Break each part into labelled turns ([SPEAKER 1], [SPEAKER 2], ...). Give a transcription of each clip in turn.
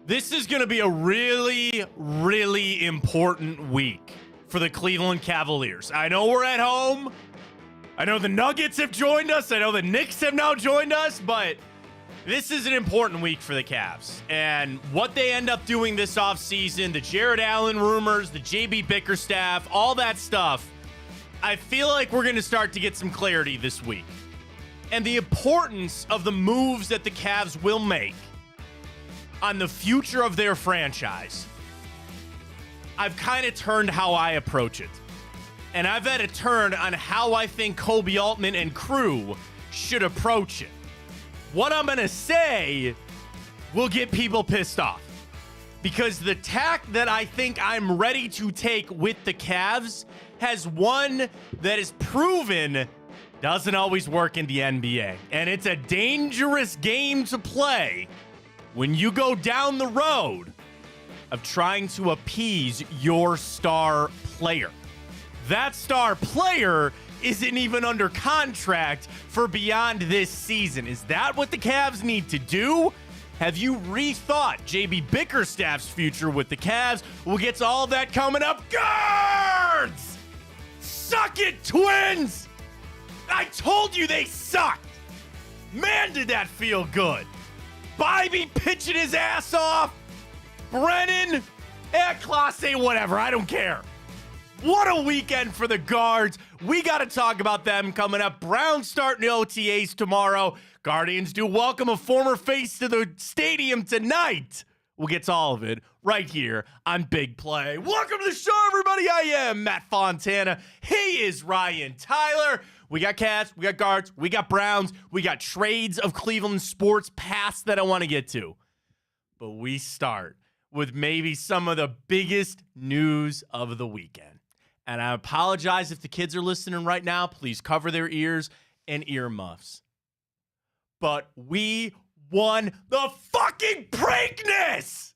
[SPEAKER 1] This is going to be a really, really important week for the Cleveland Cavaliers. I know we're at home. I know the Nuggets have joined us. I know the Knicks have now joined us, but this is an important week for the Cavs. And what they end up doing this offseason, the Jared Allen rumors, the JB Bickerstaff, all that stuff, I feel like we're going to start to get some clarity this week. And the importance of the moves that the Cavs will make on the future of their franchise, I've kind of turned how I approach it. And I've had a turn on how I think Kobe Altman and crew should approach it. What I'm going to say will get people pissed off. Because the tack that I think I'm ready to take with the Cavs has one that is proven doesn't always work in the NBA. And it's a dangerous game to play when you go down the road of trying to appease your star player. That star player isn't even under contract for beyond this season. Is that what the Cavs need to do? Have you rethought JB Bickerstaff's future with the Cavs? We'll get to all that coming up. Guards! Suck it, Twins! I told you they sucked! Man, did that feel good. Bybee pitching his ass off. Brennan, Class A, whatever. I don't care. What a weekend for the Guards. We got to talk about them coming up. Browns starting the OTAs tomorrow. Guardians do welcome a former face to the stadium tonight. We'll get to all of it right here on Big Play. Welcome to the show, everybody. I am Matt Fontana. He is Ryan Tyler. We got Cavs, we got Guards, we got Browns, we got trades of Cleveland sports past that I want to get to. But we start with maybe some of the biggest news of the weekend. And I apologize if the kids are listening right now. Please cover their ears and earmuffs. But we won the fucking Preakness!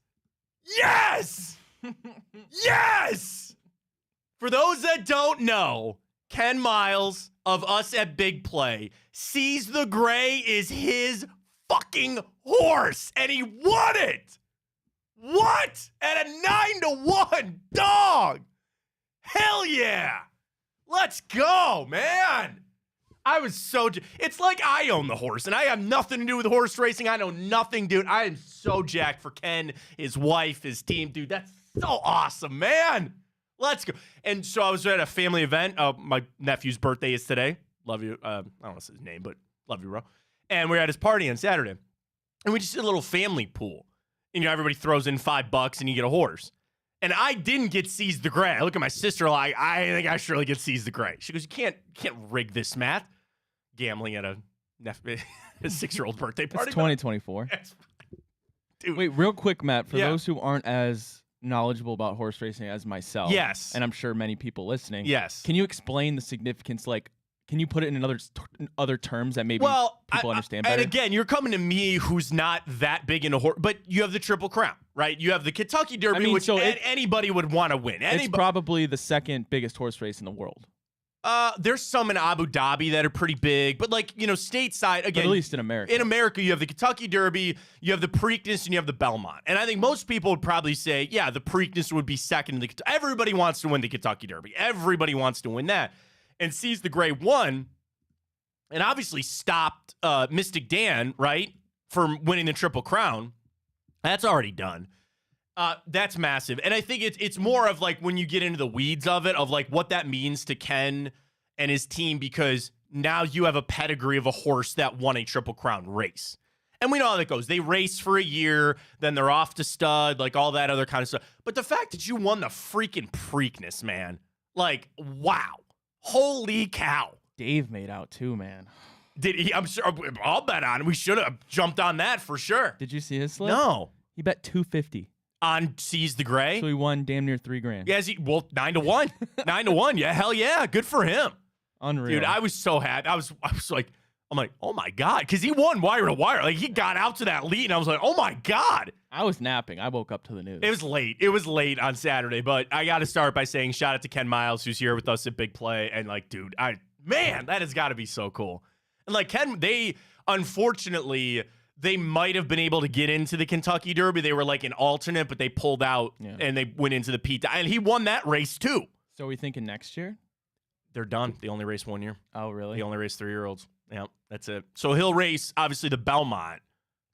[SPEAKER 1] Yes! Yes! For those that don't know, Ken Miles of us at Big Play sees the gray is his fucking horse, and he won it! What? At a 9-1 dog! Hell yeah! Let's go, man! I was so... It's like I own the horse, and I have nothing to do with horse racing. I know nothing, dude. I am so jacked for Ken, his wife, his team. Dude, that's so awesome, man! Let's go. And so I was at a family event. My nephew's birthday is today. Love you. I don't want to say his name, but love you, bro. And we were at his party on Saturday. And we just did a little family pool. And, everybody throws in $5 and you get a horse. And I didn't get Seize the Gray. I look at my sister like, I think I surely get Seize the Gray. She goes, you can't rig this, Matt. Gambling at a 6-year-old birthday party.
[SPEAKER 2] It's 2024.
[SPEAKER 1] Dude.
[SPEAKER 2] Wait, real quick, Matt, for those who aren't as knowledgeable about horse racing as myself.
[SPEAKER 1] Yes.
[SPEAKER 2] And I'm sure many people listening.
[SPEAKER 1] Yes.
[SPEAKER 2] Can you explain the significance, can you put it in other terms that maybe people understand better?
[SPEAKER 1] And again, you're coming to me who's not that big into horse, but you have the Triple Crown, right? You have the Kentucky Derby, which anybody would want to win.
[SPEAKER 2] It's probably the second biggest horse race in the world.
[SPEAKER 1] There's some in Abu Dhabi that are pretty big, but stateside, again.
[SPEAKER 2] But at least in America.
[SPEAKER 1] In America, you have the Kentucky Derby, you have the Preakness, and you have the Belmont. And I think most people would probably say, yeah, the Preakness would be second. Everybody wants to win the Kentucky Derby. Everybody wants to win that. And Seize the Gray won, and obviously stopped Mystic Dan, right, from winning the Triple Crown. That's already done. That's massive. And I think it's more of when you get into the weeds of it, of what that means to Ken and his team, because now you have a pedigree of a horse that won a Triple Crown race. And we know how that goes. They race for a year, then they're off to stud, all that other kind of stuff. But the fact that you won the freaking Preakness, man, wow. Holy cow.
[SPEAKER 2] Dave made out too, man.
[SPEAKER 1] Did he? I'm sure. I'll bet on it. We should have jumped on that for sure.
[SPEAKER 2] Did you see his slip?
[SPEAKER 1] No.
[SPEAKER 2] He bet $250.
[SPEAKER 1] On Seize the Gray?
[SPEAKER 2] So he won damn near $3,000.
[SPEAKER 1] Yeah, 9-1. 9-1. Yeah, hell yeah. Good for him.
[SPEAKER 2] Unreal.
[SPEAKER 1] Dude, I was so happy. I was like, oh my God. Because he won wire to wire. He got out to that lead, and I was like, oh my God.
[SPEAKER 2] I was napping. I woke up to the news.
[SPEAKER 1] It was late. It was late on Saturday, but I got to start by saying shout out to Ken Miles, who's here with us at Big Play. And dude, man, that has got to be so cool. And Ken, they unfortunately they might have been able to get into the Kentucky Derby. They were like an alternate, but they pulled out and they went into the Pete. And he won that race too.
[SPEAKER 2] So are we thinking next year?
[SPEAKER 1] They're done. They only race 1 year.
[SPEAKER 2] Oh, really?
[SPEAKER 1] They only race 3-year-olds. Yeah, that's it. So he'll race, obviously, the Belmont.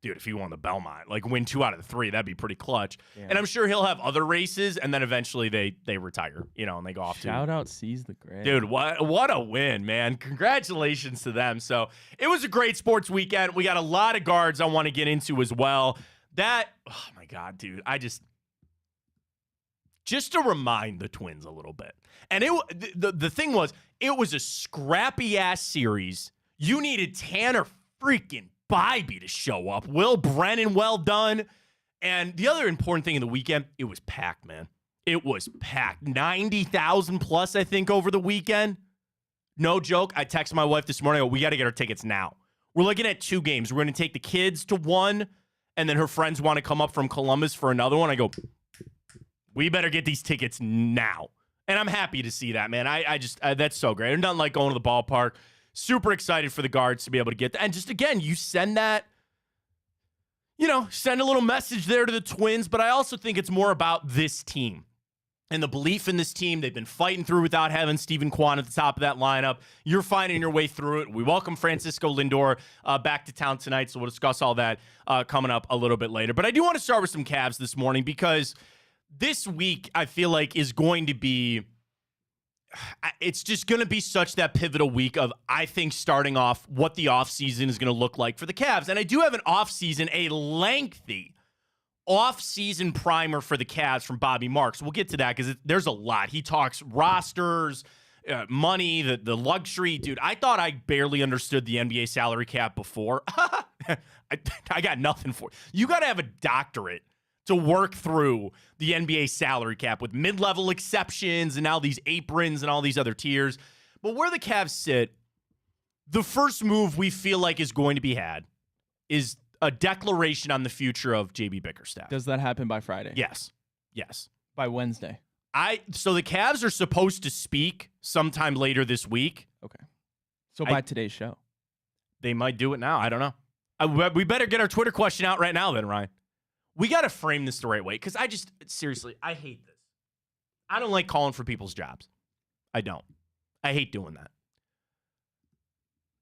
[SPEAKER 1] Dude, if he won the Belmont, like win 2 out of the 3, that'd be pretty clutch. Yeah. And I'm sure he'll have other races, and then eventually they retire, and they go off.
[SPEAKER 2] Shout out Seize the Gray.
[SPEAKER 1] Dude, what a win, man. Congratulations to them. So it was a great sports weekend. We got a lot of guards I want to get into as well. Oh my God, dude. Just to remind the Twins a little bit. And the thing was, it was a scrappy-ass series. You needed Tanner freaking Bybee to show up. Will Brennan, well done. And the other important thing in the weekend, it was packed, man. It was packed. 90,000 plus, I think, over the weekend. No joke. I texted my wife this morning. We got to get our tickets now. We're looking at 2 games. We're going to take the kids to one, and then her friends want to come up from Columbus for another one. I go, we better get these tickets now. And I'm happy to see that, man. I just that's so great. There's nothing like going to the ballpark. Super excited for the guards to be able to get that. And just, again, you send that, send a little message there to the Twins. But I also think it's more about this team and the belief in this team. They've been fighting through without having Stephen Kwan at the top of that lineup. You're finding your way through it. We welcome Francisco Lindor back to town tonight, so we'll discuss all that coming up a little bit later. But I do want to start with some Cavs this morning because this week, I feel like, is going to be, it's just going to be such that pivotal week of, I think, starting off what the offseason is going to look like for the Cavs. And I do have an offseason, a lengthy offseason primer for the Cavs from Bobby Marks. We'll get to that because there's a lot. He talks rosters, money, the luxury. Dude, I thought I barely understood the NBA salary cap before. I got nothing for it. You got to have a doctorate to work through the NBA salary cap with mid-level exceptions and now these aprons and all these other tiers. But where the Cavs sit, the first move we feel like is going to be had is a declaration on the future of JB Bickerstaff.
[SPEAKER 2] Does that happen by Friday?
[SPEAKER 1] Yes.
[SPEAKER 2] By Wednesday?
[SPEAKER 1] So the Cavs are supposed to speak sometime later this week.
[SPEAKER 2] Okay. So by today's show?
[SPEAKER 1] They might do it now. I don't know. We better get our Twitter question out right now then, Ryan. We got to frame this the right way because seriously, I hate this. I don't like calling for people's jobs. I don't. I hate doing that.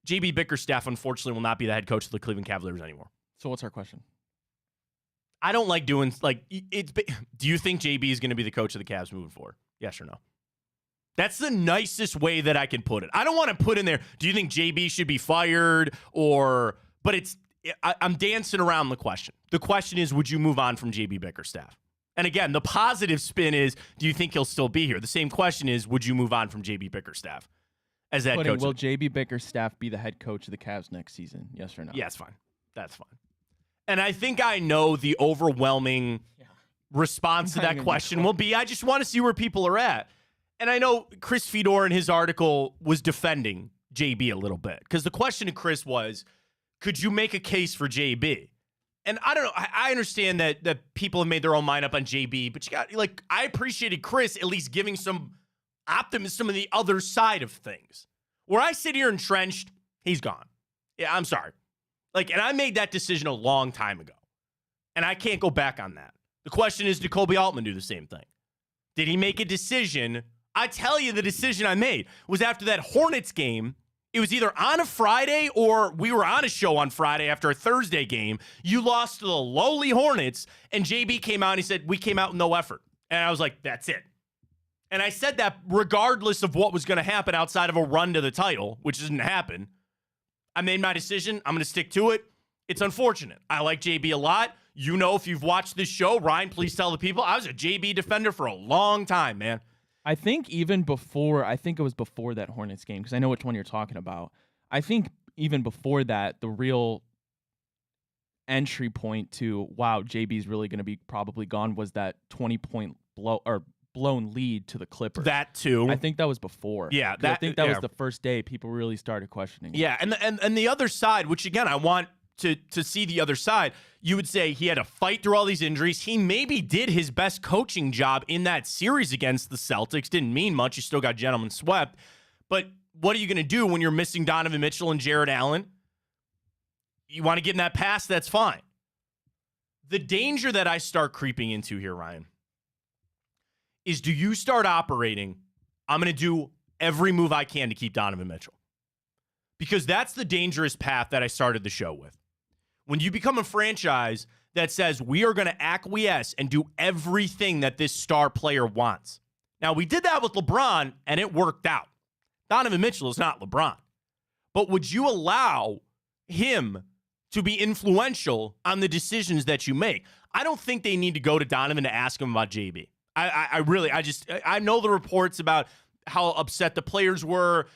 [SPEAKER 1] JB Bickerstaff, unfortunately, will not be the head coach of the Cleveland Cavaliers anymore.
[SPEAKER 2] So what's our question?
[SPEAKER 1] I don't like doing, do you think JB is going to be the coach of the Cavs moving forward? Yes or no? That's the nicest way that I can put it. I don't want to put in there, do you think JB should be fired but I'm dancing around the question. The question is, would you move on from JB Bickerstaff? And again, the positive spin is, do you think he'll still be here? The same question is, would you move on from JB Bickerstaff as head coach?
[SPEAKER 2] Will JB Bickerstaff be the head coach of the Cavs next season? Yes or no?
[SPEAKER 1] Yeah, that's fine. That's fine. And I think I know the overwhelming response to that question will be, I just want to see where people are at. And I know Chris Fedor in his article was defending JB a little bit because the question to Chris was, could you make a case for JB? And I don't know. I understand that people have made their own mind up on JB, but I appreciated Chris at least giving some optimism on the other side of things. Where I sit here entrenched, he's gone. Yeah, I'm sorry. And I made that decision a long time ago. And I can't go back on that. The question is, did Kobe Altman do the same thing? Did he make a decision? I tell you, the decision I made was after that Hornets game. It was either on a Friday or we were on a show on Friday after a Thursday game. You lost to the lowly Hornets, and JB came out and he said, we came out with no effort. And I was like, that's it. And I said that regardless of what was going to happen outside of a run to the title, which didn't happen. I made my decision. I'm going to stick to it. It's unfortunate. I like JB a lot. If you've watched this show, Ryan, please tell the people. I was a JB defender for a long time, man.
[SPEAKER 2] I think it was before that Hornets game, because I know which one you're talking about. I think even before that, the real entry point to, wow, JB's really going to be probably gone was that 20-point blown lead to the Clippers.
[SPEAKER 1] That too.
[SPEAKER 2] I think that was before.
[SPEAKER 1] Yeah.
[SPEAKER 2] I think that was the first day people really started questioning it.
[SPEAKER 1] Yeah, and the other side, which again, I want to see the other side, you would say he had to fight through all these injuries. He maybe did his best coaching job in that series against the Celtics. Didn't mean much. You still got gentlemen swept. But what are you going to do when you're missing Donovan Mitchell and Jared Allen? You want to get in that pass, that's fine. The danger that I start creeping into here, Ryan, is do you start operating, I'm going to do every move I can to keep Donovan Mitchell? Because that's the dangerous path that I started the show with. When you become a franchise that says we are going to acquiesce and do everything that this star player wants. Now, we did that with LeBron, and it worked out. Donovan Mitchell is not LeBron. But would you allow him to be influential on the decisions that you make? I don't think they need to go to Donovan to ask him about JB. I know the reports about how upset the players were.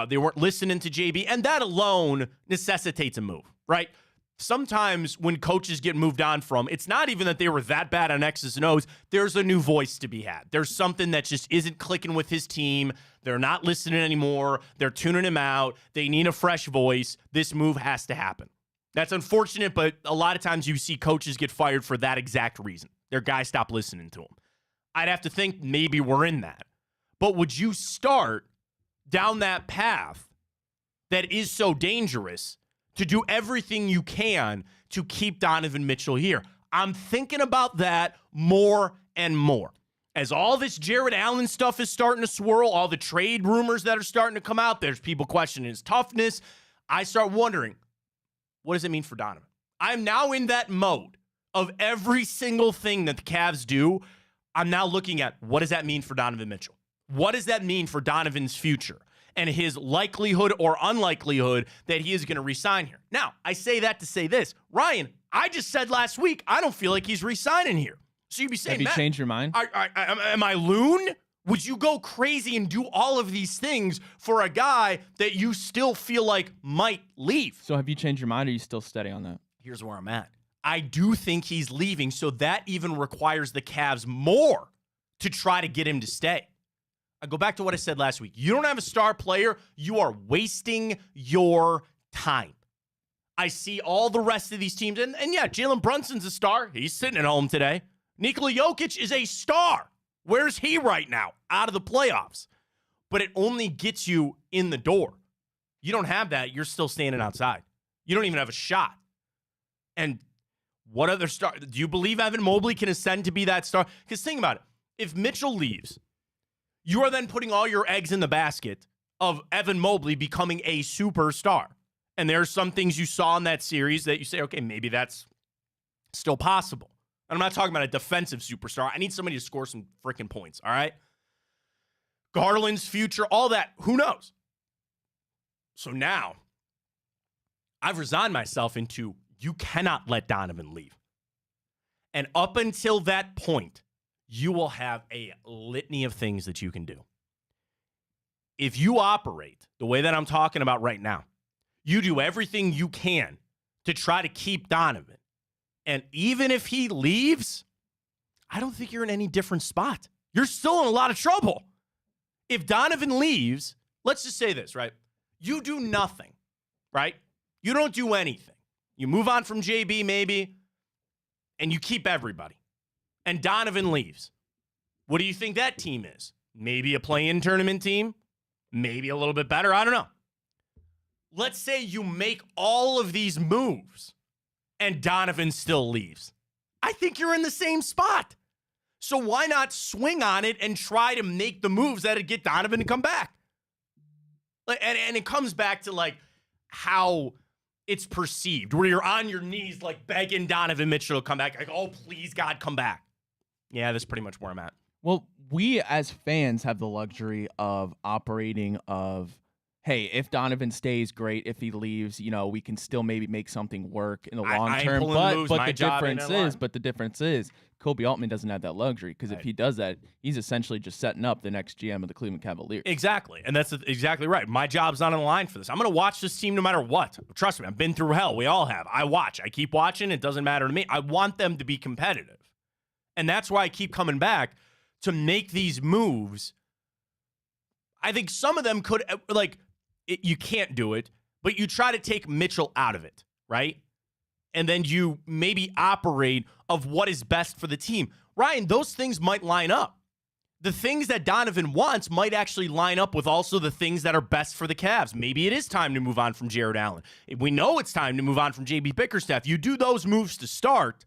[SPEAKER 1] They weren't listening to JB, and that alone necessitates a move, right? Sometimes when coaches get moved on from, it's not even that they were that bad on X's and O's. There's a new voice to be had. There's something that just isn't clicking with his team. They're not listening anymore. They're tuning him out. They need a fresh voice. This move has to happen. That's unfortunate, but a lot of times you see coaches get fired for that exact reason. Their guys stop listening to them. I'd have to think maybe we're in that. But would you start down that path that is so dangerous to do everything you can to keep Donovan Mitchell here? I'm thinking about that more and more. As all this Jared Allen stuff is starting to swirl, all the trade rumors that are starting to come out, there's people questioning his toughness. I start wondering, what does it mean for Donovan? I'm now in that mode of every single thing that the Cavs do. I'm now looking at, what does that mean for Donovan Mitchell? What does that mean for Donovan's future and his likelihood or unlikelihood that he is going to resign here? Now, I say that to say this. Ryan, I just said last week, I don't feel like he's resigning here. So you'd be saying,
[SPEAKER 2] have you changed your mind?
[SPEAKER 1] Am I loon? Would you go crazy and do all of these things for a guy that you still feel like might leave?
[SPEAKER 2] So have you changed your mind, or are you still steady on that?
[SPEAKER 1] Here's where I'm at. I do think he's leaving, so that even requires the Cavs more to try to get him to stay. I go back to what I said last week. You don't have a star player, you are wasting your time. I see all the rest of these teams, and yeah, Jalen Brunson's a star. He's sitting at home today. Nikola Jokic is a star. Where's he right now? Out of the playoffs. But it only gets you in the door. You don't have that. You're still standing outside. You don't even have a shot. And what other star? Do you believe Evan Mobley can ascend to be that star? Because think about it. If Mitchell leaves, you are then putting all your eggs in the basket of Evan Mobley becoming a superstar. And there are some things you saw in that series that you say, okay, maybe that's still possible. And I'm not talking about a defensive superstar. I need somebody to score some freaking points, all right? Garland's future, all that, who knows? So now, I've resigned myself into, you cannot let Donovan leave. And up until that point, you will have a litany of things that you can do. If you operate the way that I'm talking about right now, you do everything you can to try to keep Donovan. And even if he leaves, I don't think you're in any different spot. You're still in a lot of trouble. If Donovan leaves, let's just say this, right? You do nothing, right? You don't do anything. You move on from JB maybe, and you keep everybody. And Donovan leaves. What do you think that team is? Maybe a play-in tournament team? Maybe a little bit better? I don't know. Let's say you make all of these moves and Donovan still leaves. I think you're in the same spot. So why not swing on it and try to make the moves that'd get Donovan to come back? And it comes back to like how it's perceived, where you're on your knees like begging Donovan Mitchell to come back. Like, oh, please, God, come back. Yeah, that's pretty much where I'm at.
[SPEAKER 2] Well, we as fans have the luxury of operating of, hey, if Donovan stays, great. If he leaves, we can still maybe make something work in the long term. But the difference is Kobe Altman doesn't have that luxury, because if he does that, he's essentially just setting up the next GM of the Cleveland Cavaliers.
[SPEAKER 1] Exactly. And that's exactly right. My job's not on the line for this. I'm going to watch this team no matter what. Trust me, I've been through hell. We all have. I watch. I keep watching. It doesn't matter to me. I want them to be competitive. And that's why I keep coming back to make these moves. I think some of them could, you can't do it, but you try to take Mitchell out of it, right? And then you maybe operate of what is best for the team. Ryan, those things might line up. the things that Donovan wants might actually line up with also the things that are best for the Cavs. Maybe it is time to move on from Jared Allen. We know it's time to move on from JB Bickerstaff. You do those moves to start,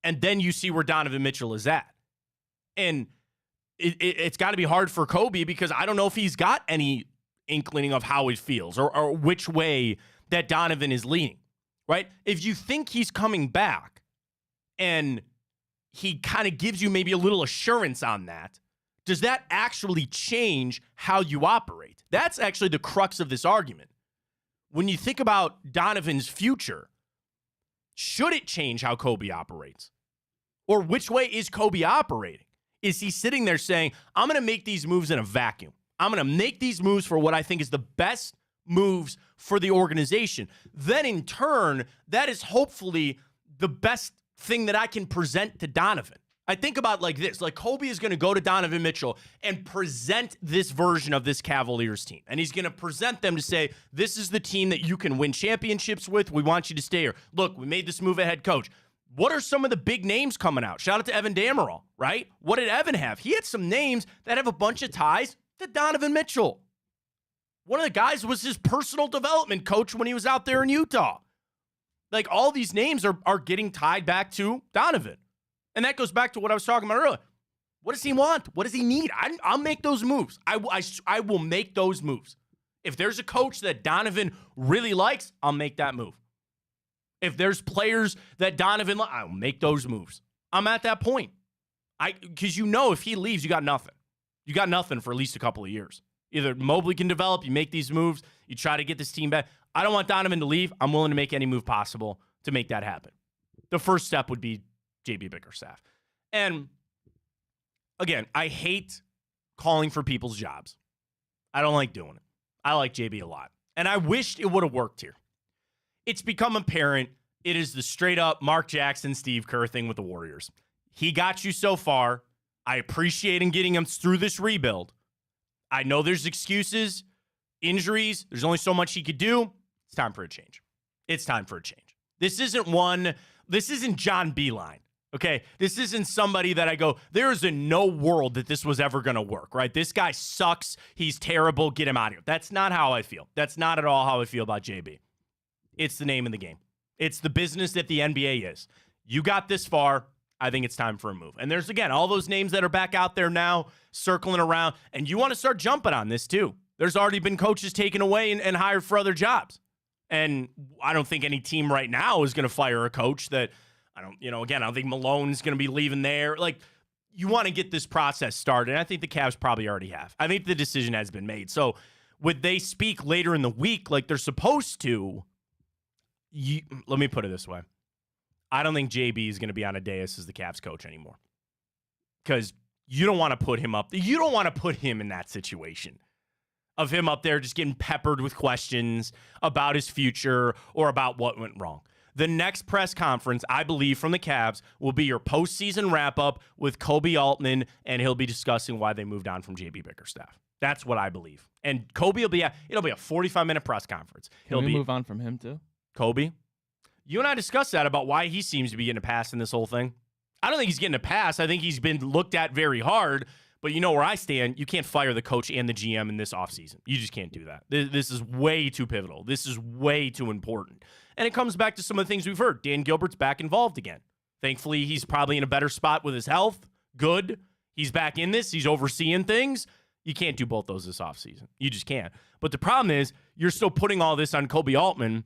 [SPEAKER 1] and then you see where Donovan Mitchell is at. And it's got to be hard for Kobe because I don't know if he's got any inkling of how it feels or which way that Donovan is leaning, right? If you think he's coming back and he kind of gives you maybe a little assurance on that, does that actually change how you operate? That's actually the crux of this argument. When you think about Donovan's future, should it change how Kobe operates? Or which way is Kobe operating? Is he sitting there saying, I'm going to make these moves in a vacuum. I'm going to make these moves for what I think is the best moves for the organization. Then in turn, that is hopefully the best thing that I can present to Donovan. I think about like this, like Kobe is going to go to Donovan Mitchell and present this version of this Cavaliers team. And he's going to present them to say, this is the team that you can win championships with. We want you to stay here. Look, we made this move at head coach. What are some of the big names coming out? Shout out to Evan Damerol, right? What did Evan have? He had some names that have a bunch of ties to Donovan Mitchell. One of the guys was his personal development coach when he was out there in Utah. Like all these names are getting tied back to Donovan. And that goes back to what I was talking about earlier. What does he want? What does he need? I'll make those moves. I will make those moves. If there's a coach that Donovan really likes, I'll make that move. If there's players that Donovan likes, I'll make those moves. I'm at that point. Because you know if he leaves, you got nothing. You got nothing for at least a couple of years. Either Mobley can develop, you make these moves, you try to get this team back. I don't want Donovan to leave. I'm willing to make any move possible to make that happen. The first step would be JB Bickerstaff. And again, I hate calling for people's jobs. I don't like doing it. I like JB a lot. And I wished it would have worked here. It's become apparent it is the straight up Mark Jackson, Steve Kerr thing with the Warriors. He got you so far. I appreciate him getting him through this rebuild. I know there's excuses, injuries. There's only so much he could do. It's time for a change. It's time for a change. This isn't John Beeline. Okay, this isn't somebody that I go, there is in no world that this was ever going to work, right? This guy sucks. He's terrible. Get him out of here. That's not how I feel. That's not at all how I feel about JB. It's the name of the game. It's the business that the NBA is. You got this far. I think it's time for a move. And there's, again, all those names that are back out there now circling around. And you want to start jumping on this, too. There's already been coaches taken away and hired for other jobs. And I don't think any team right now is going to fire a coach that, I don't think Malone's going to be leaving there. Like, you want to get this process started. And I think the Cavs probably already have. I think the decision has been made. So would they speak later in the week like they're supposed to? Let me put it this way. I don't think JB is going to be on a dais as the Cavs coach anymore. Because you don't want to put him up. You don't want to put him in that situation of him up there just getting peppered with questions about his future or about what went wrong. The next press conference, I believe, from the Cavs will be your postseason wrap-up with Kobe Altman, and he'll be discussing why they moved on from JB Bickerstaff. That's what I believe. And Kobe will be it'll be a 45-minute press conference.
[SPEAKER 2] Can we move on from him too?
[SPEAKER 1] Kobe? You and I discussed that about why he seems to be getting a pass in this whole thing. I don't think he's getting a pass. I think he's been looked at very hard. But you know where I stand. You can't fire the coach and the GM in this offseason. You just can't do that. This is way too pivotal. This is way too important. And it comes back to some of the things we've heard. Dan Gilbert's back involved again. Thankfully, he's probably in a better spot with his health. Good. He's back in this. He's overseeing things. You can't do both those this offseason. You just can't. But the problem is you're still putting all this on Kobe Altman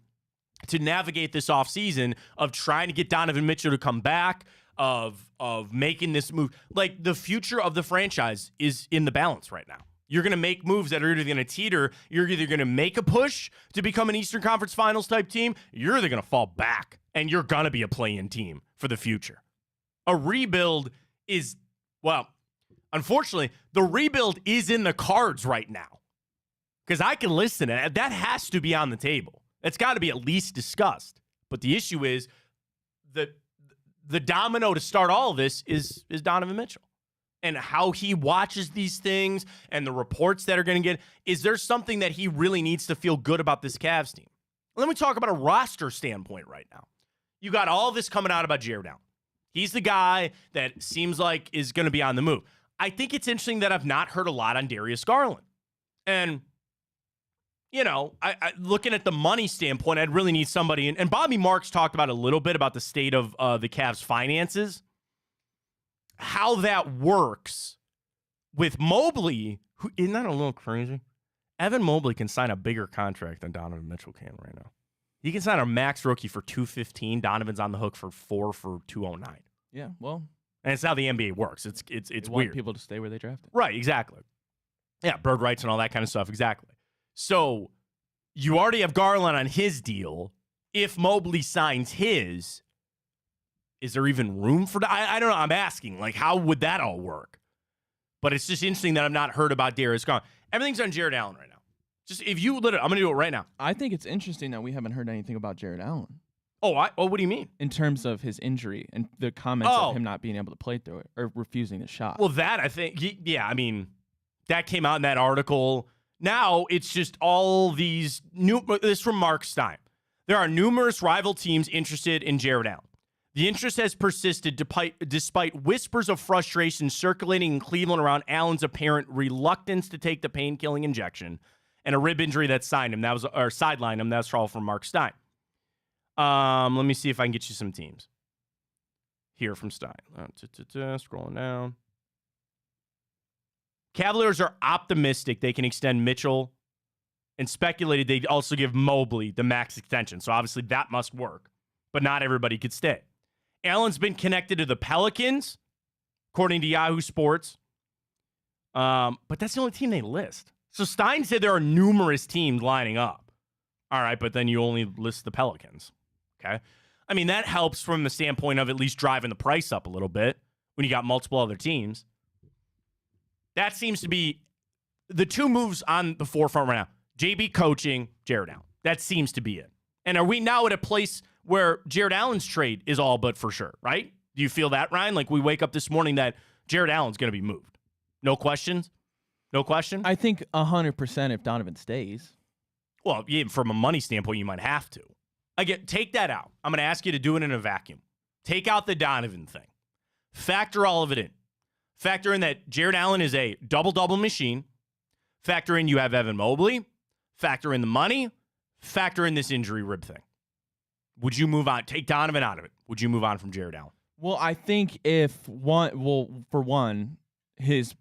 [SPEAKER 1] to navigate this offseason of trying to get Donovan Mitchell to come back, of making this move. Like, the future of the franchise is in the balance right now. You're going to make moves that are either going to teeter. You're either going to make a push to become an Eastern Conference Finals type team. You're either going to fall back, and you're going to be a play-in team for the future. A rebuild is, well, unfortunately, the rebuild is in the cards right now. Because I can listen to it. That has to be on the table. It's got to be at least discussed. But the issue is that the domino to start all of this is Donovan Mitchell and how he watches these things and the reports that are going to get. Is there something that he really needs to feel good about this Cavs team? Let me talk about a roster standpoint right now. You got all this coming out about Jared Allen. He's the guy that seems like is going to be on the move. I think it's interesting that I've not heard a lot on Darius Garland. And, you know, I looking at the money standpoint, I'd really need somebody. And Bobby Marks talked about a little bit about the state of the Cavs' finances, how that works with Mobley. Isn't that a little crazy? Evan Mobley can sign a bigger contract than Donovan Mitchell can right now. He can sign a max rookie for $215. Donovan's on the hook for $4 for $209.
[SPEAKER 2] Yeah, well,
[SPEAKER 1] and it's how the NBA works. It's
[SPEAKER 2] want
[SPEAKER 1] weird.
[SPEAKER 2] People to stay where they drafted.
[SPEAKER 1] Right, exactly. Yeah, bird rights and all that kind of stuff. Exactly. So you already have Garland on his deal. If Mobley signs his, is there even room for that? I don't know. I'm asking, like, how would that all work? But it's just interesting that I've not heard about Darius Garland. Everything's on Jared Allen right now. Just if you literally, I'm going to do it right now.
[SPEAKER 2] I think it's interesting that we haven't heard anything about Jared Allen.
[SPEAKER 1] Oh, what do you mean?
[SPEAKER 2] In terms of his injury and the comments of him not being able to play through it or refusing the shot.
[SPEAKER 1] Well, that I think, yeah, I mean, that came out in that article. Now it's just all these this is from Mark Stein. There are numerous rival teams interested in Jared Allen. The interest has persisted despite whispers of frustration circulating in Cleveland around Allen's apparent reluctance to take the pain-killing injection and a rib injury that sidelined him. That was all from Mark Stein. Let me see if I can get you some teams here from Stein. Scrolling down. Cavaliers are optimistic they can extend Mitchell and speculated they'd also give Mobley the max extension. So obviously that must work, but not everybody could stay. Allen's been connected to the Pelicans, according to Yahoo Sports. But that's the only team they list. So Stein said there are numerous teams lining up. All right, but then you only list the Pelicans. Okay. I mean, that helps from the standpoint of at least driving the price up a little bit when you got multiple other teams. That seems to be the two moves on the forefront right now. JB coaching, Jared Allen. That seems to be it. And are we now at a place where Jared Allen's trade is all but for sure, right? Do you feel that, Ryan? Like we wake up this morning that Jared Allen's going to be moved. No questions? No question?
[SPEAKER 2] I think 100% if Donovan stays.
[SPEAKER 1] Well, yeah, from a money standpoint, you might have to. Take that out. I'm going to ask you to do it in a vacuum. Take out the Donovan thing. Factor all of it in. Factor in that Jared Allen is a double-double machine. Factor in you have Evan Mobley. Factor in the money. Factor in this injury rib thing. Would you move on? Take Donovan out of it. Would you move on from Jared Allen?
[SPEAKER 2] Well, I think for one, his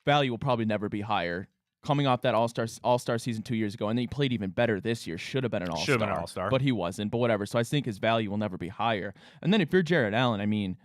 [SPEAKER 2] value will probably never be higher. Coming off that All-Star season 2 years ago, and then he played even better this year. Should have been an All-Star.
[SPEAKER 1] Should have been an All-Star.
[SPEAKER 2] But he wasn't. But whatever. So I think his value will never be higher. And then if you're Jared Allen, I mean,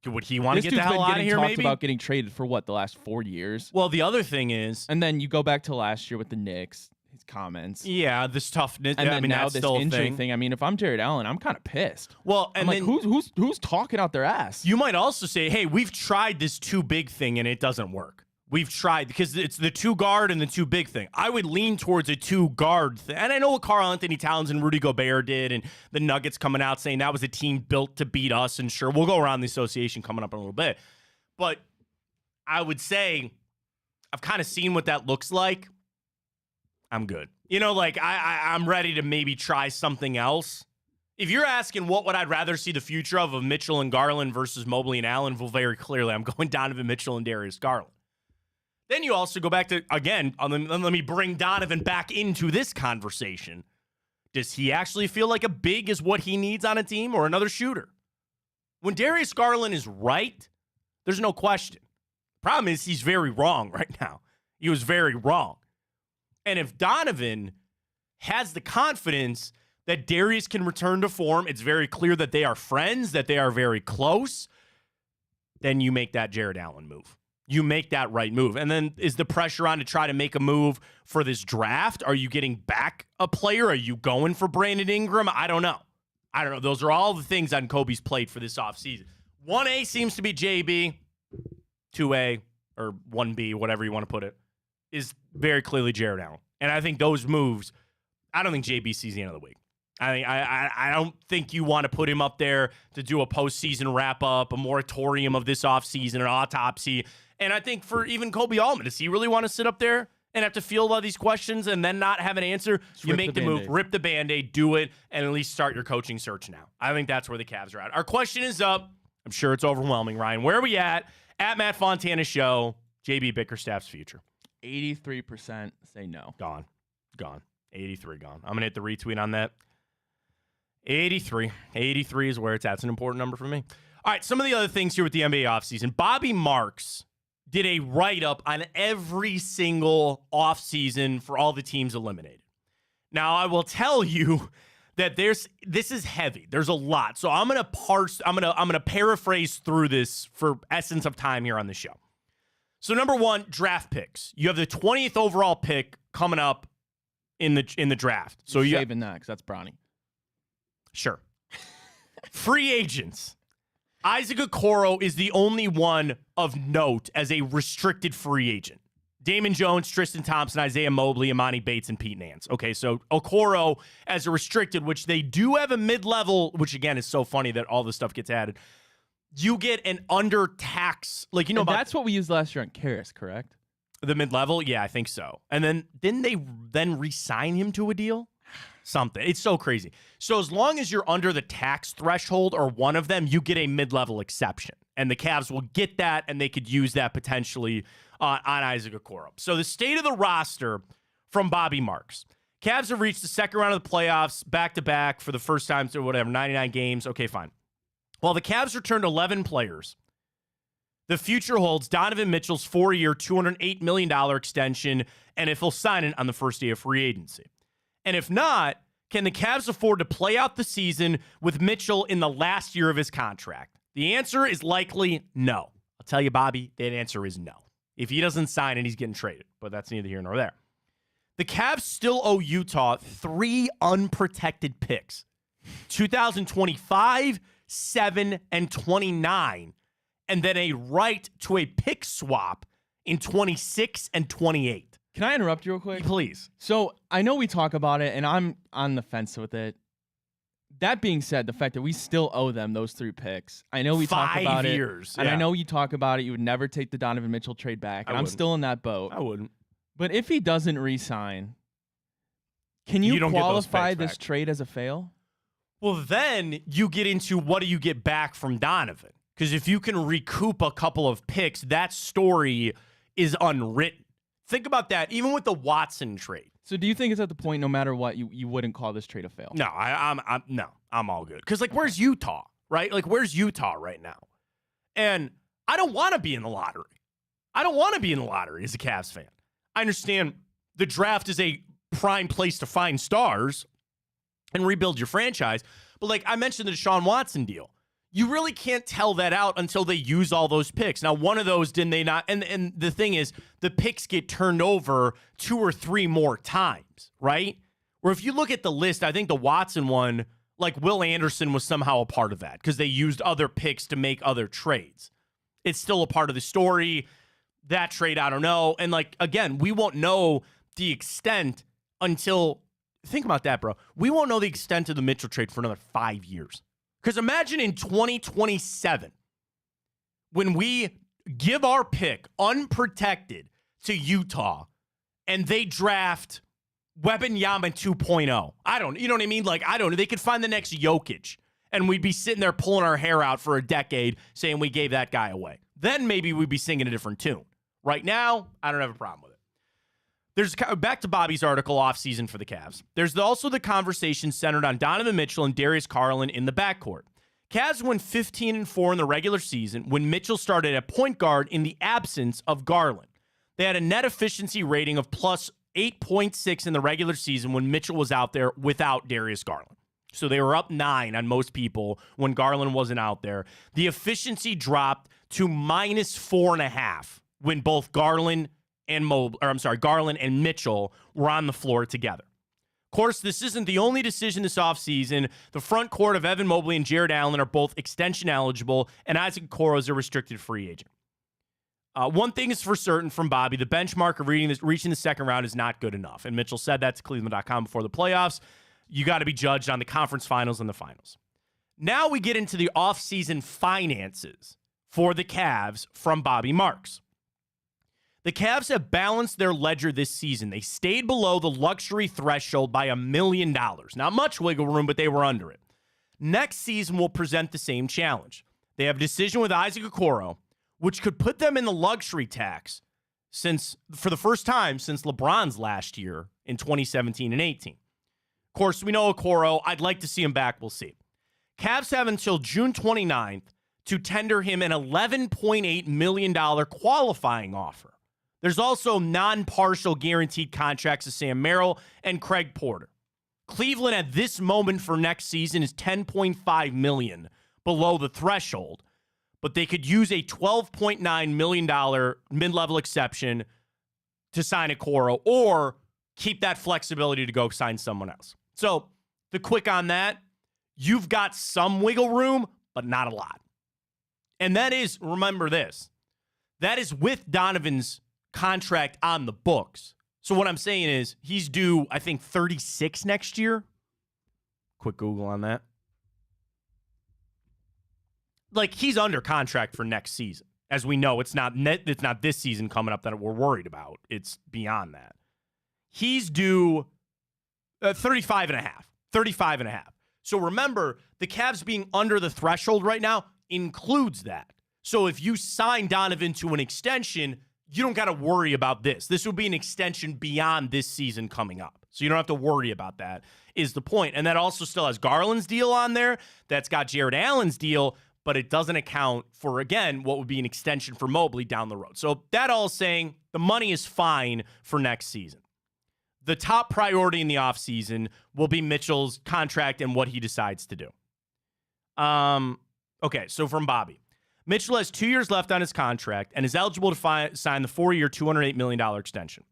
[SPEAKER 1] would he want to get the hell out of here, maybe?
[SPEAKER 2] About getting traded for what, the last 4 years?
[SPEAKER 1] Well, the other thing is...
[SPEAKER 2] And then you go back to last year with the Knicks, his comments.
[SPEAKER 1] Yeah, this toughness.
[SPEAKER 2] And then
[SPEAKER 1] I mean,
[SPEAKER 2] now
[SPEAKER 1] that's
[SPEAKER 2] this
[SPEAKER 1] still
[SPEAKER 2] injury
[SPEAKER 1] thing.
[SPEAKER 2] thing. I mean, if I'm Jared Allen, I'm kind of pissed.
[SPEAKER 1] Well, and
[SPEAKER 2] I'm like, who's talking out their ass?
[SPEAKER 1] You might also say, hey, we've tried this too big thing, and it doesn't work. We've tried, because it's the 2 guard and the 2 big thing. I would lean towards a 2 guard thing. And I know what Karl Anthony Towns and Rudy Gobert did, and the Nuggets coming out saying that was a team built to beat us. And sure, we'll go around the association coming up in a little bit. But I would say I've kind of seen what that looks like. I'm good. You know, like I'm ready to maybe try something else. If you're asking what would I'd rather see the future of Mitchell and Garland versus Mobley and Allen, well, very clearly I'm going Donovan Mitchell and Darius Garland. Then you also go back to, again, let me bring Donovan back into this conversation. Does he actually feel like a big is what he needs on a team or another shooter? When Darius Garland is right, there's no question. Problem is he's very wrong right now. He was very wrong. And if Donovan has the confidence that Darius can return to form, it's very clear that they are friends, that they are very close, then you make that Jared Allen move. You make that right move. And then is the pressure on to try to make a move for this draft? Are you getting back a player? Are you going for Brandon Ingram? I don't know. Those are all the things on Kobe's plate for this offseason. 1A seems to be JB. 2A or 1B, whatever you want to put it, is very clearly Jared Allen. And I think those moves, I don't think JB sees the end of the week. I don't think you want to put him up there to do a postseason wrap-up, a moratorium of this offseason, an autopsy. And I think for even Kobe Allman, does he really want to sit up there and have to field all these questions and then not have an answer? You make the move, rip the Band-Aid, do it, and at least start your coaching search now. I think that's where the Cavs are at. Our question is up. I'm sure it's overwhelming, Ryan. Where are we at At Matt Fontana Show, JB Bickerstaff's future.
[SPEAKER 2] 83% say no.
[SPEAKER 1] Gone. 83 gone. I'm going to hit the retweet on that. 83 is where it's at. It's an important number for me. All right, some of the other things here with the NBA offseason. Bobby Marks did a write-up on every single offseason for all the teams eliminated. Now, I will tell you that this is heavy. There's a lot. So I'm going to paraphrase through this for essence of time here on the show. So number one, draft picks. You have the 20th overall pick coming up in the draft. So
[SPEAKER 2] you're
[SPEAKER 1] you
[SPEAKER 2] saving that because that's Bronny.
[SPEAKER 1] Sure. Free agents. Isaac Okoro is the only one of note as a restricted free agent. Damon Jones, Tristan Thompson, Isaiah Mobley, Imani Bates, and Pete Nance. Okay, so Okoro as a restricted, which they do have a mid-level, which again is so funny that all this stuff gets added. You get an under tax, like you know.
[SPEAKER 2] That's what we used last year on Karras, correct?
[SPEAKER 1] The mid-level, yeah, I think so. And then didn't they then re-sign him to a deal? Something. It's so crazy. So as long as you're under the tax threshold or one of them, you get a mid-level exception. And the Cavs will get that, and they could use that potentially on Isaac Okoro. So the state of the roster from Bobby Marks. Cavs have reached the second round of the playoffs back-to-back for the first time through 99 games. Okay, fine. While the Cavs returned 11 players, the future holds Donovan Mitchell's 4-year, $208 million extension, and if he'll sign it on the first day of free agency. And if not, can the Cavs afford to play out the season with Mitchell in the last year of his contract? The answer is likely no. I'll tell you, Bobby, that answer is no. If he doesn't sign it, he's getting traded. But that's neither here nor there. The Cavs still owe Utah 3 unprotected picks. 2025, 7, and 29. And then a right to a pick swap in 26 and 28.
[SPEAKER 2] Can I interrupt you real quick?
[SPEAKER 1] Please.
[SPEAKER 2] So I know we talk about it, and I'm on the fence with it. That being said, the fact that we still owe them those 3 picks. I know we talk about
[SPEAKER 1] 5 years.
[SPEAKER 2] it. And I know you talk about it. You would never take the Donovan Mitchell trade back. And I'm still in that boat.
[SPEAKER 1] I wouldn't.
[SPEAKER 2] But if he doesn't re-sign, can you qualify this trade as a fail?
[SPEAKER 1] Well, then you get into what do you get back from Donovan? Because if you can recoup a couple of picks, that story is unwritten. Think about that, even with the Watson trade.
[SPEAKER 2] So do you think it's at the point, no matter what, you wouldn't call this trade a fail?
[SPEAKER 1] No, I'm all good. Because, where's Utah, right? Where's Utah right now? And I don't want to be in the lottery. I don't want to be in the lottery as a Cavs fan. I understand the draft is a prime place to find stars and rebuild your franchise. But, I mentioned the Deshaun Watson deal. You really can't tell that out until they use all those picks. Now, one of those, didn't they not? And the thing is, the picks get turned over 2 or 3 more times, right? Where if you look at the list, I think the Watson one, Will Anderson was somehow a part of that because they used other picks to make other trades. It's still a part of the story. That trade, I don't know. And, again, we won't know the extent until, think about that, bro. We won't know the extent of the Mitchell trade for another 5 years. Because imagine in 2027, when we give our pick unprotected to Utah and they draft Wembanyama 2.0. You know what I mean? I don't know. They could find the next Jokic and we'd be sitting there pulling our hair out for a decade saying we gave that guy away. Then maybe we'd be singing a different tune. Right now, I don't have a problem with it. There's back to Bobby's article offseason for the Cavs. There's also the conversation centered on Donovan Mitchell and Darius Garland in the backcourt. Cavs went 15-4 in the regular season when Mitchell started at point guard in the absence of Garland. They had a net efficiency rating of plus 8.6 in the regular season when Mitchell was out there without Darius Garland. So they were up 9 on most people when Garland wasn't out there. The efficiency dropped to minus 4.5 when both Garland and Mitchell were on the floor together. Of course, this isn't the only decision this offseason. The front court of Evan Mobley and Jared Allen are both extension eligible, and Isaac Okoro is a restricted free agent. One thing is for certain from Bobby, the benchmark of reaching the second round is not good enough. And Mitchell said that to Cleveland.com before the playoffs. You got to be judged on the conference finals and the finals. Now we get into the offseason finances for the Cavs from Bobby Marks. The Cavs have balanced their ledger this season. They stayed below the luxury threshold by $1 million. Not much wiggle room, but they were under it. Next season will present the same challenge. They have a decision with Isaac Okoro, which could put them in the luxury tax for the first time since LeBron's last year in 2017 and 18. Of course, we know Okoro. I'd like to see him back. We'll see. Cavs have until June 29th to tender him an $11.8 million qualifying offer. There's also non-partial guaranteed contracts to Sam Merrill and Craig Porter. Cleveland at this moment for next season is $10.5 million below the threshold, but they could use a $12.9 million mid-level exception to sign Okoro or keep that flexibility to go sign someone else. So the quick on that, you've got some wiggle room, but not a lot. And that is, remember this, that is with Donovan's contract on the books. So what I'm saying is he's due, I think, 36 next year. Quick Google on that. Like, he's under contract for next season. As we know, it's not this season coming up that we're worried about. It's beyond that. He's due 35 and a half. So remember, the Cavs being under the threshold right now includes that. So if you sign Donovan to an extension, you don't got to worry about this. This would be an extension beyond this season coming up. So you don't have to worry about that, is the point. And that also still has Garland's deal on there. That's got Jared Allen's deal, but it doesn't account for, again, what would be an extension for Mobley down the road. So that all saying the money is fine for next season. The top priority in the offseason will be Mitchell's contract and what he decides to do. Okay, so from Bobby. Mitchell has 2 years left on his contract and is eligible to sign the 4-year, $208 million extension.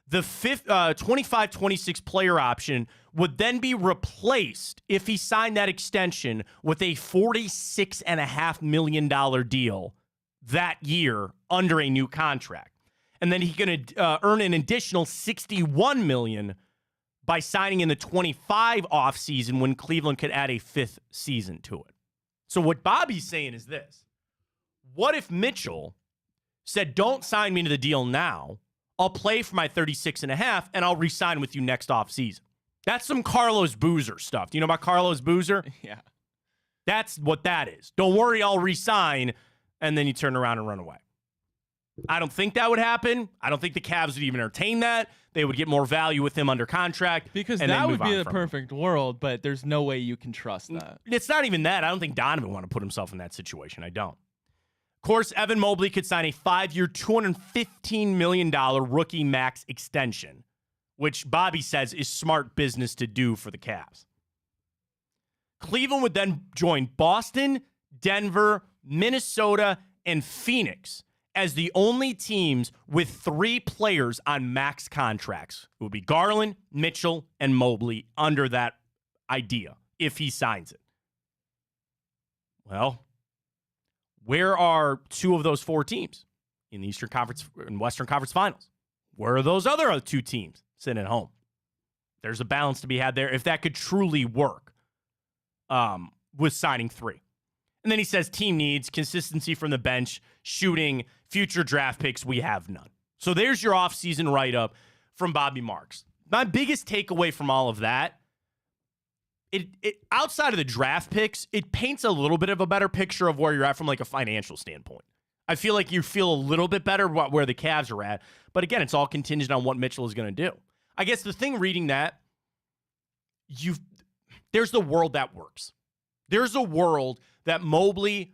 [SPEAKER 1] The 25-26 player option would then be replaced if he signed that extension with a $46.5 million deal that year under a new contract. And then he's going to earn an additional $61 million by signing in the 25 offseason when Cleveland could add a 5th season to it. So what Bobby's saying is this. What if Mitchell said, don't sign me to the deal now. I'll play for my 36.5 and I'll re-sign with you next offseason. That's some Carlos Boozer stuff. Do you know about Carlos Boozer?
[SPEAKER 2] Yeah.
[SPEAKER 1] That's what that is. Don't worry, I'll re-sign, and then you turn around and run away. I don't think that would happen. I don't think the Cavs would even entertain that. They would get more value with him under contract.
[SPEAKER 2] Because
[SPEAKER 1] and
[SPEAKER 2] that would be the perfect world, but there's no way you can trust that.
[SPEAKER 1] It's not even that. I don't think Donovan want to put himself in that situation. I don't. Of course, Evan Mobley could sign a 5-year, $215 million rookie max extension, which Bobby says is smart business to do for the Cavs. Cleveland would then join Boston, Denver, Minnesota, and Phoenix as the only teams with 3 players on max contracts. It would be Garland, Mitchell, and Mobley under that idea if he signs it. Well, where are 2 of those 4 teams in the Eastern Conference and Western Conference Finals? Where are those other 2 teams sitting at home? There's a balance to be had there if that could truly work with signing 3. And then he says team needs consistency from the bench, shooting, future draft picks. We have none. So there's your offseason write-up from Bobby Marks. My biggest takeaway from all of that, it outside of the draft picks, it paints a little bit of a better picture of where you're at from like a financial standpoint. I feel like you feel a little bit better about where the Cavs are at. But again, it's all contingent on what Mitchell is going to do. I guess the thing reading that, there's the world that works. There's a world that Mobley,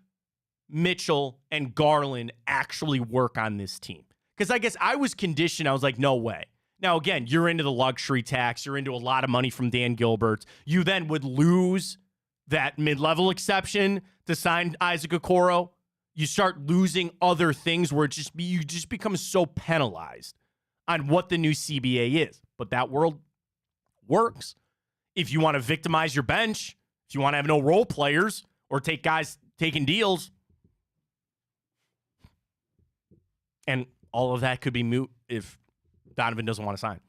[SPEAKER 1] Mitchell, and Garland actually work on this team. Because I guess I was conditioned. I was like, no way. Now, again, you're into the luxury tax. You're into a lot of money from Dan Gilbert. You then would lose that mid-level exception to sign Isaac Okoro. You start losing other things where you just become so penalized on what the new CBA is. But that world works. If you want to victimize your bench, if you want to have no role players or take guys taking deals, and all of that could be moot if Donovan doesn't want to sign,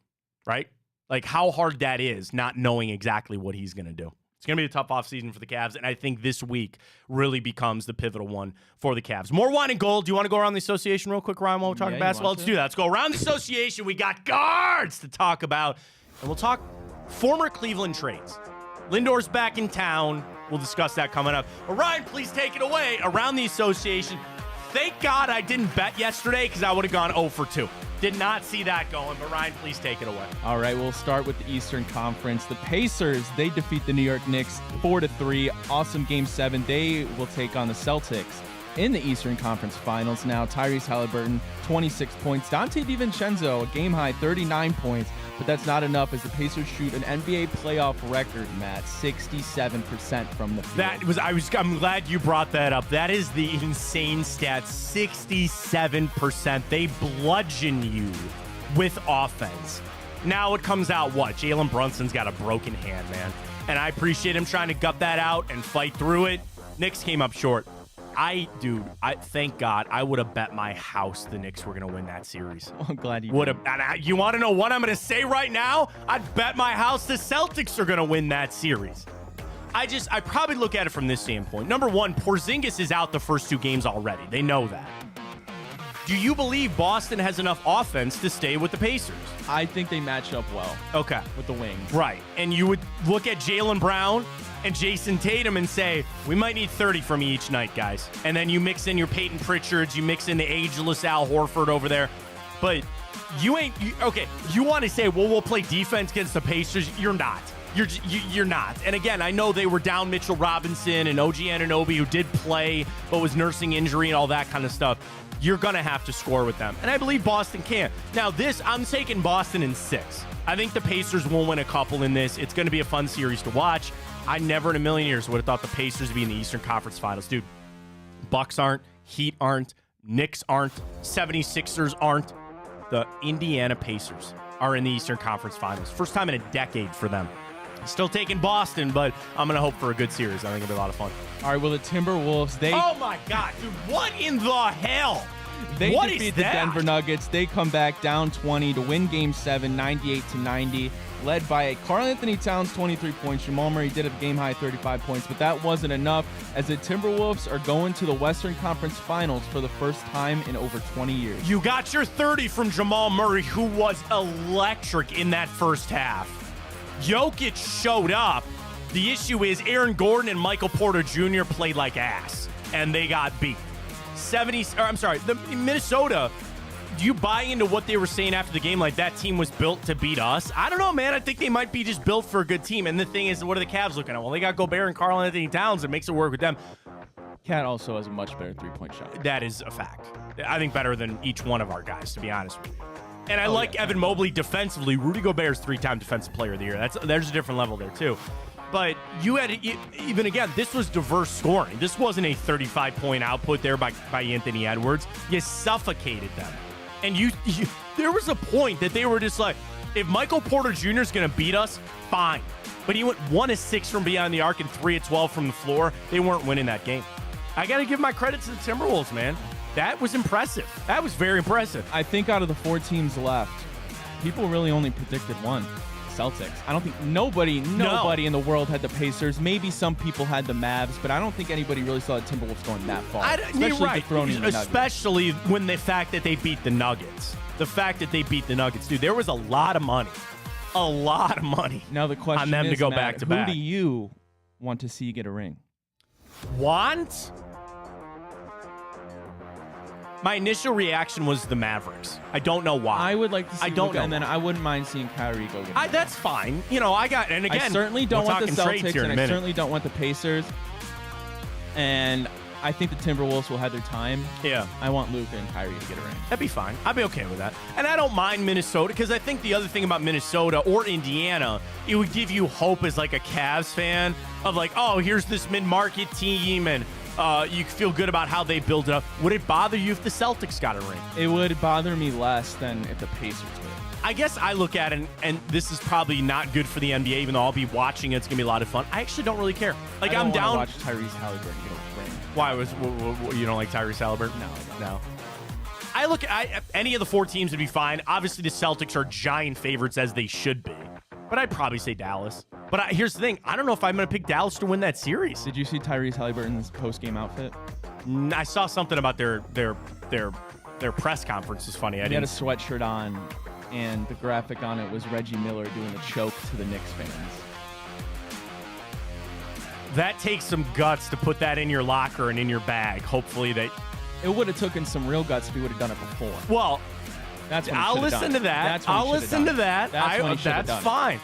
[SPEAKER 1] right? Like how hard that is, not knowing exactly what he's going to do. It's going to be a tough offseason for the Cavs, and I think this week really becomes the pivotal one for the Cavs. More wine and gold. Do you want to go around the association real quick, Ryan, while we're talking basketball? Let's do that. Let's go around the association. We got guards to talk about, and we'll talk former Cleveland trades. Lindor's back in town. We'll discuss that coming up. But Ryan, please take it away around the association. Thank God I didn't bet yesterday because I would have gone 0 for 2. Did not see that going, but Ryan, please take it away.
[SPEAKER 2] All right, we'll start with the Eastern Conference. The Pacers, they defeat the New York Knicks 4-3. Awesome Game 7. They will take on the Celtics in the Eastern Conference Finals. Now, Tyrese Halliburton, 26 points. Dante DiVincenzo, a game-high 39 points. But that's not enough as the Pacers shoot an NBA playoff record, Matt, 67% from the field.
[SPEAKER 1] I'm glad you brought that up. That is the insane stat, 67%. They bludgeon you with offense. Now it comes out what? Jalen Brunson's got a broken hand, man. And I appreciate him trying to gut that out and fight through it. Knicks came up short. Thank God, I would have bet my house the Knicks were going to win that series.
[SPEAKER 2] Well, I'm glad you
[SPEAKER 1] would have. You want to know what I'm going to say right now? I'd bet my house the Celtics are going to win that series. I probably look at it from this standpoint. Number one, Porzingis is out the first 2 games already. They know that. Do you believe Boston has enough offense to stay with the Pacers?
[SPEAKER 2] I think they match up well.
[SPEAKER 1] Okay.
[SPEAKER 2] With the wings.
[SPEAKER 1] Right. And you would look at Jaylen Brown and Jason Tatum and say, we might need 30 from you each night, guys. And then you mix in your Peyton Pritchards, you mix in the ageless Al Horford over there. But you want to say, well, we'll play defense against the Pacers. You're not. You're not. And again, I know they were down Mitchell Robinson and OG Anunoby, who did play but was nursing injury and all that kind of stuff. You're going to have to score with them. And I believe Boston can. Now, I'm taking Boston in 6. I think the Pacers will win a couple in this. It's going to be a fun series to watch. I never in a million years would have thought the Pacers would be in the Eastern Conference Finals. Dude, Bucks aren't, Heat aren't, Knicks aren't, 76ers aren't. The Indiana Pacers are in the Eastern Conference Finals. First time in a decade for them. Still taking Boston, but I'm going to hope for a good series. I think it'll be a lot of fun.
[SPEAKER 2] All right, well, the Timberwolves,
[SPEAKER 1] Oh, my God, dude. What in the hell?
[SPEAKER 2] They defeat the Denver Nuggets. They come back down 20 to win Game 7, 98-90, led by Karl-Anthony Towns, 23 points. Jamal Murray did have a game-high 35 points, but that wasn't enough as the Timberwolves are going to the Western Conference Finals for the first time in over 20 years.
[SPEAKER 1] You got your 30 from Jamal Murray, who was electric in that first half. Jokic showed up. The issue is Aaron Gordon and Michael Porter Jr. played like ass, and they got beat. Minnesota, do you buy into what they were saying after the game, like that team was built to beat us? I don't know, man. I think they might be just built for a good team. And the thing is, what are the Cavs looking at? Well, they got Gobert and Karl-Anthony Towns. It makes it work with them.
[SPEAKER 2] Cat also has a much better three-point shot.
[SPEAKER 1] That is a fact. I think better than each one of our guys, to be honest with you. And I like Evan Mobley defensively. Rudy Gobert's 3-time Defensive Player of the Year. There's a different level there, too. But you had, even again, this was diverse scoring. This wasn't a 35-point output there by Anthony Edwards. You suffocated them. And there was a point that they were just like, if Michael Porter Jr. is going to beat us, fine. But he went 1 of 6 from beyond the arc and 3 of 12 from the floor. They weren't winning that game. I got to give my credit to the Timberwolves, man. That was impressive. That was very impressive.
[SPEAKER 2] I think out of the 4 teams left, people really only predicted one. Celtics. I don't think nobody in the world had the Pacers. Maybe some people had the Mavs, but I don't think anybody really saw the Timberwolves going that far.
[SPEAKER 1] Especially when the fact that they beat the Nuggets. The fact that they beat the Nuggets, dude, there was a lot of money. A lot of money.
[SPEAKER 2] Now the question
[SPEAKER 1] on them
[SPEAKER 2] is,
[SPEAKER 1] to go
[SPEAKER 2] Matt,
[SPEAKER 1] back to back.
[SPEAKER 2] Who do you want to see get a ring?
[SPEAKER 1] Want? My initial reaction was the Mavericks. I don't know why.
[SPEAKER 2] I would like to see
[SPEAKER 1] Luka,
[SPEAKER 2] and then I wouldn't mind seeing Kyrie go get it.
[SPEAKER 1] That's fine. And again,
[SPEAKER 2] I certainly don't want the Celtics, and I
[SPEAKER 1] minute.
[SPEAKER 2] certainly don't want the Pacers. And I think the Timberwolves will have their time.
[SPEAKER 1] Yeah.
[SPEAKER 2] I want Luka and Kyrie to get a ring.
[SPEAKER 1] That'd be fine. I'd be okay with that. And I don't mind Minnesota because I think the other thing about Minnesota or Indiana, it would give you hope as like a Cavs fan of like, oh, here's this mid-market team and you feel good about how they build it up. Would it bother you if the Celtics got a ring?
[SPEAKER 2] It would bother me less than if the Pacers would.
[SPEAKER 1] I guess I look at it, and this is probably not good for the NBA, even though I'll be watching it. It's going to be a lot of fun. I actually don't really care. Like,
[SPEAKER 2] I'm
[SPEAKER 1] down.
[SPEAKER 2] to watch Tyrese Halliburton get a ring.
[SPEAKER 1] Why? You don't like Tyrese Halliburton? No. I look at any of the 4 teams would be fine. Obviously, the Celtics are giant favorites, as they should be. But I'd probably say Dallas. But here's the thing. I don't know if I'm going to pick Dallas to win that series.
[SPEAKER 2] Did you see Tyrese Halliburton's post-game outfit?
[SPEAKER 1] I saw something about their press conference. Is funny.
[SPEAKER 2] He had a sweatshirt on, and the graphic on it was Reggie Miller doing a choke to the Knicks fans.
[SPEAKER 1] That takes some guts to put that in your locker and in your bag. Hopefully that
[SPEAKER 2] It would have taken some real guts if he would have done it before.
[SPEAKER 1] Well,
[SPEAKER 2] That's when he
[SPEAKER 1] I'll
[SPEAKER 2] should've
[SPEAKER 1] listen
[SPEAKER 2] done
[SPEAKER 1] to
[SPEAKER 2] it.
[SPEAKER 1] that.
[SPEAKER 2] That's when he
[SPEAKER 1] I'll
[SPEAKER 2] should've
[SPEAKER 1] listen
[SPEAKER 2] done
[SPEAKER 1] to
[SPEAKER 2] it.
[SPEAKER 1] that.
[SPEAKER 2] That's when he should've
[SPEAKER 1] That's
[SPEAKER 2] done it.
[SPEAKER 1] fine.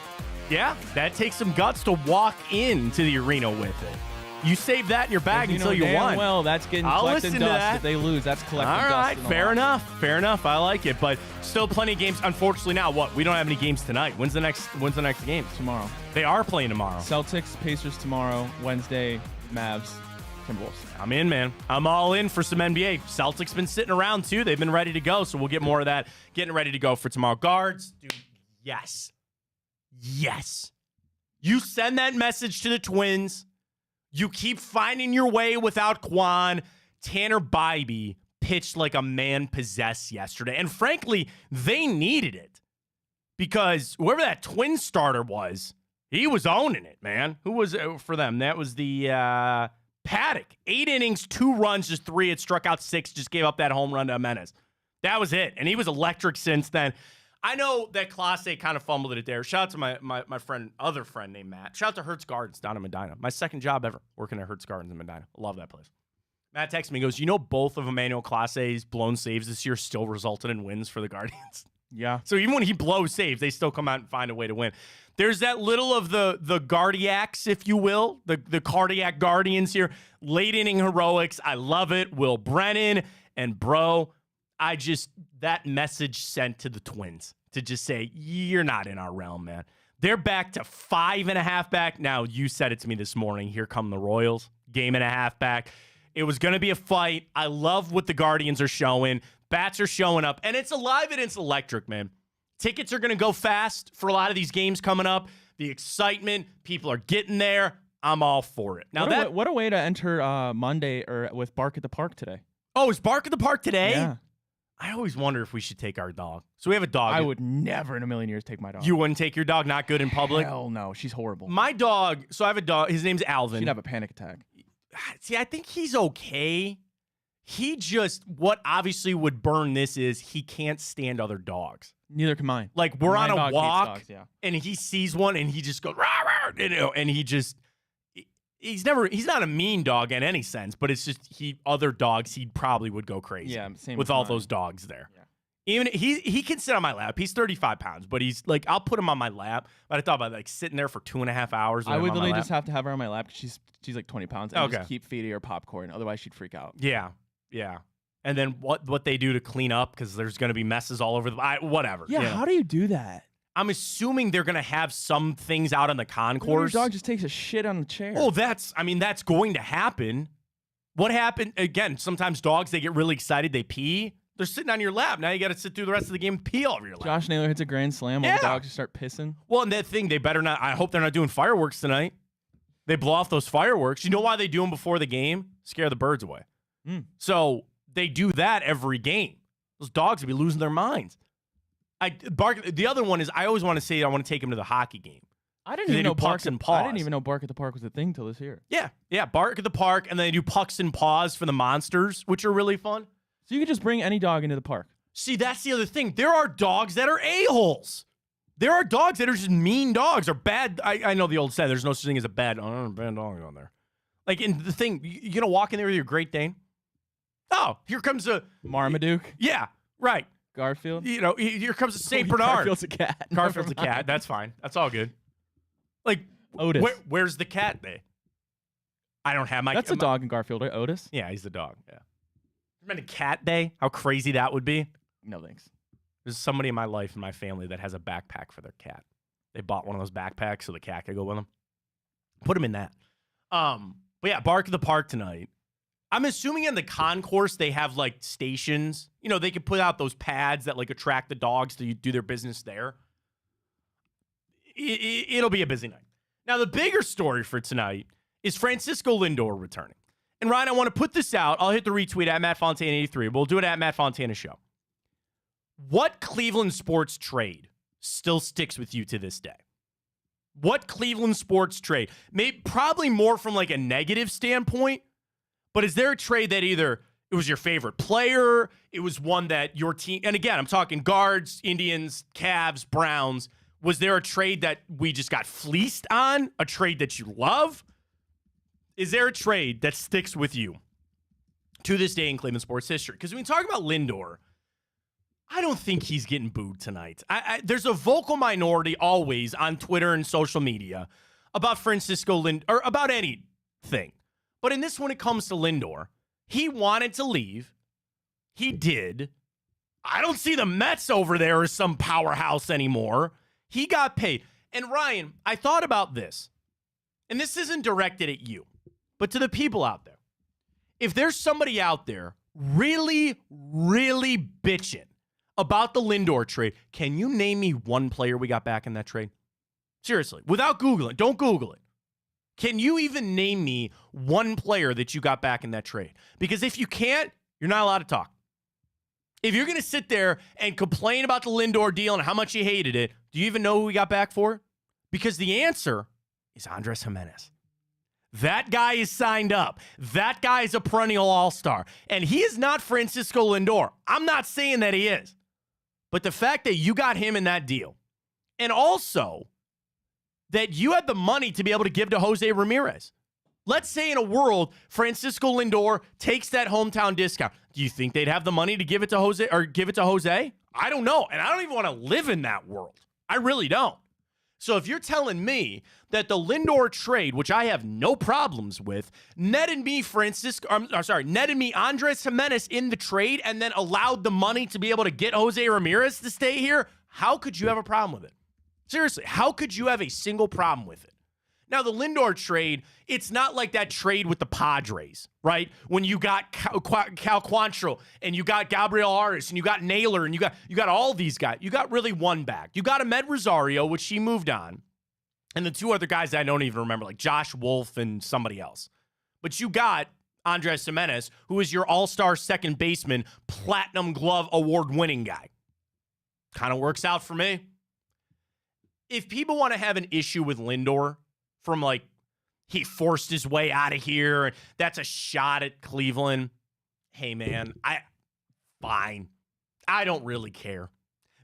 [SPEAKER 1] Yeah, that takes some guts to walk into the arena with it. You save that in your bag until you
[SPEAKER 2] damn
[SPEAKER 1] won.
[SPEAKER 2] well, that's getting
[SPEAKER 1] I'll
[SPEAKER 2] collected
[SPEAKER 1] listen to
[SPEAKER 2] dust.
[SPEAKER 1] that.
[SPEAKER 2] If they lose, that's collected
[SPEAKER 1] All
[SPEAKER 2] dust.
[SPEAKER 1] right,
[SPEAKER 2] in the
[SPEAKER 1] fair
[SPEAKER 2] locker.
[SPEAKER 1] enough. Fair enough. I like it, but still plenty of games. Unfortunately, now what? We don't have any games tonight. When's the next game?
[SPEAKER 2] Tomorrow.
[SPEAKER 1] They are playing tomorrow.
[SPEAKER 2] Celtics, Pacers tomorrow. Wednesday, Mavs, Timberwolves.
[SPEAKER 1] I'm in, man. I'm all in for some NBA. Celtics been sitting around too. They've been ready to go, so we'll get more of that. Getting ready to go for tomorrow. Guards, dude. Yes. You send that message to the Twins. You keep finding your way without Quan. Tanner Bybee pitched like a man possessed yesterday. And frankly, they needed it. Because whoever that twin starter was, he was owning it, man. Who was it for them? That was the Paddock. 8 innings, 2 runs, just 3. It struck out 6, just gave up that home run to Jimenez. That was it. And he was electric since then. I know that Clase kind of fumbled it there. Shout out to my friend, other friend named Matt. Shout out to Hertz Gardens down in Medina. My second job ever, working at Hertz Gardens in Medina. Love that place. Matt texts me, he goes, you know both of Emmanuel Clase's blown saves this year still resulted in wins for the Guardians?
[SPEAKER 2] Yeah.
[SPEAKER 1] So even when he blows saves, they still come out and find a way to win. There's that little of the Guardiacs, if you will, the cardiac guardians here. Late inning heroics. I love it. Will Brennan and bro, that message sent to the Twins to just say, you're not in our realm, man. They're back to 5.5 back. Now, you said it to me this morning. Here come the Royals. 1.5 back. It was going to be a fight. I love what the Guardians are showing. Bats are showing up. And it's alive and it's electric, man. Tickets are going to go fast for a lot of these games coming up. The excitement, people are getting there. I'm all for it. Now
[SPEAKER 2] what a way to enter Monday or with Bark at the Park today.
[SPEAKER 1] Oh, is Bark at the Park today?
[SPEAKER 2] Yeah.
[SPEAKER 1] I always wonder if we should take our dog. So we have a dog.
[SPEAKER 2] I would never in a million years take my dog.
[SPEAKER 1] You wouldn't take your dog? Not good in public?
[SPEAKER 2] Hell no. She's horrible.
[SPEAKER 1] My dog, so I have a dog. His name's Alvin.
[SPEAKER 2] She'd have a panic attack.
[SPEAKER 1] See, I think he's okay. What obviously would burn this is he can't stand other dogs.
[SPEAKER 2] Neither can mine.
[SPEAKER 1] Like we're
[SPEAKER 2] My
[SPEAKER 1] on a
[SPEAKER 2] dog hates
[SPEAKER 1] walk
[SPEAKER 2] dogs, yeah.
[SPEAKER 1] and he sees one and he just goes, rah, rah, and he's not a mean dog in any sense, but it's just other dogs, he probably would go crazy.
[SPEAKER 2] Yeah, same
[SPEAKER 1] with all those dogs there.
[SPEAKER 2] Yeah.
[SPEAKER 1] Even he can sit on my lap. He's 35 pounds, but he's like, I'll put him on my lap. But I thought about like sitting there for 2.5 hours.
[SPEAKER 2] I would literally just have to have her on my lap because she's like 20 pounds. And
[SPEAKER 1] Okay.
[SPEAKER 2] just keep feeding her popcorn. Otherwise, she'd freak out.
[SPEAKER 1] Yeah. And then what they do to clean up because there's going to be messes all over whatever.
[SPEAKER 2] Yeah, how do you do that?
[SPEAKER 1] I'm assuming they're going to have some things out on the concourse.
[SPEAKER 2] Your dog just takes a shit on the chair.
[SPEAKER 1] Oh, that's going to happen. What happened? Again, sometimes dogs, they get really excited. They pee. They're sitting on your lap. Now you got to sit through the rest of the game and pee all over your lap.
[SPEAKER 2] Josh Naylor hits a grand slam. All the dogs just start pissing.
[SPEAKER 1] Well, and that thing, they better not. I hope they're not doing fireworks tonight. They blow off those fireworks. You know why they do them before the game? Scare the birds away. So they do that every game. Those dogs will be losing their minds. The other one is I always want to say I want to take him to the hockey game.
[SPEAKER 2] I didn't even know
[SPEAKER 1] pucks and paws.
[SPEAKER 2] I didn't even know Bark at the Park was a thing till this year.
[SPEAKER 1] Yeah, Bark at the Park, and then they do pucks and paws for the monsters, which are really fun.
[SPEAKER 2] So you could just bring any dog into the park.
[SPEAKER 1] See, that's the other thing. There are dogs that are a-holes. There are dogs that are just mean dogs or bad. I know the old saying, there's no such thing as a bad dog on there. Like, in the thing, you're going to walk in there with your Great Dane. Oh, here comes a...
[SPEAKER 2] Marmaduke.
[SPEAKER 1] Yeah, right.
[SPEAKER 2] Garfield.
[SPEAKER 1] You know, here comes a St. Bernard.
[SPEAKER 2] Garfield's a cat.
[SPEAKER 1] Garfield's a cat. That's fine. That's all good. Like,
[SPEAKER 2] Otis.
[SPEAKER 1] Where's the cat day? I don't have my...
[SPEAKER 2] That's a dog in Garfield, right? Otis?
[SPEAKER 1] Yeah, he's the dog. Yeah. Remember cat day? How crazy that would be?
[SPEAKER 2] No thanks.
[SPEAKER 1] There's somebody in my life and my family that has a backpack for their cat. They bought one of those backpacks so the cat could go with them. Put him in that. But yeah, Bark at the Park tonight. I'm assuming in the concourse they have like stations. You know, they could put out those pads that like attract the dogs to do their business there. It'll be a busy night. Now, the bigger story for tonight is Francisco Lindor returning. And Ryan, I want to put this out. I'll hit the retweet at Matt Fontana 83. We'll do it at Matt Fontana Show. What Cleveland sports trade still sticks with you to this day? What Cleveland sports trade? Probably more from like a negative standpoint, but is there a trade that either it was your favorite player, it was one that your team, and again, I'm talking guards, Indians, Cavs, Browns. Was there a trade that we just got fleeced on? A trade that you love? Is there a trade that sticks with you? to this day in Cleveland sports history. Because when we talk about Lindor, I don't think he's getting booed tonight. There's a vocal minority always on Twitter and social media about Francisco Lindor, or about anything. But in this, when it comes to Lindor, he wanted to leave. He did. I don't see the Mets over there as some powerhouse anymore. He got paid. And Ryan, I thought about this, and this isn't directed at you, but to the people out there. If there's somebody out there really, really bitching about the Lindor trade, can you name me one player we got back in that trade? Seriously, without Googling. Don't Google it. Can you even name me one player that you got back in that trade? Because if you can't, you're not allowed to talk. If you're going to sit there and complain about the Lindor deal and how much you hated it, do you even know who we got back for it? Because the answer is Andres Gimenez. That guy is signed up. That guy is a perennial all-star. And he is not Francisco Lindor. I'm not saying that he is. But the fact that you got him in that deal, and also that you had the money to be able to give to Jose Ramirez. Let's say in a world, Francisco Lindor takes that hometown discount. Do you think they'd have the money to give it to Jose or give it to Jose? I don't know. And I don't even want to live in that world. I really don't. So if you're telling me that the Lindor trade, which I have no problems with, netted me Andres Gimenez in the trade and then allowed the money to be able to get Jose Ramirez to stay here, how could you have a problem with it? Seriously, how could you have a single problem with it? Now, the Lindor trade, it's not like that trade with the Padres, right? When you got Cal Quantrill and you got Gabriel Arias and you got Naylor and you got all these guys. You got really one back. You got Ahmed Rosario, which he moved on, and the two other guys I don't even remember, like Josh Wolf and somebody else. But you got Andres Gimenez, who is your all-star second baseman, Platinum Glove award-winning guy. Kind of works out for me. If people want to have an issue with Lindor from like he forced his way out of here and that's a shot at Cleveland, hey man, fine. I don't really care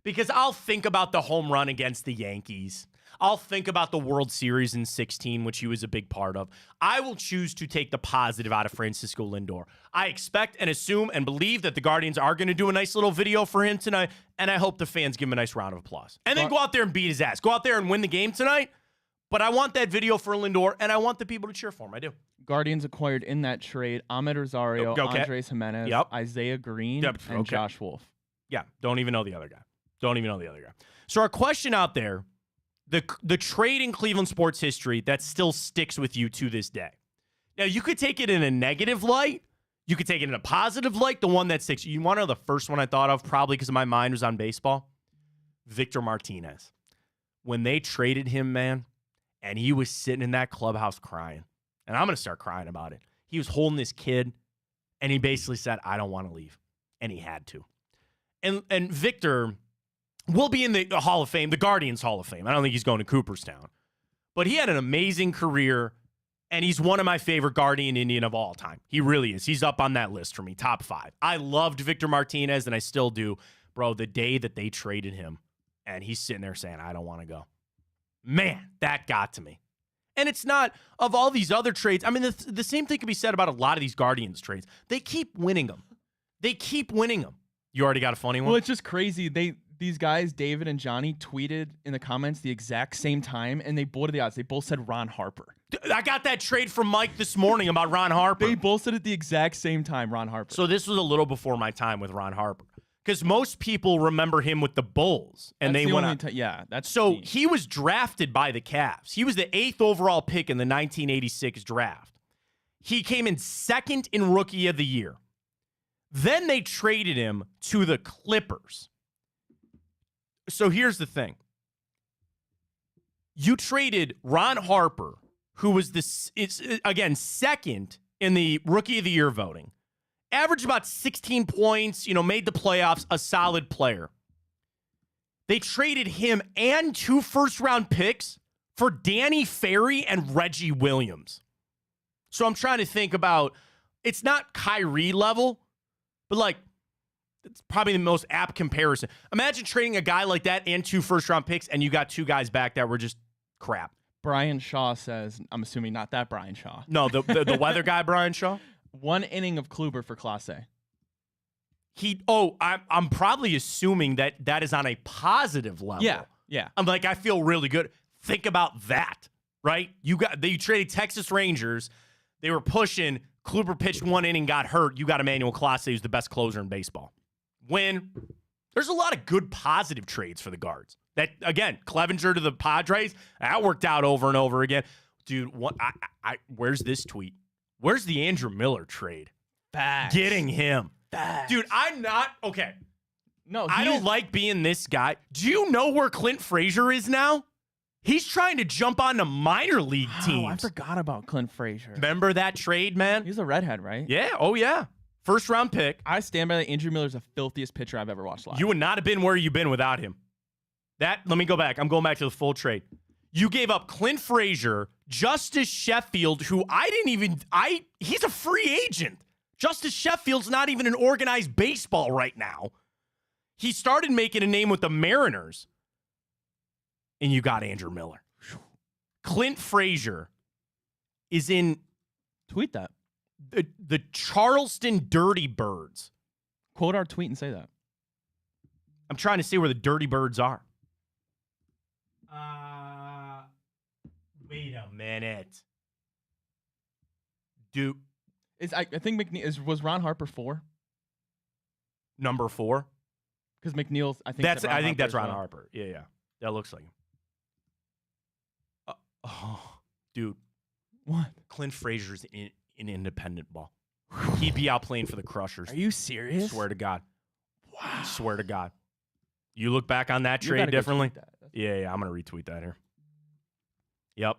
[SPEAKER 1] because I'll think about the home run against the Yankees. I'll think about the World Series in 2016, which he was a big part of. I will choose to take the positive out of Francisco Lindor. I expect and assume and believe that the Guardians are going to do a nice little video for him tonight, and I hope the fans give him a nice round of applause. And then go out there and beat his ass. Go out there and win the game tonight. But I want that video for Lindor, and I want the people to cheer for him. I do.
[SPEAKER 2] Guardians acquired in that trade Ahmed Rosario, Andres Gimenez, Isaiah Green, and Josh Wolf.
[SPEAKER 1] Yeah, don't even know the other guy. So our question out there, the trade in Cleveland sports history that still sticks with you to this day. Now, you could take it in a negative light. You could take it in a positive light, the one that sticks. You want to know the first one I thought of, probably because my mind was on baseball? Victor Martinez. When they traded him, man, and he was sitting in that clubhouse crying. And I'm going to start crying about it. He was holding this kid, and he basically said, I don't want to leave. And he had to. And Victor will be in the Hall of Fame, the Guardians Hall of Fame. I don't think he's going to Cooperstown. But he had an amazing career, and he's one of my favorite Guardian Indian of all time. He really is. He's up on that list for me, top 5. I loved Victor Martinez, and I still do. Bro, the day that they traded him, and he's sitting there saying, I don't want to go. Man, that got to me. And it's not of all these other trades. I mean, the same thing can be said about a lot of these Guardians trades. They keep winning them. You already got a funny one?
[SPEAKER 2] Well, it's just crazy. These guys, David and Johnny, tweeted in the comments the exact same time, and they both the odds. They both said Ron Harper.
[SPEAKER 1] I got that trade from Mike this morning about Ron Harper.
[SPEAKER 2] They both said at the exact same time, Ron Harper.
[SPEAKER 1] So this was a little before my time with Ron Harper. Because most people remember him with the Bulls, and
[SPEAKER 2] that's
[SPEAKER 1] they went
[SPEAKER 2] on. That's
[SPEAKER 1] so he was drafted by the Cavs. He was the 8th overall pick in the 1986 draft. He came in 2nd in Rookie of the Year. Then they traded him to the Clippers. So here's the thing: you traded Ron Harper, who was again 2nd in the Rookie of the Year voting. Averaged about 16 points, made the playoffs, a solid player. They traded him and 2 first-round picks for Danny Ferry and Reggie Williams. So I'm trying to think about, it's not Kyrie level, but it's probably the most apt comparison. Imagine trading a guy like that and 2 first-round picks, and you got 2 guys back that were just crap.
[SPEAKER 2] Brian Shaw says, I'm assuming not that Brian Shaw.
[SPEAKER 1] No, the weather guy, Brian Shaw.
[SPEAKER 2] 1 inning of Kluber for Clase.
[SPEAKER 1] I'm probably assuming that is on a positive level.
[SPEAKER 2] Yeah.
[SPEAKER 1] I'm like, I feel really good. Think about that, right? You traded Texas Rangers. They were pushing. Kluber pitched 1 inning, got hurt. You got Emmanuel Clase, who's the best closer in baseball. Win. There's a lot of good positive trades for the Guards. That, again, Clevenger to the Padres, that worked out over and over again. Dude, where's this tweet? Where's the Andrew Miller trade?
[SPEAKER 2] Facts.
[SPEAKER 1] Getting him.
[SPEAKER 2] Facts.
[SPEAKER 1] Dude, I'm not, okay.
[SPEAKER 2] No,
[SPEAKER 1] I don't like being this guy. Do you know where Clint Frazier is now? He's trying to jump onto minor league teams.
[SPEAKER 2] I forgot about Clint Frazier.
[SPEAKER 1] Remember that trade, man?
[SPEAKER 2] He's a redhead, right?
[SPEAKER 1] Yeah. Oh, yeah. First round pick.
[SPEAKER 2] I stand by that. Andrew Miller's the filthiest pitcher I've ever watched live.
[SPEAKER 1] You would not have been where you've been without him. Let me go back. I'm going back to the full trade. You gave up Clint Frazier, Justice Sheffield, who he's a free agent. Justice Sheffield's not even in organized baseball right now. He started making a name with the Mariners. And you got Andrew Miller. Clint Frazier is in...
[SPEAKER 2] Tweet that.
[SPEAKER 1] The Charleston Dirty Birds.
[SPEAKER 2] Quote our tweet and say that.
[SPEAKER 1] I'm trying to see where the Dirty Birds are. Wait a minute. Dude.
[SPEAKER 2] I think McNeil was Ron Harper 4?
[SPEAKER 1] Number 4?
[SPEAKER 2] Because McNeil's, I think
[SPEAKER 1] that's Ron Harper. Yeah. That looks like him. Dude.
[SPEAKER 2] What?
[SPEAKER 1] Clint Frazier's in independent ball. He'd be out playing for the Crushers.
[SPEAKER 2] Are you serious?
[SPEAKER 1] Swear to God.
[SPEAKER 2] Wow.
[SPEAKER 1] Swear to God. You look back on that trade differently? Yeah, I'm going to retweet that here. Yep.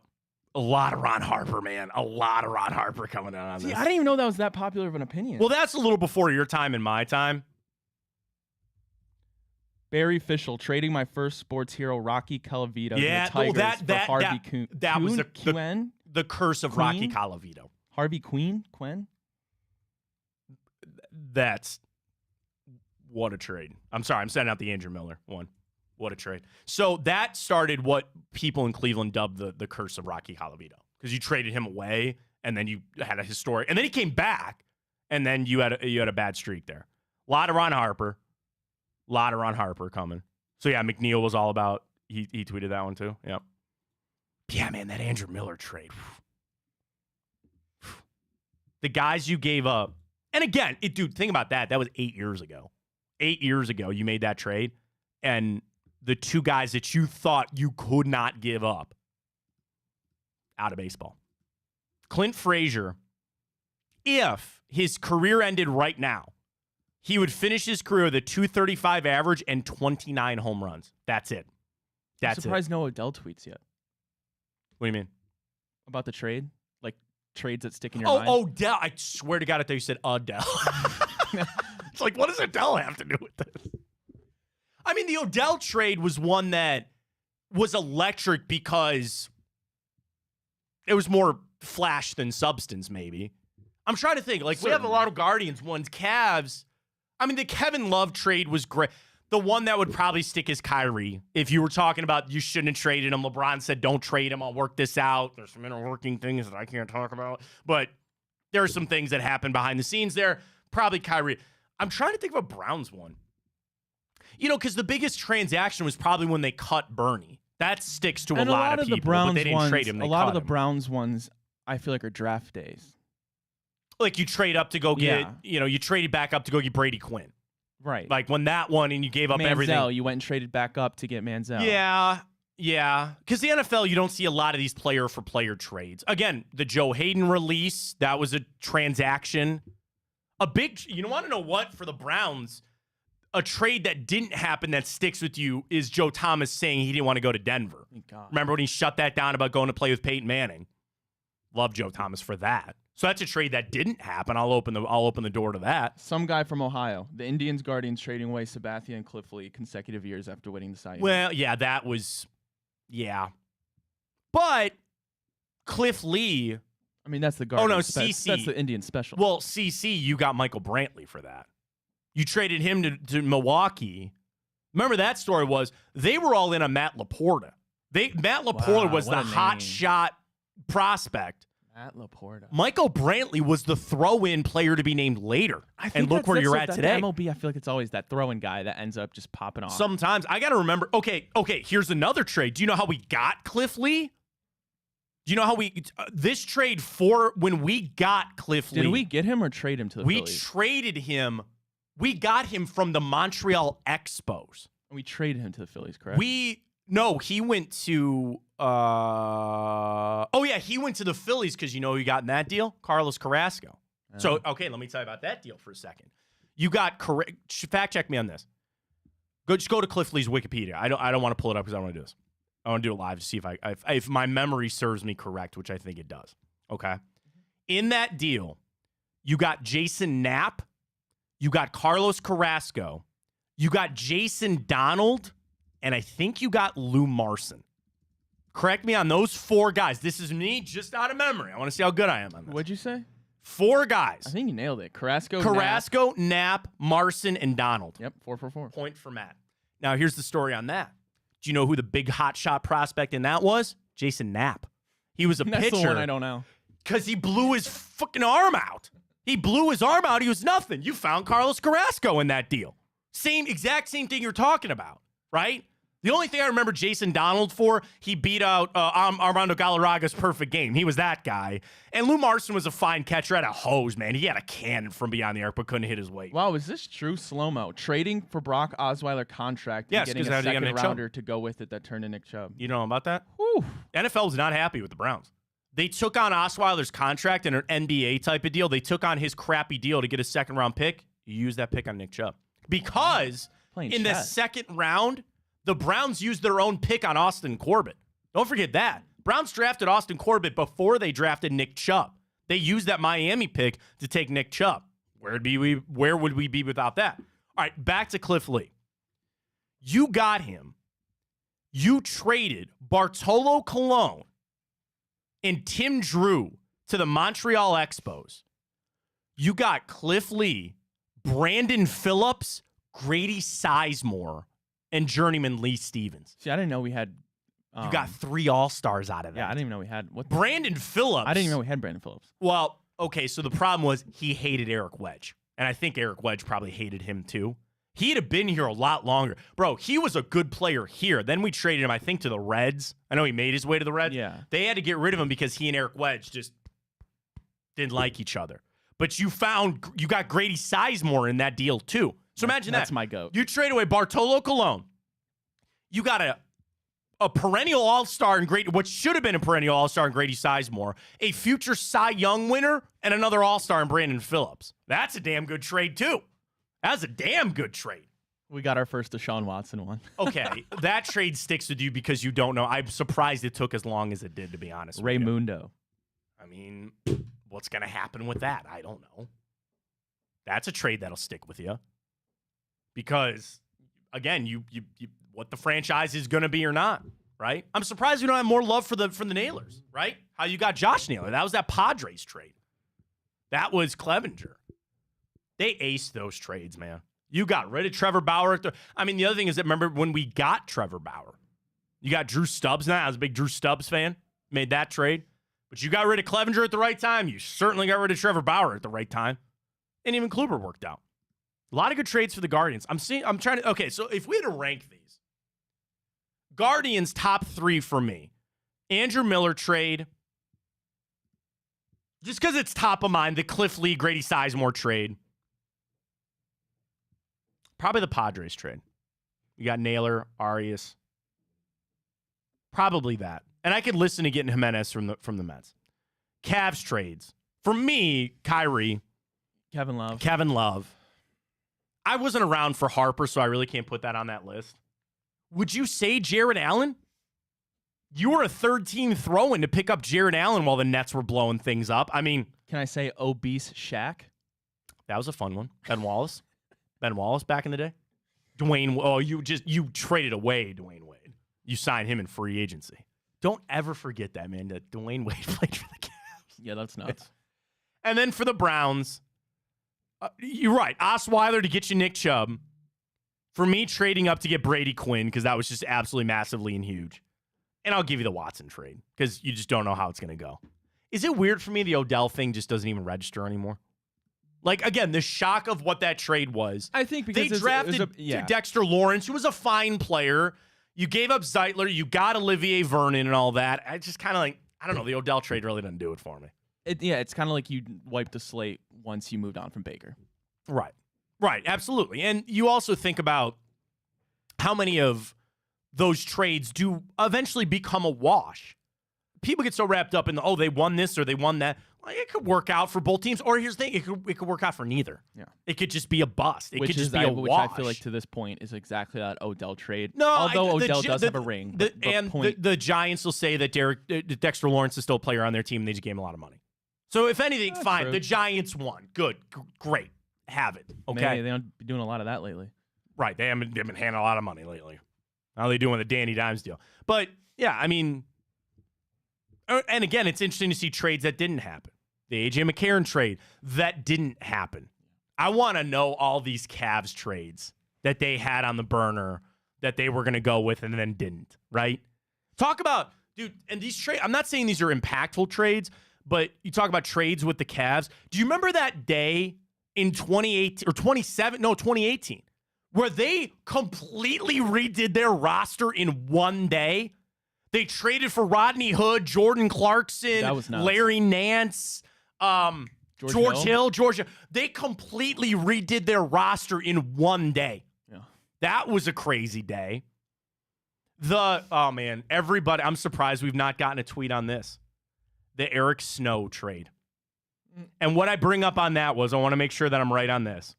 [SPEAKER 1] A lot of Ron Harper, man. A lot of Ron Harper coming out on this.
[SPEAKER 2] I didn't even know that was that popular of an opinion.
[SPEAKER 1] Well, that's a little before your time and my time.
[SPEAKER 2] Barry Fischel trading my first sports hero, Rocky Colavito, to the Tigers for Harvey Kuhn.
[SPEAKER 1] That was
[SPEAKER 2] the
[SPEAKER 1] curse of
[SPEAKER 2] Queen?
[SPEAKER 1] Rocky Colavito.
[SPEAKER 2] Harvey Quinn?
[SPEAKER 1] That's what a trade. I'm sorry, I'm sending out the Andrew Miller one. What a trade. So that started what people in Cleveland dubbed the curse of Rocky Colavito, because you traded him away, and then you had a historic, and then he came back, and then you had a bad streak there. A lot of Ron Harper coming. So yeah, McNeil was all about. He tweeted that one too. Yep. Yeah, man, that Andrew Miller trade. The guys you gave up, and again, dude, think about that. That was 8 years ago. 8 years ago, you made that trade, and the two guys that you thought you could not give up, out of baseball. Clint Frazier, if his career ended right now, he would finish his career with a .235 average and 29 home runs. That's it.
[SPEAKER 2] I'm surprised no Odell tweets yet.
[SPEAKER 1] What do you mean?
[SPEAKER 2] About the trade? Like trades that stick in your mind?
[SPEAKER 1] Oh, Odell. I swear to God, I thought you said Odell. It's like, what does Odell have to do with this? I mean, the Odell trade was one that was electric because it was more flash than substance, maybe. I'm trying to think. Like, we have a lot of Guardians ones. Cavs. I mean, the Kevin Love trade was great. The one that would probably stick is Kyrie. If you were talking about you shouldn't have traded him, LeBron said, don't trade him. I'll work this out. There's some inner working things that I can't talk about. But there are some things that happen behind the scenes there. Probably Kyrie. I'm trying to think of a Browns one. You know, because the biggest transaction was probably when they cut Bernie. That sticks to a lot of people.
[SPEAKER 2] The Browns
[SPEAKER 1] but they didn't trade him.
[SPEAKER 2] A lot of the Browns ones, I feel like, are draft days.
[SPEAKER 1] Like you trade up to go get, you traded back up to go get Brady Quinn.
[SPEAKER 2] Right.
[SPEAKER 1] Like when that one and you gave up everything.
[SPEAKER 2] You went and traded back up to get Manziel.
[SPEAKER 1] Yeah. Because the NFL, you don't see a lot of these player-for-player trades. Again, the Joe Hayden release, that was a transaction. You want to know what, for the Browns, a trade that didn't happen that sticks with you is Joe Thomas saying he didn't want to go to Denver. Remember when he shut that down about going to play with Peyton Manning? Love Joe Thomas for that. So that's a trade that didn't happen. I'll open the door to that.
[SPEAKER 2] Some guy from Ohio. The Indians Guardians trading away Sabathia and Cliff Lee consecutive years after winning the Cy Young.
[SPEAKER 1] Well, yeah, that was, yeah. But Cliff Lee.
[SPEAKER 2] I mean, that's the Guardians.
[SPEAKER 1] Oh, no, CC.
[SPEAKER 2] That's the Indian special.
[SPEAKER 1] Well, CC, you got Michael Brantley for that. You traded him to Milwaukee. Remember that story was they were all in on Matt LaPorta. Matt LaPorta was the hot shot prospect.
[SPEAKER 2] At Laporta.
[SPEAKER 1] Michael Brantley was the throw-in player to be named later. And look where you're at today.
[SPEAKER 2] MLB, I feel like it's always that throw-in guy that ends up just popping off.
[SPEAKER 1] Sometimes. I got to remember. Okay, here's another trade. Do you know how we got Cliff Lee? Do you know how we this trade for when we got Cliff Lee?
[SPEAKER 2] Did we get him or trade him to the Phillies?
[SPEAKER 1] We traded him. We got him from the Montreal Expos.
[SPEAKER 2] We traded him to the Phillies, correct?
[SPEAKER 1] No, he went to he went to the Phillies because you know who you got in that deal? Carlos Carrasco. So, okay, let me tell you about that deal for a second. You got fact check me on this. Just go to Cliff Lee's Wikipedia. I don't want to pull it up because I want to do this. I want to do it live to see if my memory serves me correct, which I think it does. Okay. In that deal, you got Jason Knapp, you got Carlos Carrasco, you got Jason Donald, and I think you got Lou Marson. Correct me on those 4 guys. This is me just out of memory. I want to see how good I am on this.
[SPEAKER 2] What'd you say?
[SPEAKER 1] 4 guys.
[SPEAKER 2] I think you nailed it. Carrasco,
[SPEAKER 1] Knapp, Marson, and Donald.
[SPEAKER 2] Yep, 4 for 4.
[SPEAKER 1] Point for Matt. Now, here's the story on that. Do you know who the big hotshot prospect in that was? Jason Knapp. He was a pitcher.
[SPEAKER 2] That's the one I don't know.
[SPEAKER 1] Because he blew his fucking arm out. He blew his arm out. He was nothing. You found Carlos Carrasco in that deal. Exact same thing you're talking about, right? The only thing I remember Jason Donald for, he beat out Armando Galarraga's perfect game. He was that guy. And Lou Marson was a fine catcher at a hose, man. He had a cannon from beyond the arc, but couldn't hit his weight.
[SPEAKER 2] Wow, is this true slow-mo? Trading for Brock Osweiler contract and getting a second rounder to go with it that turned to Nick Chubb.
[SPEAKER 1] You know about that?
[SPEAKER 2] Whew.
[SPEAKER 1] NFL was not happy with the Browns. They took on Osweiler's contract in an NBA type of deal. They took on his crappy deal to get a second-round pick. You use that pick on Nick Chubb. Because the second round, the Browns used their own pick on Austin Corbett. Don't forget that. Browns drafted Austin Corbett before they drafted Nick Chubb. They used that Miami pick to take Nick Chubb. Where would we be without that? All right, back to Cliff Lee. You got him. You traded Bartolo Colon and Tim Drew to the Montreal Expos. You got Cliff Lee, Brandon Phillips, Grady Sizemore, and journeyman Lee Stevens.
[SPEAKER 2] See, I didn't know we had...
[SPEAKER 1] you got 3 All-Stars out of that.
[SPEAKER 2] Yeah, I didn't even know we had...
[SPEAKER 1] Brandon Phillips.
[SPEAKER 2] I didn't even know we had Brandon Phillips.
[SPEAKER 1] Well, okay, so the problem was he hated Eric Wedge. And I think Eric Wedge probably hated him too. He'd have been here a lot longer. Bro, he was a good player here. Then we traded him, I think, to the Reds. I know he made his way to the Reds.
[SPEAKER 2] Yeah.
[SPEAKER 1] They had to get rid of him because he and Eric Wedge just didn't like each other. But you got Grady Sizemore in that deal too. So imagine that.
[SPEAKER 2] That's my goat.
[SPEAKER 1] You trade away Bartolo Colon. You got a perennial all-star and what should have been a perennial all-star in Grady Sizemore, a future Cy Young winner, and another all-star in Brandon Phillips. That's a damn good trade too. That's a damn good trade.
[SPEAKER 2] We got our first Deshaun Watson one.
[SPEAKER 1] Okay, that trade sticks with you because you don't know. I'm surprised it took as long as it did, to be honest with you.
[SPEAKER 2] Raymundo.
[SPEAKER 1] I mean, what's going to happen with that? I don't know. That's a trade that'll stick with you. Because, again, you what the franchise is going to be or not, right? I'm surprised we don't have more love for the Nailers, right? How you got Josh Naylor. That was that Padres trade. That was Clevenger. They aced those trades, man. You got rid of Trevor Bauer. The other thing is that, remember when we got Trevor Bauer, you got Drew Stubbs now. I was a big Drew Stubbs fan. Made that trade. But you got rid of Clevenger at the right time. You certainly got rid of Trevor Bauer at the right time. And even Kluber worked out. A lot of good trades for the Guardians. Okay, so if we had to rank these, Guardians top 3 for me. Andrew Miller trade. Just because it's top of mind, the Cliff Lee, Grady Sizemore trade. Probably the Padres trade. You got Naylor, Arias. Probably that. And I could listen to getting Jimenez from the Mets. Cavs trades. For me, Kyrie.
[SPEAKER 2] Kevin
[SPEAKER 1] Love. I wasn't around for Harper, so I really can't put that on that list. Would you say Jared Allen? You were a third-team throw-in to pick up Jared Allen while the Nets were blowing things up. I mean...
[SPEAKER 2] Can I say obese Shaq?
[SPEAKER 1] That was a fun one. Ben Wallace. Ben Wallace back in the day. You traded away Dwayne Wade. You signed him in free agency. Don't ever forget that, man, that Dwayne Wade played for the Cavs.
[SPEAKER 2] Yeah, that's nuts.
[SPEAKER 1] And then for the Browns, you're right. Osweiler to get you Nick Chubb. For me, trading up to get Brady Quinn, because that was just absolutely massively and huge. And I'll give you the Watson trade, because you just don't know how it's going to go. Is it weird for me the Odell thing just doesn't even register anymore? Like, again, the shock of what that trade was.
[SPEAKER 2] I think because
[SPEAKER 1] they drafted Dexter Lawrence, who was a fine player. You gave up Zeitler. You got Olivier Vernon and all that. I just kind of like, I don't know. The Odell trade really doesn't do it for me.
[SPEAKER 2] It's kind of like you wiped the slate once you moved on from Baker.
[SPEAKER 1] Right. Right. Absolutely. And you also think about how many of those trades do eventually become a wash. People get so wrapped up in they won this or they won that. Like, it could work out for both teams. Or here's the thing, it could work out for neither.
[SPEAKER 2] Yeah.
[SPEAKER 1] It could just be a bust. It could just be a wash.
[SPEAKER 2] Which I feel like to this point is exactly that Odell trade.
[SPEAKER 1] No,
[SPEAKER 2] although Odell does have a ring.
[SPEAKER 1] The Giants will say that Dexter Lawrence is still a player on their team and they just gave him a lot of money. So if anything, fine.
[SPEAKER 2] True.
[SPEAKER 1] The Giants won. Good. Great. Have it. Okay.
[SPEAKER 2] They don't be doing a lot of that lately.
[SPEAKER 1] Right. They've been handing a lot of money lately. How are they doing with the Danny Dimes deal? But yeah, I mean, and again, it's interesting to see trades that didn't happen. The A.J. McCarron trade, that didn't happen. I want to know all these Cavs trades that they had on the burner that they were going to go with and then didn't, right? Talk about, dude, and these trades, I'm not saying these are impactful trades, but you talk about trades with the Cavs. Do you remember that day in 2018, where they completely redid their roster in one day? They traded for Rodney Hood, Jordan Clarkson, Larry Nance, George Hill. They completely redid their roster in one day.
[SPEAKER 2] Yeah.
[SPEAKER 1] That was a crazy day. Everybody, I'm surprised we've not gotten a tweet on this. The Eric Snow trade. And what I bring up on that was, I want to make sure that I'm right on this.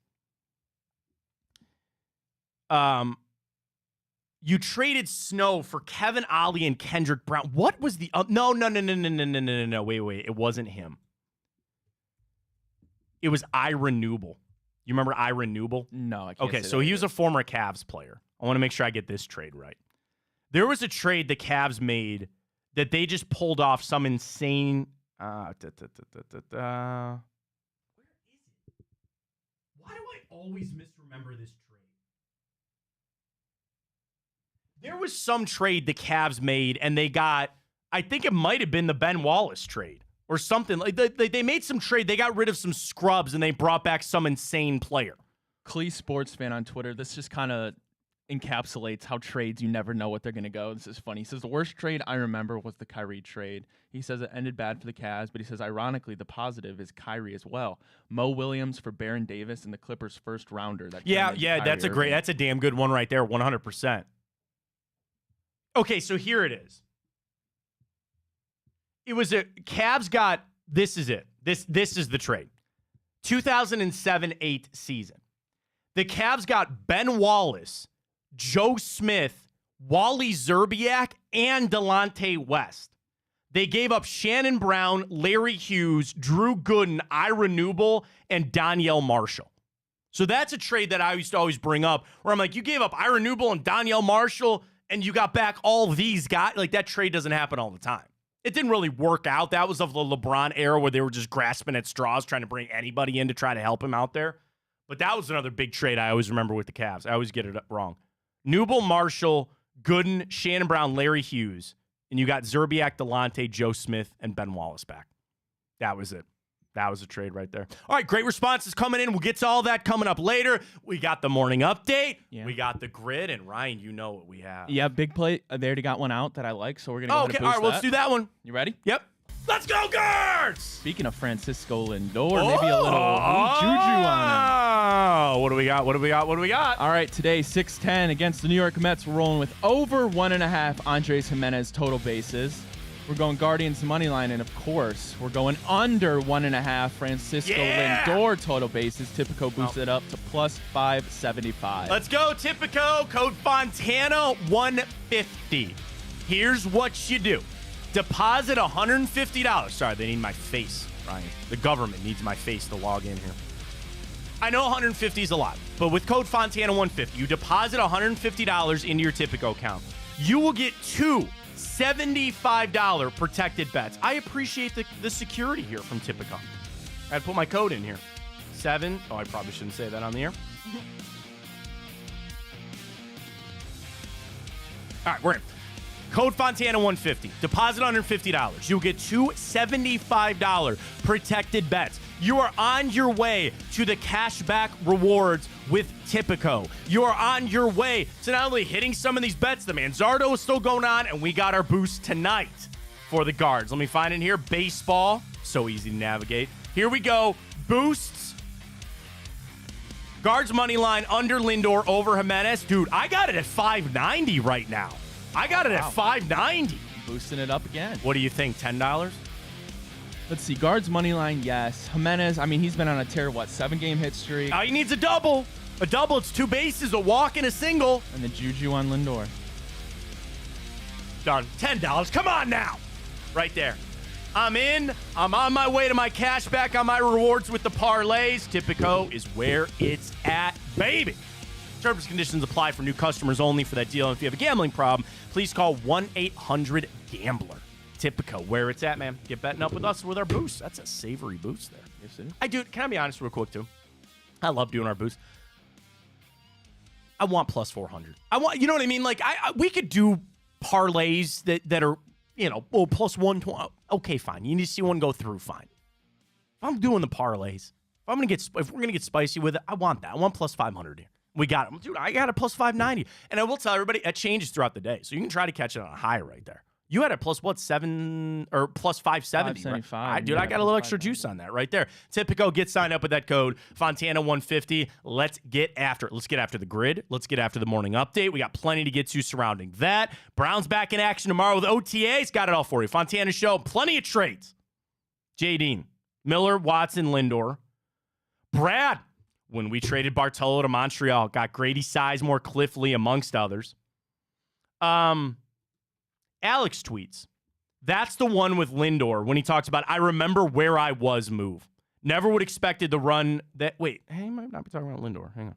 [SPEAKER 1] You traded Snow for Kevin Ollie and Kendrick Brown. What was the... No. Wait. It wasn't him. It was Ira Newble. You remember Ira Newble?
[SPEAKER 2] No, I can't.
[SPEAKER 1] Okay, so he was a former Cavs player. I want to make sure I get this trade right. There was a trade the Cavs made that they just pulled off some insane... Where is it? Why do I always misremember this trade? There was some trade the Cavs made, and they got, I think it might have been the Ben Wallace trade or something. Like they made some trade. They got rid of some scrubs, and they brought back some insane player.
[SPEAKER 2] Clee Sports Fan on Twitter, this just kind of encapsulates how trades, you never know what they're going to go. This is funny. He says, the worst trade I remember was the Kyrie trade. He says it ended bad for the Cavs, but he says, ironically, the positive is Kyrie as well. Mo Williams for Baron Davis and the Clippers' first rounder.
[SPEAKER 1] That's a damn good one right there, 100%. Okay, so here it is. It was Cavs got, this is it. This is the trade. 2007-8 season. The Cavs got Ben Wallace, Joe Smith, Wally Zerbiak, and Delonte West. They gave up Shannon Brown, Larry Hughes, Drew Gooden, Ira Newble, and Donyell Marshall. So that's a trade that I used to always bring up, where I'm like, you gave up Ira Newble and Donyell Marshall, and you got back all these guys. Like, that trade doesn't happen all the time. It didn't really work out. That was of the LeBron era where they were just grasping at straws, trying to bring anybody in to try to help him out there. But that was another big trade I always remember with the Cavs. I always get it wrong. Newble, Marshall, Gooden, Shannon Brown, Larry Hughes. And you got Zerbiak, Delonte, Joe Smith, and Ben Wallace back. That was it. That was a trade right there. All right, great responses coming in. We'll get to all that coming up later. We got the morning update. Yeah. We got the grid. And Ryan, you know what we have.
[SPEAKER 2] Yeah, big play. They already got one out that I like, so we're going to go ahead and boost
[SPEAKER 1] all right, let's do that one.
[SPEAKER 2] You ready?
[SPEAKER 1] Yep. Let's go, Guards!
[SPEAKER 2] Speaking of Francisco Lindor, maybe a little juju on him.
[SPEAKER 1] What do we got?
[SPEAKER 2] All right, today, 6-10 against the New York Mets. We're rolling with over 1.5 Andres Jimenez total bases. We're going Guardians money line, and of course, we're going under 1.5 Francisco Lindor total bases. Tipico boosted it up to plus 575.
[SPEAKER 1] Let's go, Tipico. Code Fontana 150. Here's what you do. Deposit $150. Sorry, they need my face, Ryan. The government needs my face to log in here. I know $150 is a lot, but with code Fontana 150, you deposit $150 into your Tipico account. You will get two $75 protected bets. I appreciate the security here from Tipico. I had to put my code in here. I probably shouldn't say that on the air. All right, we're in. Code Fontana150. Deposit $150. You'll get two $75 protected bets. You are on your way to the cashback rewards with Tipico. You are on your way to not only hitting some of these bets, the Manzardo is still going on, and we got our boost tonight for the guards. Let me find it here. Baseball. So easy to navigate. Here we go. Boosts. Guards money line under Lindor over Jimenez. Dude, I got it at 590 right now. I got it at 590.
[SPEAKER 2] Boosting it up again.
[SPEAKER 1] What do you think, $10?
[SPEAKER 2] Let's see. Guards money line, yes. Jimenez, I mean, he's been on a tear, 7-game hit streak?
[SPEAKER 1] All he needs a double. A double, it's two bases, a walk, and a single.
[SPEAKER 2] And the juju on Lindor.
[SPEAKER 1] Done. $10. Come on now. Right there. I'm in. I'm on my way to my cash back on my rewards with the parlays. Tipico is where it's at, baby. Terms and conditions apply for new customers only for that deal. And if you have a gambling problem, please call 1-800-GAMBLER. Tipico, where it's at, man. Get betting up with us with our boost. That's a savory boost there.
[SPEAKER 2] Yes, it is.
[SPEAKER 1] I do. Can I be honest real quick, too? I love doing our boost. I want plus 400. I want, you know what I mean? Like, we could do parlays that are, plus 120. Okay, fine. You need to see one go through, fine. If I'm doing the parlays, if we're gonna get spicy with it, I want that. I want plus 500 here. We got it. Dude, I got a plus 590. And I will tell everybody, it changes throughout the day. So you can try to catch it on a high right there. You had a plus what, 7 or plus 570, right? I got a little extra juice on that right there. Tipico, get signed up with that code, Fontana150. Let's get after it. Let's get after the grid. Let's get after the morning update. We got plenty to get to surrounding that. Browns back in action tomorrow with OTAs. Got it all for you. Fontana Show, plenty of trades. J. Dean, Miller, Watson, Lindor. Brad, when we traded Bartolo to Montreal, got Grady Sizemore, Cliff Lee, amongst others. Alex tweets, that's the one with Lindor when he talks about, I remember where I was move. Never would expected the run that, wait, he might not be talking about Lindor. Hang on.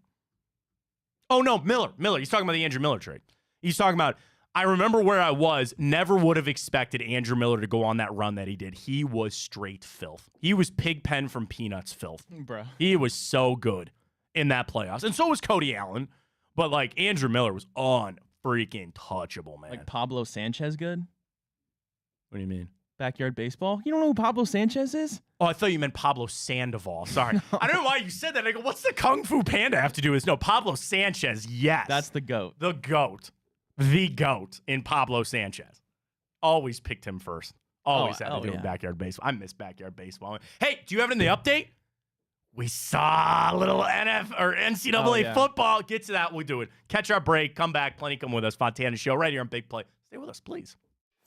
[SPEAKER 1] Oh, no, Miller. He's talking about the Andrew Miller trade. He's talking about, I remember where I was, never would have expected Andrew Miller to go on that run that he did. He was straight filth. He was Pigpen from Peanuts filth.
[SPEAKER 2] Bro.
[SPEAKER 1] He was so good in that playoffs. And so was Cody Allen. But, like, Andrew Miller was freaking touchable, man.
[SPEAKER 2] Like Pablo Sanchez good?
[SPEAKER 1] What do you mean?
[SPEAKER 2] Backyard baseball? You don't know who Pablo Sanchez is?
[SPEAKER 1] Oh, I thought you meant Pablo Sandoval. Sorry. No. I don't know why you said that. I go, what's the Kung Fu Panda have to do with this? No, Pablo Sanchez, yes.
[SPEAKER 2] That's the GOAT.
[SPEAKER 1] The GOAT. The GOAT in Pablo Sanchez. Always picked him first. Always had to do with backyard baseball. I miss backyard baseball. Hey, do you have it in the update? We saw a little NCAA football. Get to that. We'll do it. Catch our break. Come back. Plenty come with us. Fontana Show right here on Big Play. Stay with us, please.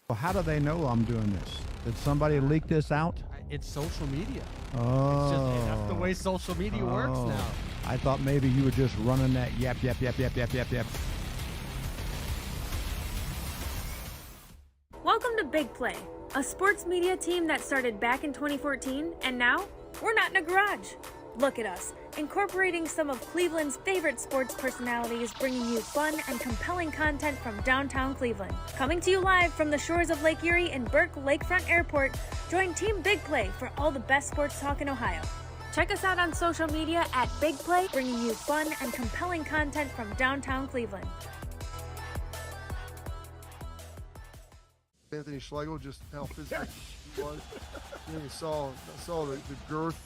[SPEAKER 3] Well, how do they know I'm doing this? Did somebody leak this out?
[SPEAKER 4] It's social media.
[SPEAKER 3] Oh.
[SPEAKER 4] It's just, that's the way social media works now.
[SPEAKER 3] I thought maybe you were just running that yap.
[SPEAKER 5] Welcome to Big Play, a sports media team that started back in 2014, and now we're not in a garage. Look at us, incorporating some of Cleveland's favorite sports personalities, bringing you fun and compelling content from downtown Cleveland. Coming to you live from the shores of Lake Erie and Burke Lakefront Airport, join Team Big Play for all the best sports talk in Ohio. Check us out on social media at Big Play, bringing you fun and compelling content from downtown Cleveland.
[SPEAKER 6] Anthony Schlegel, just how physical he was. And you saw the girth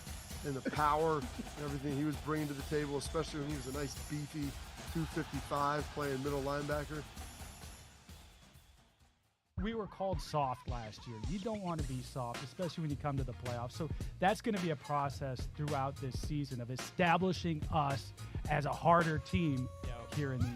[SPEAKER 6] and the power and everything he was bringing to the table, especially when he was a nice beefy 255 playing middle linebacker.
[SPEAKER 7] We were called soft last year. You don't want to be soft, especially when you come to the playoffs. So that's going to be a process throughout this season of establishing us as a harder team here in the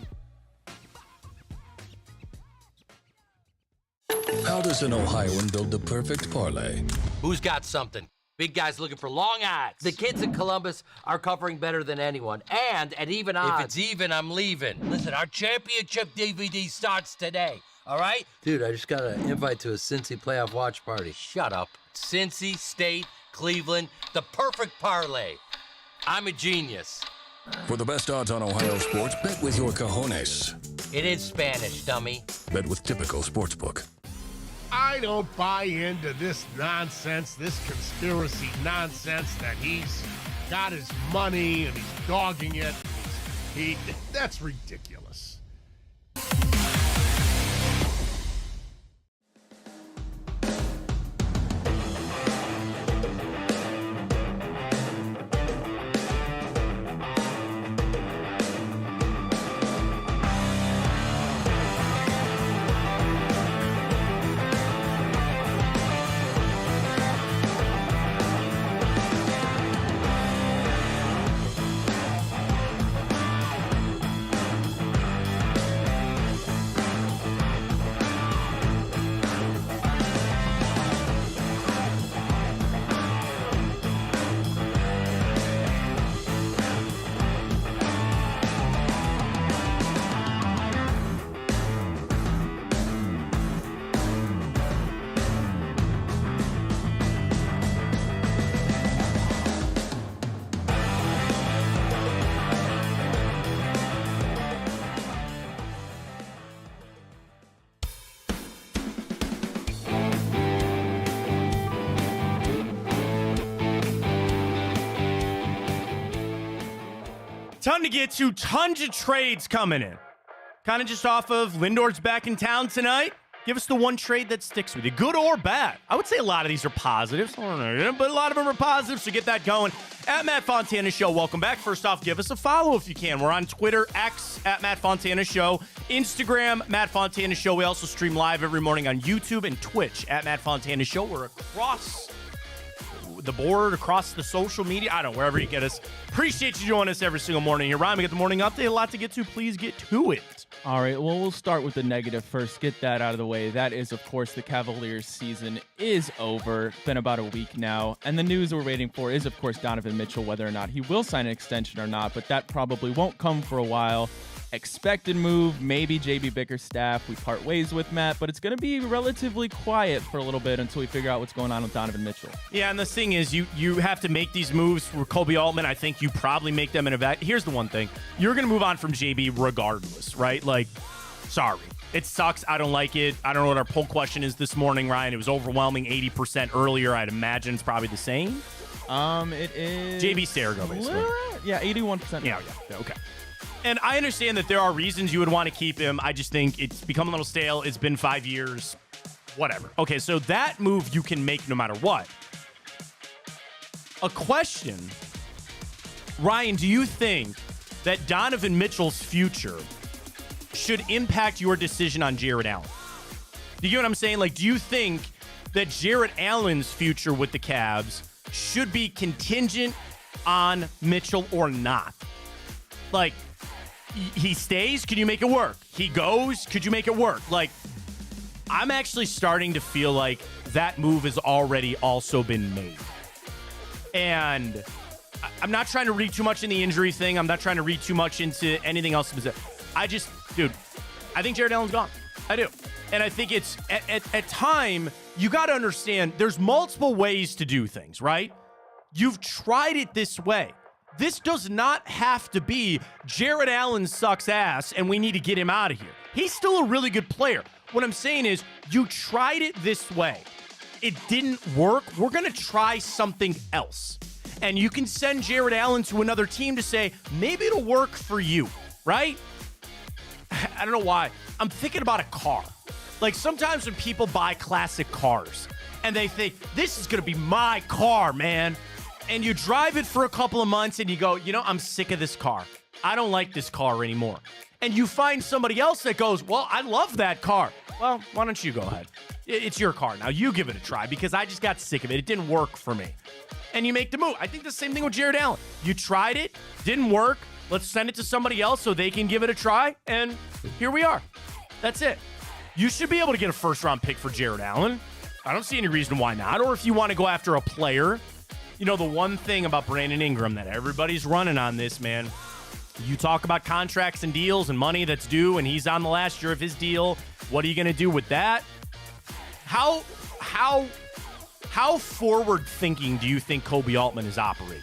[SPEAKER 8] How does an Ohioan build the perfect parlay?
[SPEAKER 9] Who's got something? Big guys looking for long odds. The kids in Columbus are covering better than anyone, and at even odds. If it's even, I'm leaving. Listen, our championship DVD starts today, all right? Dude, I just got an invite to a Cincy playoff watch party. Shut up. Cincy, State, Cleveland, the perfect parlay. I'm a genius.
[SPEAKER 8] For the best odds on Ohio sports, bet with your cojones.
[SPEAKER 9] It is Spanish, dummy.
[SPEAKER 8] Bet with Typical Sportsbook.
[SPEAKER 10] I don't buy into this nonsense, this conspiracy nonsense that he's got his money and he's dogging it. That's ridiculous.
[SPEAKER 1] Ton to get to, tons of trades coming in. Kind of just off of Lindor's back in town tonight. Give us the one trade that sticks with you, good or bad. I would say a lot of these are positives, but a lot of them are positives, so get that going. At Matt Fontana Show, welcome back. First off, give us a follow if you can. We're on Twitter, X, at Matt Fontana Show, Instagram, Matt Fontana Show. We also stream live every morning on YouTube and Twitch, at Matt Fontana Show. We're across the board, across the social media, I don't know, wherever you get us. Appreciate you joining us every single morning here. Ryan, we got the morning update, a lot to get to. Please get to it.
[SPEAKER 2] All right, well, we'll start with the negative first. Get that out of the way. That is, of course, the Cavaliers' season is over. It's been about a week now. And the news we're waiting for is, of course, Donovan Mitchell, whether or not he will sign an extension or not. But that probably won't come for a while. Expected move, maybe JB Bickerstaff. We part ways with Matt, but it's going to be relatively quiet for a little bit until we figure out what's going on with Donovan Mitchell.
[SPEAKER 1] Yeah, and the thing is, you have to make these moves for Kobe Altman. I think you probably make them in a vacuum. Here's the one thing. You're going to move on from JB regardless, right? Like, sorry. It sucks. I don't like it. I don't know what our poll question is this morning, Ryan. It was overwhelming 80% earlier. I'd imagine it's probably the same.
[SPEAKER 2] It is...
[SPEAKER 1] JB Sarago, basically.
[SPEAKER 2] Yeah, 81%.
[SPEAKER 1] Yeah, okay. And I understand that there are reasons you would want to keep him. I just think it's become a little stale. It's been 5 years. Whatever. Okay, so that move you can make no matter what. A question. Ryan, do you think that Donovan Mitchell's future should impact your decision on Jarrett Allen? Do you get what I'm saying? Like, do you think that Jarrett Allen's future with the Cavs should be contingent on Mitchell or not? Like, he stays, can you make it work? He goes, could you make it work? Like, I'm actually starting to feel like that move has already also been made. And I'm not trying to read too much in the injury thing. I'm not trying to read too much into anything else. I think Jarrett Allen's gone. I do. And I think it's, at time, you got to understand, there's multiple ways to do things, right? You've tried it this way. This does not have to be Jarrett Allen sucks ass and we need to get him out of here. He's still a really good player. What I'm saying is you tried it this way. It didn't work. We're going to try something else. And you can send Jarrett Allen to another team to say, maybe it'll work for you, right? I don't know why. I'm thinking about a car. Like sometimes when people buy classic cars and they think, this is going to be my car, man. And you drive it for a couple of months and you go, I'm sick of this car. I don't like this car anymore. And you find somebody else that goes, well, I love that car. Well, why don't you go ahead? It's your car. Now you give it a try because I just got sick of it. It didn't work for me. And you make the move. I think the same thing with Jarrett Allen. You tried it, didn't work. Let's send it to somebody else so they can give it a try. And here we are. That's it. You should be able to get a first-round pick for Jarrett Allen. I don't see any reason why not. Or if you want to go after a player. The one thing about Brandon Ingram that everybody's running on this, man, you talk about contracts and deals and money that's due, and he's on the last year of his deal. What are you going to do with that? How forward-thinking do you think Kobe Altman is operating?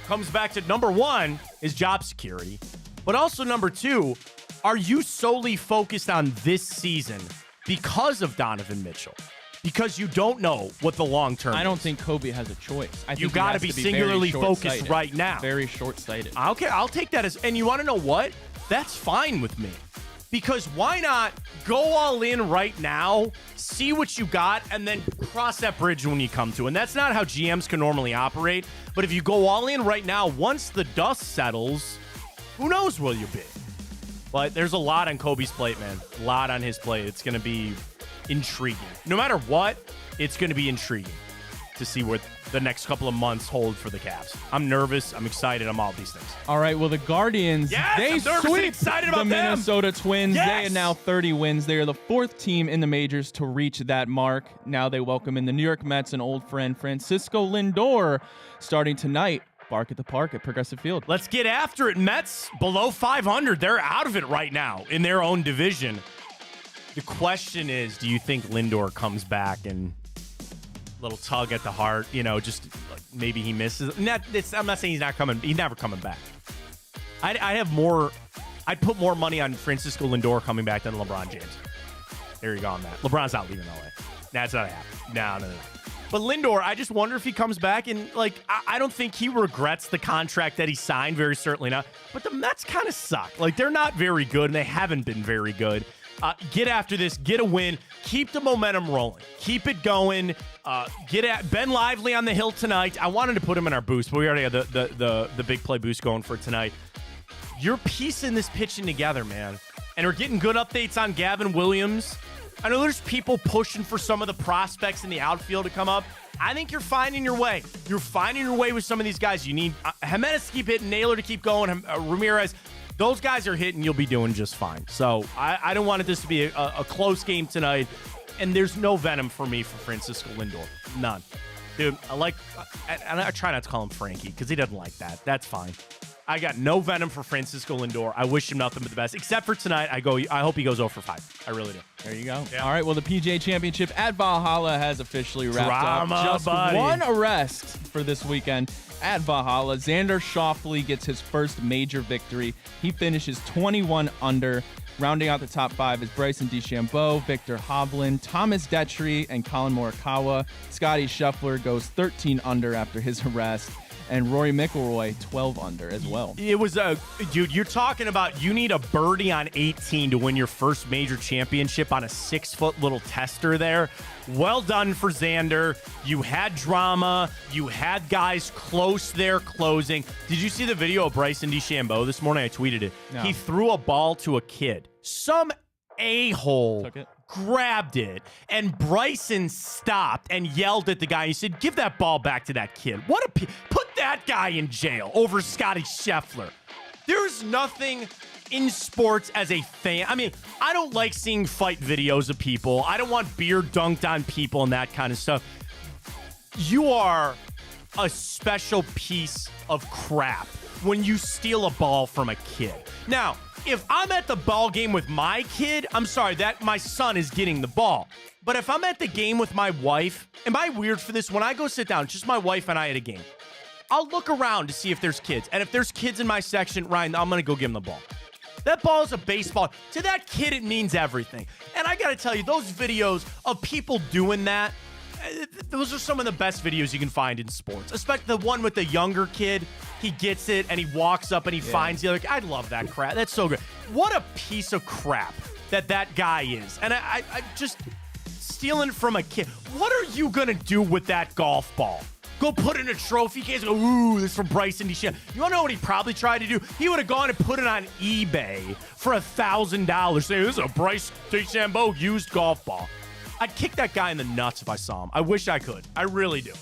[SPEAKER 1] Comes back to number one is job security, but also number two, are you solely focused on this season because of Donovan Mitchell? Because you don't know what the long term is.
[SPEAKER 2] I don't think Kobe has a choice.
[SPEAKER 1] You got to be singularly focused right now.
[SPEAKER 2] Very short-sighted.
[SPEAKER 1] Okay, I'll take that as, and you want to know what? That's fine with me. Because why not go all in right now, see what you got, and then cross that bridge when you come to it. And that's not how GMs can normally operate. But if you go all in right now, once the dust settles, who knows where you'll be. But there's a lot on Kobe's plate, man. A lot on his plate. It's going to be intriguing. No matter what, it's going to be intriguing to see what the next couple of months hold for the Cavs. I'm nervous. I'm excited. I'm all these things.
[SPEAKER 2] All right. Well, the Guardians, they sweep the Minnesota Twins.
[SPEAKER 1] Yes!
[SPEAKER 2] They are now 30 wins. They are the fourth team in the majors to reach that mark. Now they welcome in the New York Mets and old friend Francisco Lindor starting tonight. Bark at the Park at Progressive Field.
[SPEAKER 1] Let's get after it. Mets below 500. They're out of it right now in their own division. The question is, do you think Lindor comes back and little tug at the heart, just like maybe he misses? I'm not saying he's not coming. He's never coming back. I'd put more money on Francisco Lindor coming back than LeBron James. There you go on that. LeBron's not leaving LA. That's not happening. No. But Lindor, I just wonder if he comes back and, like, I don't think he regrets the contract that he signed. Very certainly not. But the Mets kind of suck. Like, they're not very good, and they haven't been very good. Get after this. Get a win. Keep the momentum rolling. Keep it going. Get at Ben Lively on the hill tonight. I wanted to put him in our boost, but we already had the big play boost going for tonight. You're piecing this pitching together, man. And we're getting good updates on Gavin Williams. I know there's people pushing for some of the prospects in the outfield to come up. I think you're finding your way. You're finding your way with some of these guys. You need Jimenez to keep hitting, Naylor to keep going, Ramirez. Those guys are hitting, you'll be doing just fine. So I don't want this to be a close game tonight. And there's no venom for me for Francisco Lindor. None. Dude, I try not to call him Frankie because he doesn't like that. That's fine. I got no venom for Francisco Lindor. I wish him nothing but the best. Except for tonight, I hope he goes 0 for 5. I really do.
[SPEAKER 2] There you go.
[SPEAKER 1] Yeah.
[SPEAKER 2] All right, well, the PGA Championship at Valhalla has officially wrapped
[SPEAKER 1] Drama,
[SPEAKER 2] up. Just
[SPEAKER 1] buddy.
[SPEAKER 2] one arrest for this weekend at Valhalla. Xander Schauffele gets his first major victory. He finishes 21 under. Rounding out the top 5 is Bryson DeChambeau, Victor Hovland, Thomas Detry, and Colin Morikawa. Scotty Scheffler goes 13 under after his arrest. And Rory McIlroy, 12 under as well.
[SPEAKER 1] It was dude, you're talking about you need a birdie on 18 to win your first major championship on a 6-foot little tester there. Well done for Xander. You had drama. You had guys close there closing. Did you see the video of Bryson DeChambeau this morning? I tweeted it.
[SPEAKER 2] No.
[SPEAKER 1] He threw a ball to a kid. Some a-hole
[SPEAKER 2] Took it.
[SPEAKER 1] grabbed it, and Bryson stopped and yelled at the guy. He said, "Give that ball back to that kid." Put that guy in jail over Scotty Scheffler. There's nothing in sports as a fan. I mean, I don't like seeing fight videos of people. I don't want beer dunked on people and that kind of stuff. You are a special piece of crap when you steal a ball from a kid. Now, if I'm at the ball game with my kid, I'm sorry, that my son is getting the ball. But if I'm at the game with my wife, am I weird for this? When I go sit down, just my wife and I at a game, I'll look around to see if there's kids. And if there's kids in my section, Ryan, I'm going to go give them the ball. That ball is a baseball. To that kid, it means everything. And I got to tell you, those videos of people doing that, those are some of the best videos you can find in sports, especially the one with the younger kid. He gets it and he walks up and he finds the other. I love that crap. That's so good. What a piece of crap that guy is. And I just stealing from a kid. What are you going to do with that golf ball? Go put it in a trophy case and go, ooh, this is from Bryson DeChambeau. You want to know what he probably tried to do? He would have gone and put it on eBay for $1,000. Say, this is a Bryce DeChambeau used golf ball. I'd kick that guy in the nuts if I saw him. I wish I could. I really do.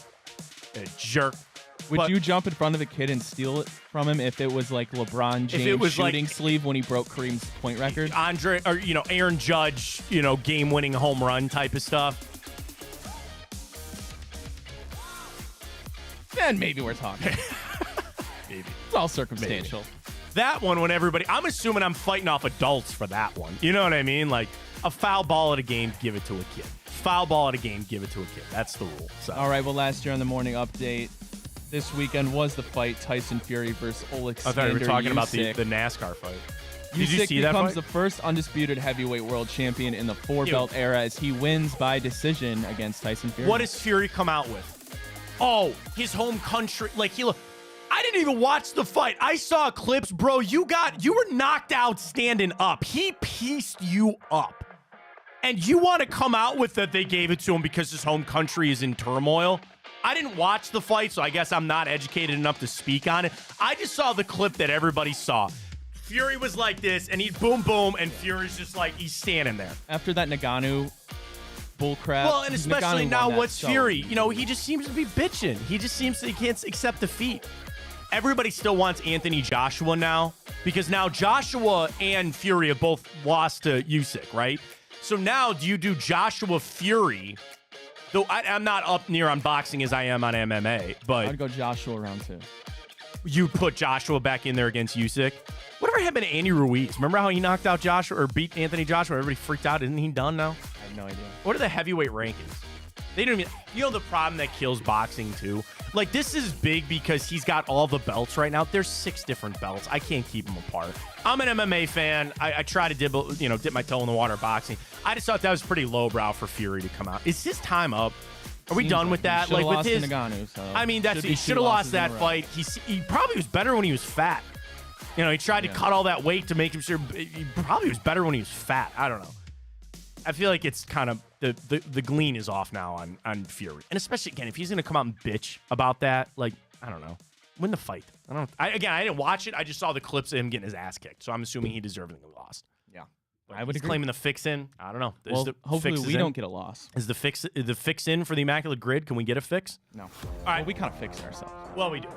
[SPEAKER 1] A jerk.
[SPEAKER 2] Would you jump in front of the kid and steal it from him if it was like LeBron James shooting sleeve when he broke Kareem's point record?
[SPEAKER 1] Aaron Judge, game-winning home run type of stuff.
[SPEAKER 2] Then maybe we're talking.
[SPEAKER 1] Maybe.
[SPEAKER 2] It's all circumstantial.
[SPEAKER 1] Maybe. That one, when I'm assuming I'm fighting off adults for that one. You know what I mean? Like, a foul ball at a game, give it to a kid. Foul ball at a game, give it to a kid. That's the rule. So.
[SPEAKER 2] All right, well, last year on the morning update, this weekend was the fight, Tyson Fury versus Alexander
[SPEAKER 1] I thought you were talking
[SPEAKER 2] Usyk.
[SPEAKER 1] about the NASCAR fight. Did
[SPEAKER 2] Usyk
[SPEAKER 1] you see that fight?
[SPEAKER 2] becomes the first undisputed heavyweight world champion in the four-belt era as he wins by decision against Tyson Fury.
[SPEAKER 1] What does Fury come out with? Oh, his home country. I didn't even watch the fight. I saw clips, bro. You were knocked out standing up. He pieced you up. And you want to come out with that they gave it to him because his home country is in turmoil? I didn't watch the fight, so I guess I'm not educated enough to speak on it. I just saw the clip that everybody saw. Fury was like this, and he's boom, boom, and Fury's just like, he's standing there.
[SPEAKER 2] After that Nagano bullcrap.
[SPEAKER 1] Well, and especially
[SPEAKER 2] Nagano
[SPEAKER 1] now,
[SPEAKER 2] won that,
[SPEAKER 1] what's Fury? He just seems to be bitching. He just seems he can't accept defeat. Everybody still wants Anthony Joshua now because now Joshua and Fury have both lost to Usyk, right? So now do you do Joshua Fury? Though I'm not up near on boxing as I am on MMA, but
[SPEAKER 2] I'd go Joshua round 2.
[SPEAKER 1] You put Joshua back in there against Usyk. Whatever happened to Andy Ruiz? Remember how he knocked out Joshua or beat Anthony Joshua? Everybody freaked out. Isn't he done now?
[SPEAKER 2] I have no idea.
[SPEAKER 1] What are the heavyweight rankings? They don't even. You know the problem that kills boxing too. Like this is big because he's got all the belts right now. There's 6 different belts. I can't keep them apart. I'm an MMA fan. I try to dip my toe in the water of boxing. I just thought that was pretty lowbrow for Fury to come out. Is his time up? Are we done with that?
[SPEAKER 2] Like
[SPEAKER 1] with his
[SPEAKER 2] Ngannou, so
[SPEAKER 1] I mean, he should have lost that fight. He probably was better when he was fat. You know, he tried to cut all that weight to make him sure. He probably was better when he was fat. I don't know. I feel like it's kind of the glean is off now on Fury, and especially again if he's gonna come out and bitch about that, like I don't know, win the fight. I didn't watch it. I just saw the clips of him getting his ass kicked, so I'm assuming he deservedly lost.
[SPEAKER 2] Yeah,
[SPEAKER 1] but I would agree. Claiming the fix in. I don't know.
[SPEAKER 2] Well, hopefully we don't get a loss.
[SPEAKER 1] Is the fix in for the Immaculate Grid? Can we get a fix?
[SPEAKER 2] No.
[SPEAKER 1] All right,
[SPEAKER 2] well, we kind of fixed ourselves.
[SPEAKER 1] Well, we do.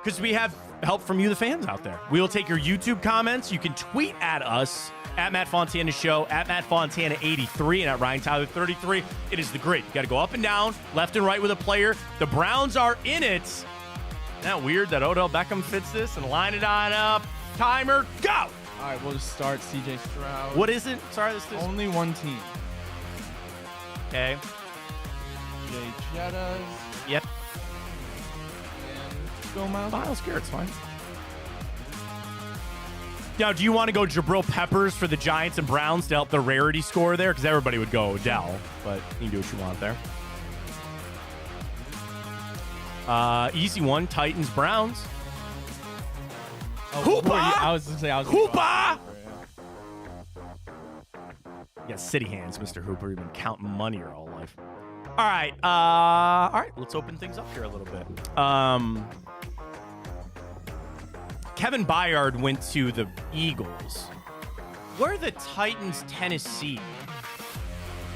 [SPEAKER 1] Because we have help from you, the fans out there. We will take your YouTube comments. You can tweet at us, at Matt Fontana Show, at Matt Fontana 83, and at Ryan Tyler 33. It is the grid. You got to go up and down, left and right with a player. The Browns are in it. Isn't that weird that Odell Beckham fits this and line it on up? Timer, go!
[SPEAKER 2] All right, we'll just start CJ Stroud.
[SPEAKER 1] What is it? Sorry, this is
[SPEAKER 2] only one team.
[SPEAKER 1] Okay.
[SPEAKER 2] Jay Jettas.
[SPEAKER 1] Yep.
[SPEAKER 2] Go
[SPEAKER 1] Miles Garrett's fine. Now, do you want to go Jabril Peppers for the Giants and Browns to help the rarity score there? Because everybody would go Odell, but you can do what you want there. Easy one, Titans, Browns.
[SPEAKER 2] Oh,
[SPEAKER 1] Hoopa!
[SPEAKER 2] I was going to say,
[SPEAKER 1] Hoopa! You got city hands, Mr. Hooper. You've been counting money your whole life. All right, let's open things up here a little bit. Kevin Byard went to the Eagles. Where are the Titans, Tennessee?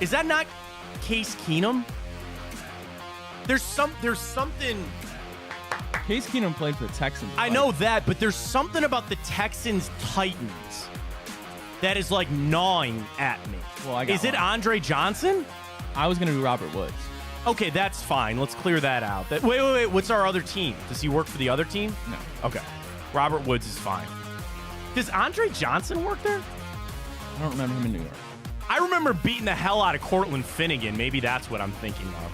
[SPEAKER 1] Is that not Case Keenum? There's something.
[SPEAKER 2] Case Keenum played for the Texans.
[SPEAKER 1] I know that, but there's something about the Texans Titans that is like gnawing at me.
[SPEAKER 2] Well, is
[SPEAKER 1] it Andre Johnson?
[SPEAKER 2] I was gonna do Robert Woods.
[SPEAKER 1] Okay, that's fine. Let's clear that out. Wait. What's our other team? Does he work for the other team?
[SPEAKER 2] No.
[SPEAKER 1] Okay. Robert Woods is fine. Does Andre Johnson work there?
[SPEAKER 2] I don't remember him in New York.
[SPEAKER 1] I remember beating the hell out of Cortland Finnegan. Maybe that's what I'm thinking of.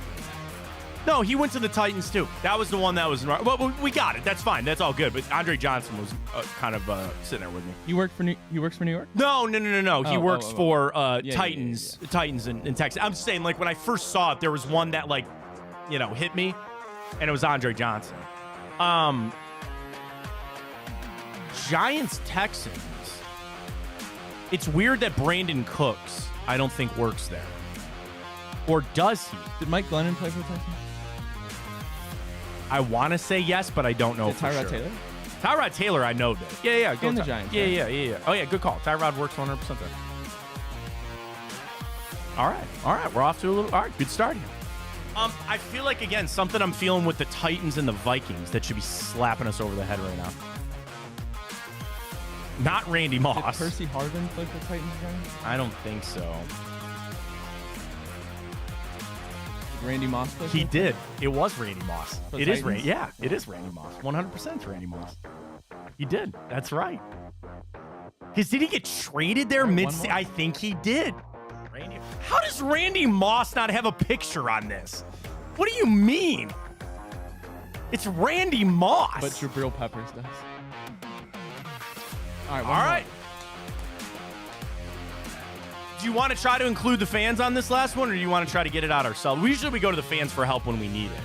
[SPEAKER 1] No, he went to the Titans too. That was the one that was. Well, we got it. That's fine. That's all good. But Andre Johnson was kind of sitting there with me.
[SPEAKER 2] He works for New York?
[SPEAKER 1] No. He works for
[SPEAKER 2] Titans.
[SPEAKER 1] Yeah. Titans in Texas. I'm just saying, like when I first saw it, there was one that hit me, and it was Andre Johnson. Giants Texans. It's weird that Brandon Cooks, I don't think, works there. Or does he?
[SPEAKER 2] Did Mike Glennon play for the Texans?
[SPEAKER 1] I want to say yes, but I don't know for
[SPEAKER 2] Tyrod
[SPEAKER 1] sure.
[SPEAKER 2] Taylor?
[SPEAKER 1] Tyrod Taylor, I know that. Yeah.
[SPEAKER 2] Go the Giants.
[SPEAKER 1] Yeah. Oh, yeah, good call. Tyrod works 100% there. All right. We're off to a little. All right, good start here. I feel like, again, something I'm feeling with the Titans and the Vikings that should be slapping us over the head right now. Not Randy Moss.
[SPEAKER 2] Did Percy Harvin play for the Titans again?
[SPEAKER 1] I don't think so.
[SPEAKER 2] Did Randy Moss play?
[SPEAKER 1] He did. It was Randy Moss. It is Randy. Yeah, it is Randy Moss. 100% Randy Moss. He did. That's right. Because did he get traded there mid? I think he did. Randy. How does Randy Moss not have a picture on this? What do you mean? It's Randy Moss.
[SPEAKER 2] But Jabril Peppers does. All
[SPEAKER 1] right. Do you want to try to include the fans on this last one, or do you want to try to get it out ourselves? Usually we go to the fans for help when we need it.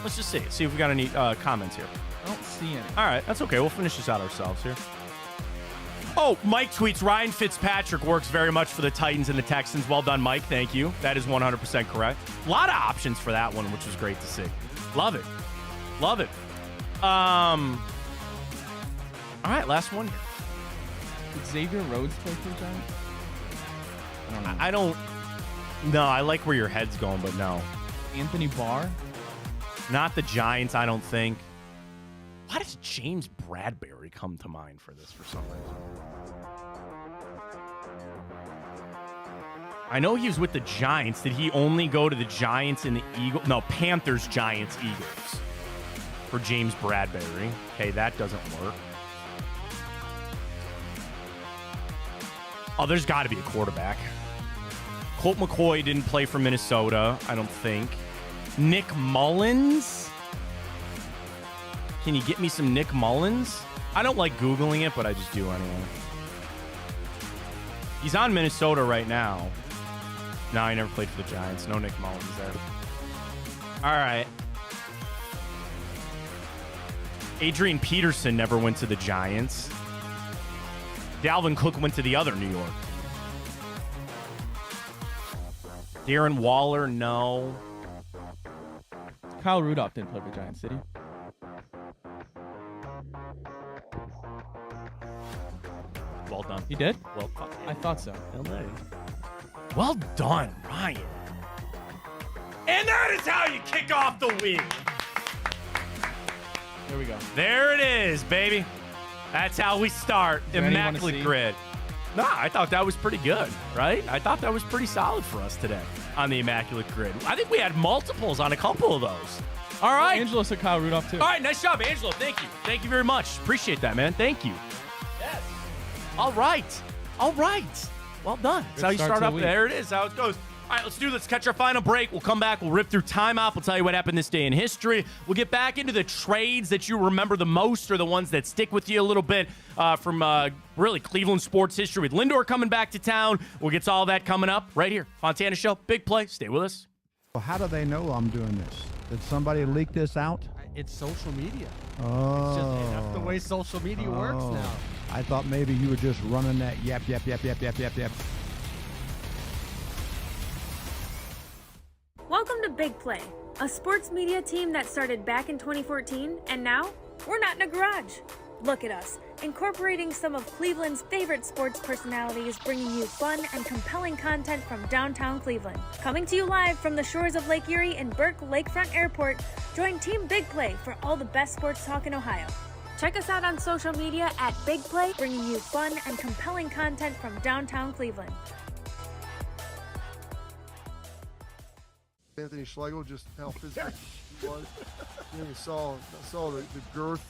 [SPEAKER 1] Let's just see if we got any comments here.
[SPEAKER 2] I don't see any.
[SPEAKER 1] All right, that's okay. We'll finish this out ourselves here. Oh, Mike tweets, Ryan Fitzpatrick works very much for the Titans and the Texans. Well done, Mike. Thank you. That is 100% correct. A lot of options for that one, which was great to see. Love it. All right, last one here.
[SPEAKER 2] Did Xavier Rhodes play for the Giants?
[SPEAKER 1] I don't. No, I like where your head's going, but no.
[SPEAKER 2] Anthony Barr?
[SPEAKER 1] Not the Giants, I don't think. Why does James Bradbury come to mind for this for some reason? I know he was with the Giants. Did he only go to the Giants and the Eagles? No, Panthers, Giants, Eagles. For James Bradbury. Okay, that doesn't work. Oh, there's got to be a quarterback. Colt McCoy didn't play for Minnesota, I don't think. Nick Mullins? Can you get me some Nick Mullins? I don't like Googling it, but I just do anyway. He's on Minnesota right now. No, he never played for the Giants. No Nick Mullins there. All right. Adrian Peterson never went to the Giants. Dalvin Cook went to the other New York. Darren Waller, no.
[SPEAKER 2] Kyle Rudolph didn't play for Giants, did he?
[SPEAKER 1] Well done.
[SPEAKER 2] He did?
[SPEAKER 1] Well, fuck.
[SPEAKER 2] I thought so.
[SPEAKER 1] Well done, Ryan. And that is how you kick off the week.
[SPEAKER 2] There we go.
[SPEAKER 1] There it is, baby. That's how we start.
[SPEAKER 2] Is there any you wanna
[SPEAKER 1] Immaculate
[SPEAKER 2] see?
[SPEAKER 1] grid. Nah, I thought that was pretty good, right? I thought that was pretty solid for us today on the Immaculate Grid. I think we had multiples on a couple of those. All right.
[SPEAKER 2] Angelo said Kyle Rudolph, too.
[SPEAKER 1] All right, nice job, Angelo. Thank you. Thank you very much. Appreciate that, man. Thank you. Yes. All right. All right. Well done. That's how you start up. There it is. How it goes. All right, let's do this. Catch our final break. We'll come back. We'll rip through timeout. We'll tell you what happened this day in history. We'll get back into the trades that you remember the most or the ones that stick with you a little bit from really Cleveland sports history with Lindor coming back to town. We'll get to all that coming up right here. Fontana Show. Big play. Stay with us.
[SPEAKER 3] Well, how do they know I'm doing this? Did somebody leak this out?
[SPEAKER 4] It's social media.
[SPEAKER 3] Oh.
[SPEAKER 4] It's just that's the way social media works now.
[SPEAKER 3] I thought maybe you were just running that yap.
[SPEAKER 5] Welcome to Big Play, a sports media team that started back in 2014, and now we're not in a garage. Look at us, incorporating some of Cleveland's favorite sports personalities, bringing you fun and compelling content from downtown Cleveland. Coming to you live from the shores of Lake Erie and Burke Lakefront Airport, join Team Big Play for all the best sports talk in Ohio. Check us out on social media at Big Play, bringing you fun and compelling content from downtown Cleveland.
[SPEAKER 6] Anthony Schlegel, just how physical he was. You saw the girth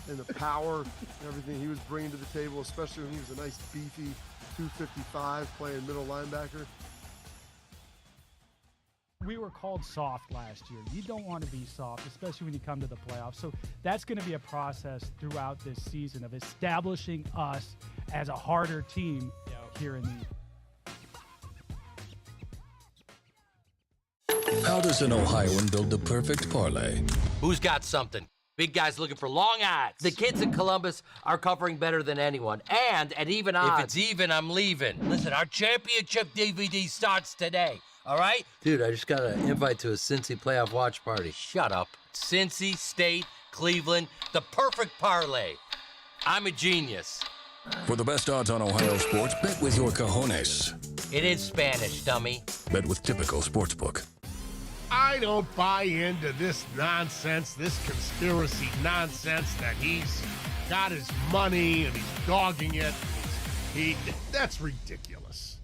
[SPEAKER 6] and the power and everything he was bringing to the table, especially when he was a nice beefy 255 playing middle linebacker.
[SPEAKER 7] We were called soft last year. You don't want to be soft, especially when you come to the playoffs. So that's going to be a process throughout this season of establishing us as a harder team here in the
[SPEAKER 8] How does an Ohioan build the perfect parlay?
[SPEAKER 9] Who's got something? Big guys looking for long odds. The kids in Columbus are covering better than anyone. And at even odds. If it's even, I'm leaving. Listen, our championship DVD starts today. All right? Dude, I just got an invite to a Cincy playoff watch party. Shut up. Cincy, State, Cleveland, the perfect parlay. I'm a genius.
[SPEAKER 8] For the best odds on Ohio sports, bet with your cojones.
[SPEAKER 9] It is Spanish, dummy.
[SPEAKER 8] Bet with Typical Sportsbook.
[SPEAKER 10] I don't buy into this nonsense, this conspiracy nonsense that he's got his money and he's dogging it. That's ridiculous.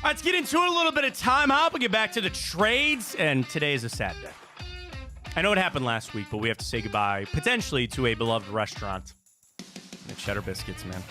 [SPEAKER 1] Let's get into it, a little bit of timeout. We'll get back to the trades, and today is a sad day. I know it happened last week, but we have to say goodbye, potentially, to a beloved restaurant. The Cheddar Biscuits, man.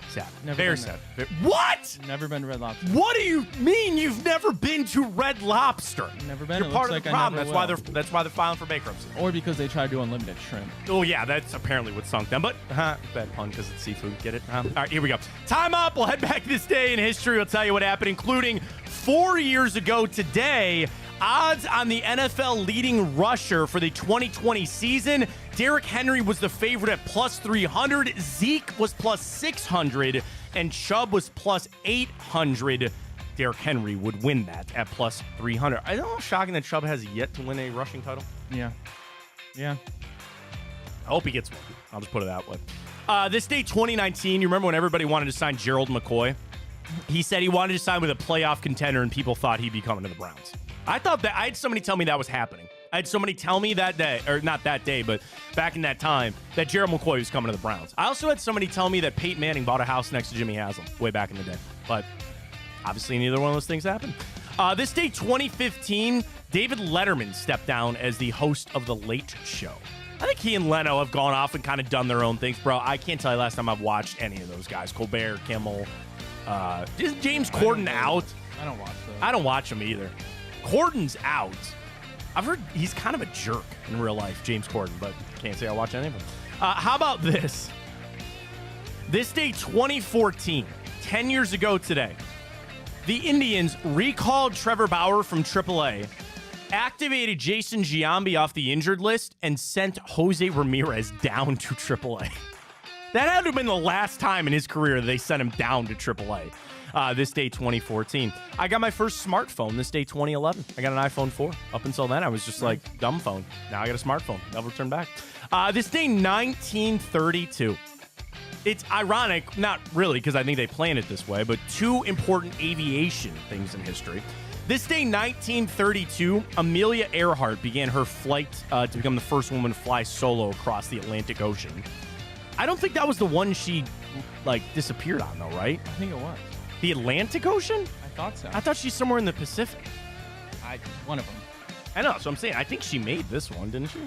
[SPEAKER 1] Sad. Very sad. What?
[SPEAKER 2] Never been to Red Lobster.
[SPEAKER 1] What do you mean you've never been to Red Lobster?
[SPEAKER 2] Never been.
[SPEAKER 1] You're
[SPEAKER 2] It
[SPEAKER 1] part
[SPEAKER 2] looks
[SPEAKER 1] of the
[SPEAKER 2] like I
[SPEAKER 1] problem.
[SPEAKER 2] never
[SPEAKER 1] That's why they're filing for bankruptcy.
[SPEAKER 2] Or because they try to do unlimited shrimp.
[SPEAKER 1] Oh, yeah, that's apparently what sunk them. But, bad pun because it's seafood. Get it? All right, here we go. Time up. We'll head back to this day in history. We'll tell you what happened, including 4 years ago today odds on the NFL leading rusher for the 2020 season. Derrick Henry was the favorite at plus 300. Zeke was plus 600. And Chubb was plus 800. Derrick Henry would win that at plus 300. I don't know, shocking that Chubb has yet to win a rushing title.
[SPEAKER 2] Yeah.
[SPEAKER 1] I hope he gets one. I'll just put it that way. This day, 2019, you remember when everybody wanted to sign Gerald McCoy? He said he wanted to sign with a playoff contender, and people thought he'd be coming to the Browns. I had somebody tell me that was happening. I had somebody tell me that day, or not that day, but back in that time, that Gerald McCoy was coming to the Browns. I also had somebody tell me that Peyton Manning bought a house next to Jimmy Haslam way back in the day. But obviously neither one of those things happened. This day, 2015, David Letterman stepped down as the host of The Late Show. I think he and Leno have gone off and kind of done their own things. Bro, I can't tell you last time I've watched any of those guys. Colbert, Kimmel. Is James Corden out?
[SPEAKER 2] I don't watch those.
[SPEAKER 1] I don't watch him either. Corden's out. I've heard he's kind of a jerk in real life, James Corden, but can't say I watch any of them. How about this? This day, 2014, 10 years ago today, the Indians recalled Trevor Bauer from AAA, activated Jason Giambi off the injured list, and sent Jose Ramirez down to AAA. That had to have been the last time in his career they sent him down to AAA. This day, 2014. I got my first smartphone this day, 2011. I got an iPhone 4. Up until then, I was just like, dumb phone. Now I got a smartphone. Never turn back. This day, 1932. It's ironic, not really, because I think they planned it this way, but two important aviation things in history. This day, 1932, Amelia Earhart began her flight to become the first woman to fly solo across the Atlantic Ocean. I don't think that was the one she, disappeared on, though, right?
[SPEAKER 2] I think it was.
[SPEAKER 1] The Atlantic Ocean?
[SPEAKER 2] I thought so.
[SPEAKER 1] I thought she's somewhere in the Pacific.
[SPEAKER 2] One of them.
[SPEAKER 1] I know, so I'm saying, I think she made this one, didn't she?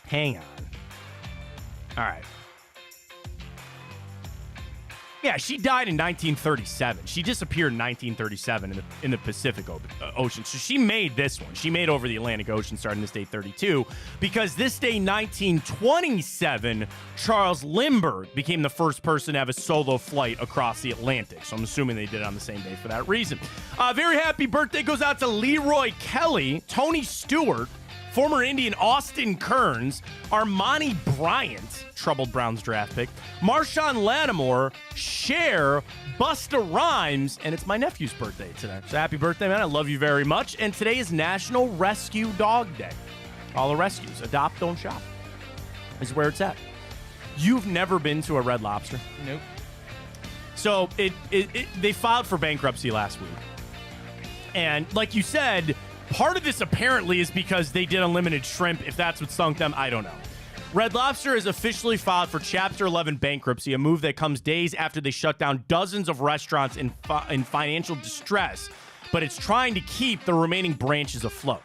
[SPEAKER 1] Hang on. All right. Yeah, she died in 1937. She disappeared in 1937 in the Pacific Ocean. So she made this one. She made over the Atlantic Ocean starting this day 32 because this day 1927, Charles Lindbergh became the first person to have a solo flight across the Atlantic. So I'm assuming they did it on the same day for that reason. Very happy birthday goes out to Leroy Kelly, Tony Stewart, former Indian Austin Kearns, Armani Bryant, troubled Browns draft pick, Marshawn Lattimore, Cher, Busta Rhymes, and it's my nephew's birthday today. So happy birthday, man. I love you very much. And today is National Rescue Dog Day. All the rescues. Adopt, don't shop. This is where it's at. You've never been to a Red Lobster?
[SPEAKER 2] Nope.
[SPEAKER 1] So they filed for bankruptcy last week. And like you said, part of this apparently is because they did unlimited shrimp. If that's what sunk them, I don't know. Red Lobster has officially filed for Chapter 11 bankruptcy, a move that comes days after they shut down dozens of restaurants in financial distress, but it's trying to keep the remaining branches afloat.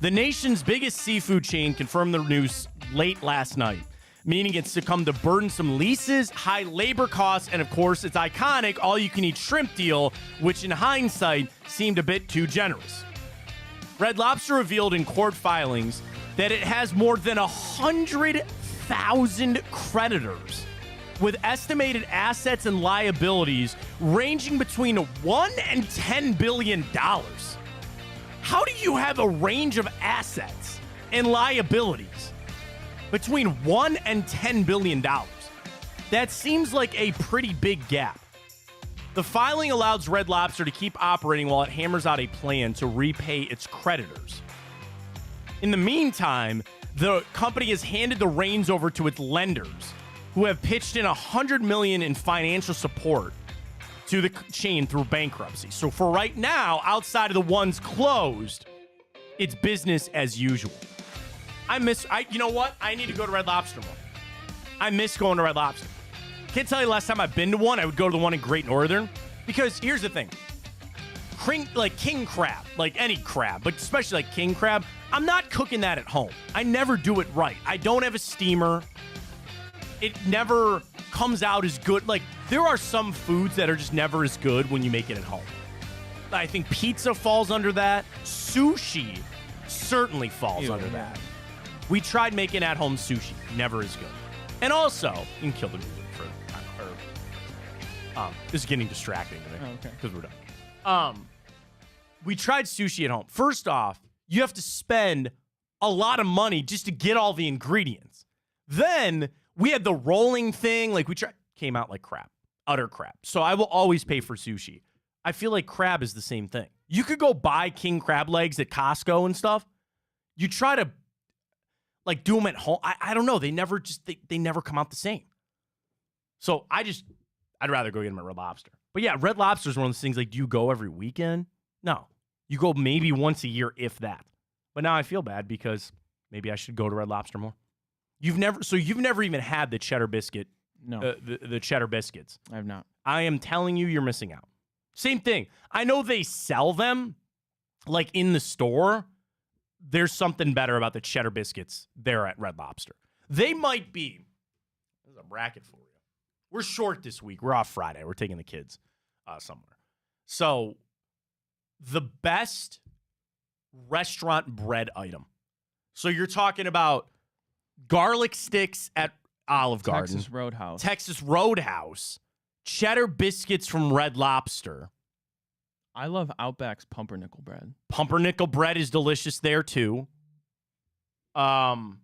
[SPEAKER 1] The nation's biggest seafood chain confirmed the news late last night, meaning it's succumbed to burdensome leases, high labor costs, and of course, its iconic all-you-can-eat shrimp deal, which in hindsight seemed a bit too generous. Red Lobster revealed in court filings that it has more than 100,000 creditors with estimated assets and liabilities ranging between $1 and $10 billion. How do you have a range of assets and liabilities between $1 and $10 billion? That seems like a pretty big gap. The filing allows Red Lobster to keep operating while it hammers out a plan to repay its creditors. In the meantime, the company has handed the reins over to its lenders, who have pitched in $100 million in financial support to the chain through bankruptcy. So for right now, outside of the ones closed, it's business as usual. You know what? I need to go to Red Lobster more. I miss going to Red Lobster. Can't tell you last time I've been to one. I would go to the one in Great Northern, because here's the thing. King crab, like any crab, but especially like king crab, I'm not cooking that at home. I never do it right. I don't have a steamer. It never comes out as good. Like, there are some foods that are just never as good when you make it at home. I think pizza falls under that. Sushi certainly falls under that. We tried making at-home sushi. Never as good. And also, you can kill the music for this is getting distracting to me.
[SPEAKER 2] Oh, okay.
[SPEAKER 1] Because we're done. we tried sushi at home. First off, you have to spend a lot of money just to get all the ingredients. Then we had the rolling thing. Like, came out like crap. Utter crap. So I will always pay for sushi. I feel like crab is the same thing. You could go buy king crab legs at Costco and stuff. You try to, like, do them at home. I don't know. They never come out the same. So I'd rather go get them at Red Lobster. But yeah, Red Lobster is one of those things, like, do you go every weekend? No. You go maybe once a year, if that. But now I feel bad because maybe I should go to Red Lobster more. You've never even had the cheddar biscuit.
[SPEAKER 2] No.
[SPEAKER 1] The cheddar biscuits.
[SPEAKER 2] I have not.
[SPEAKER 1] I am telling you, you're missing out. Same thing. I know they sell them, like, in the store. There's something better about the cheddar biscuits there at Red Lobster. They might be. There's a bracket for you. We're short this week. We're off Friday. We're taking the kids somewhere. So, the best restaurant bread item. So, you're talking about garlic sticks at Olive Garden. Texas Roadhouse. Cheddar biscuits from Red Lobster.
[SPEAKER 2] I love Outback's pumpernickel bread.
[SPEAKER 1] Pumpernickel bread is delicious there too. I'm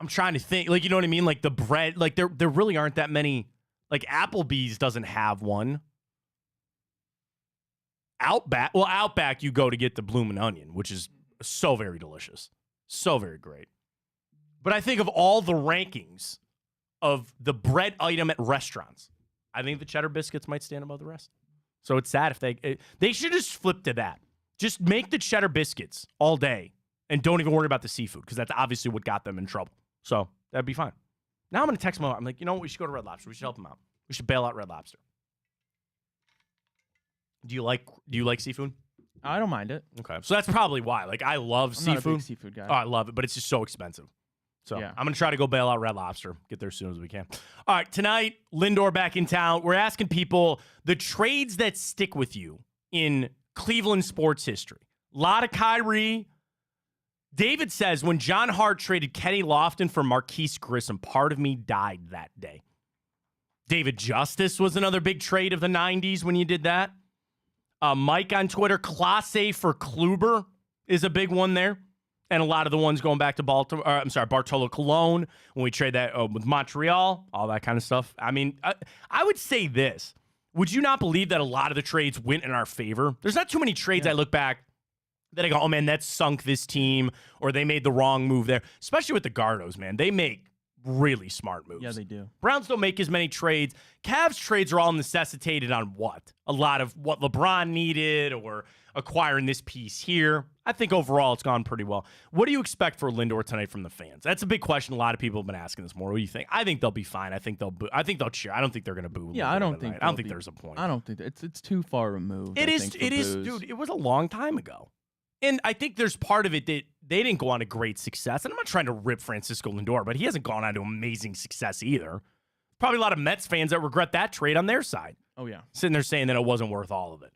[SPEAKER 1] trying to think, like, you know what I mean? Like, the bread, like, there really aren't that many. Like, Applebee's doesn't have one. Outback you go to get the bloomin' onion, which is so very delicious. So very great. But I think of all the rankings of the bread item at restaurants, I think the cheddar biscuits might stand above the rest. So it's sad if they should just flip to that. Just make the cheddar biscuits all day and don't even worry about the seafood, because that's obviously what got them in trouble. So that'd be fine. Now I'm going to text them out. I'm like, you know what? We should go to Red Lobster. We should help them out. We should bail out Red Lobster. Do you like seafood?
[SPEAKER 2] I don't mind it.
[SPEAKER 1] Okay. So that's probably why. Like, I love seafood.
[SPEAKER 2] I'm not a big seafood guy.
[SPEAKER 1] Oh, I love it, but it's just so expensive. So yeah. I'm going to try to go bail out Red Lobster. Get there as soon as we can. All right, tonight, Lindor back in town. We're asking people the trades that stick with you in Cleveland sports history. A lot of Kyrie. David says, when John Hart traded Kenny Lofton for Marquise Grissom, part of me died that day. David Justice was another big trade of the 90s when you did that. Mike on Twitter, Clase for Kluber is a big one there. And a lot of the ones going back to Bartolo Colon, when we trade that with Montreal, all that kind of stuff. I mean, I would say this. Would you not believe that a lot of the trades went in our favor? There's not too many trades I look back that I go, oh, man, that sunk this team, or they made the wrong move there. Especially with the Gardos, man. They make really smart moves.
[SPEAKER 2] Yeah, they do.
[SPEAKER 1] Browns don't make as many trades. Cavs trades are all necessitated on what? A lot of what LeBron needed or acquiring this piece here. I think overall it's gone pretty well. What do you expect for Lindor tonight from the fans? That's a big question. A lot of people have been asking this more. What do you think? I think they'll be fine. I think they'll boo. I think they'll cheer. I don't think they're going to boo.
[SPEAKER 2] Yeah,
[SPEAKER 1] Lindor
[SPEAKER 2] I don't think.
[SPEAKER 1] I don't think there's a point.
[SPEAKER 2] I don't think it's too far removed.
[SPEAKER 1] It is, dude. It was a long time ago. And I think there's part of it that they didn't go on to great success. And I'm not trying to rip Francisco Lindor, but he hasn't gone on to amazing success either. Probably a lot of Mets fans that regret that trade on their side.
[SPEAKER 2] Oh, yeah.
[SPEAKER 1] Sitting there saying that it wasn't worth all of it.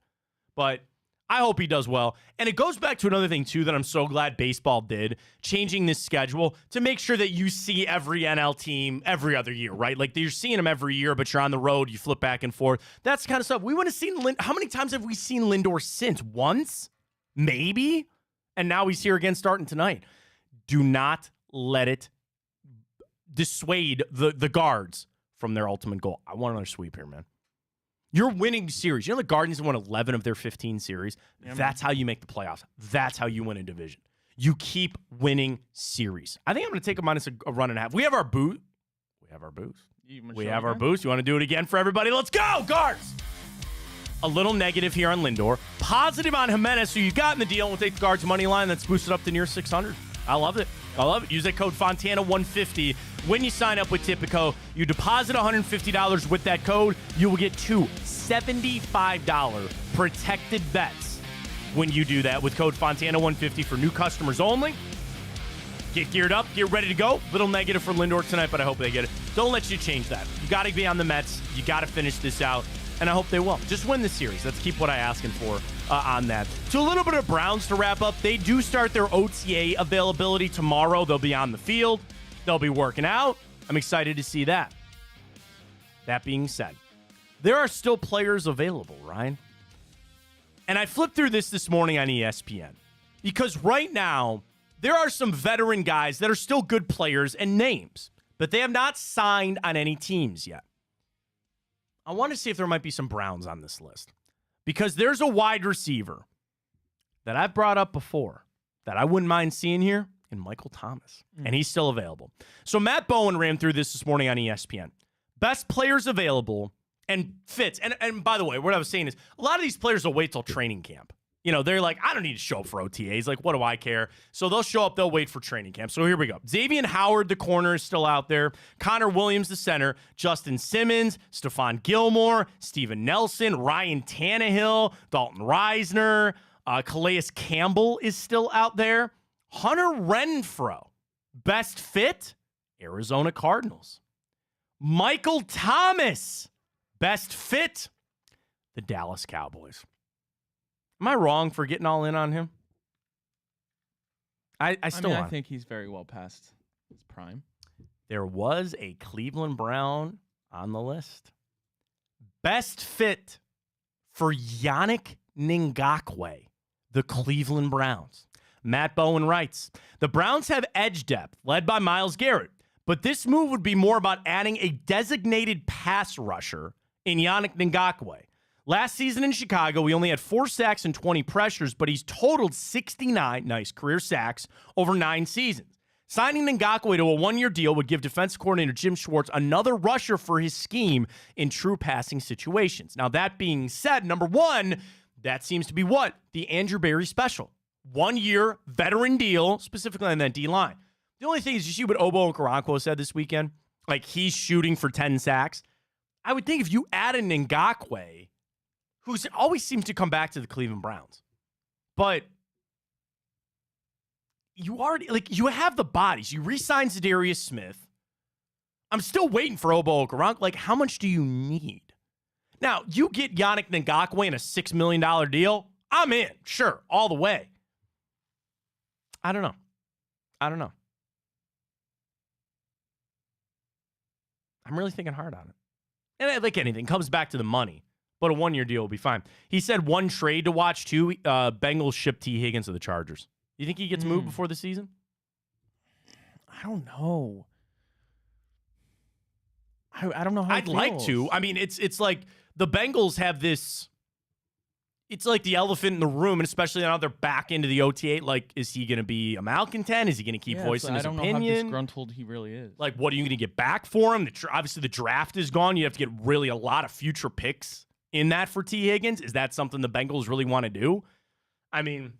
[SPEAKER 1] But I hope he does well. And it goes back to another thing, too, that I'm so glad baseball did, changing this schedule to make sure that you see every NL team every other year, right? Like, you're seeing them every year, but you're on the road, you flip back and forth. That's the kind of stuff. We would have seen how many times have we seen Lindor since? Once? Maybe? And now he's here again starting tonight. Do not let it dissuade the Guards from their ultimate goal. I want another sweep here, man. You're winning series. You know the Guardians have won 11 of their 15 series? Yeah, that's how you make the playoffs. That's how you win a division. You keep winning series. I think I'm going to take a minus a run and a half. We have our boost. We have our boost. We have our boost. You want to do it again for everybody? Let's go, Guards! A little negative here on Lindor. Positive on Jimenez, so you got in the deal. We'll take the Guards money line. That's boosted up to near 600. I love it. I love it. Use that code Fontana150 when you sign up with Tipico. You deposit $150 with that code. You will get two $75 protected bets when you do that with code Fontana150 for new customers only. Get geared up. Get ready to go. Little negative for Lindor tonight, but I hope they get it. Don't let you change that. You got to be on the Mets. You got to finish this out. And I hope they will. Just win the series. Let's keep what I'm asking for on that. So a little bit of Browns to wrap up. They do start their OTA availability tomorrow. They'll be on the field. They'll be working out. I'm excited to see that. That being said, there are still players available, Ryan. And I flipped through this morning on ESPN because right now there are some veteran guys that are still good players and names, but they have not signed on any teams yet. I want to see if there might be some Browns on this list because there's a wide receiver that I've brought up before that I wouldn't mind seeing here in Michael Thomas, and he's still available. So Matt Bowen ran through this morning on ESPN. Best players available and fits. And by the way, what I was saying is a lot of these players will wait till training camp. You know, they're like, I don't need to show up for OTAs. Like, what do I care? So they'll show up. They'll wait for training camp. So here we go. Xavier Howard, the corner, is still out there. Connor Williams, the center. Justin Simmons, Stephon Gilmore, Steven Nelson, Ryan Tannehill, Dalton Reisner, Calais Campbell is still out there. Hunter Renfrow, best fit, Arizona Cardinals. Michael Thomas, best fit, the Dallas Cowboys. Am I wrong for getting all in on him? I
[SPEAKER 2] think he's very well past his prime.
[SPEAKER 1] There was a Cleveland Brown on the list. Best fit for Yannick Ngakoue, the Cleveland Browns. Matt Bowen writes, the Browns have edge depth led by Myles Garrett, but this move would be more about adding a designated pass rusher in Yannick Ngakoue. Last season in Chicago, he only had 4 sacks and 20 pressures, but he's totaled 69 nice career sacks over 9 seasons. Signing Ngakoue to a 1-year deal would give defense coordinator Jim Schwartz another rusher for his scheme in true passing situations. Now, that being said, number one, that seems to be what? The Andrew Berry special. 1-year veteran deal, specifically on that D-line. The only thing is, you see what Obo Okoronkwo said this weekend? Like, he's shooting for 10 sacks. I would think if you add an Ngakoue, who always seems to come back to the Cleveland Browns, but you already, like, you have the bodies. You re-signed Zadarius Smith. I'm still waiting for Obo Okoronkwo. Like, how much do you need? Now, you get Yannick Ngakoue in a $6 million deal, I'm in. Sure, all the way. I don't know. I'm really thinking hard on it. And like anything, comes back to the money. But a 1-year deal will be fine. He said one trade to watch, too. Bengals ship T. Higgins to the Chargers. You think he gets moved before the season?
[SPEAKER 2] I don't know. I don't know how
[SPEAKER 1] I'd like to. I mean, it's like the Bengals have this. It's like the elephant in the room, and especially now they're back into the OTA. Like, is he going to be a malcontent? Is he going to keep voicing his opinion?
[SPEAKER 2] I don't know how disgruntled he really is.
[SPEAKER 1] Like, what are you going to get back for him? Obviously, the draft is gone. You have to get really a lot of future picks in that for T. Higgins. Is that something the Bengals really want to do? I mean,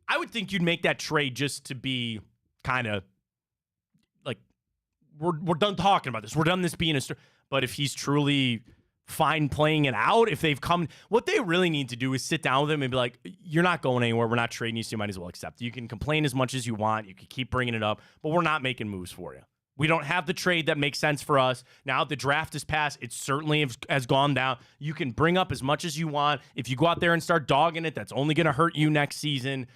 [SPEAKER 1] I would think you'd make that trade just to be kind of like, we're done talking about this. We're done this being a story. But if he's truly fine playing it out, if they've come, what they really need to do is sit down with him and be like, you're not going anywhere. We're not trading you, so you might as well accept it. You can complain as much as you want. You can keep bringing it up, but we're not making moves for you. We don't have the trade that makes sense for us. Now the draft is passed. It certainly has gone down. You can bring up as much as you want. If you go out there and start dogging it, that's only going to hurt you next season.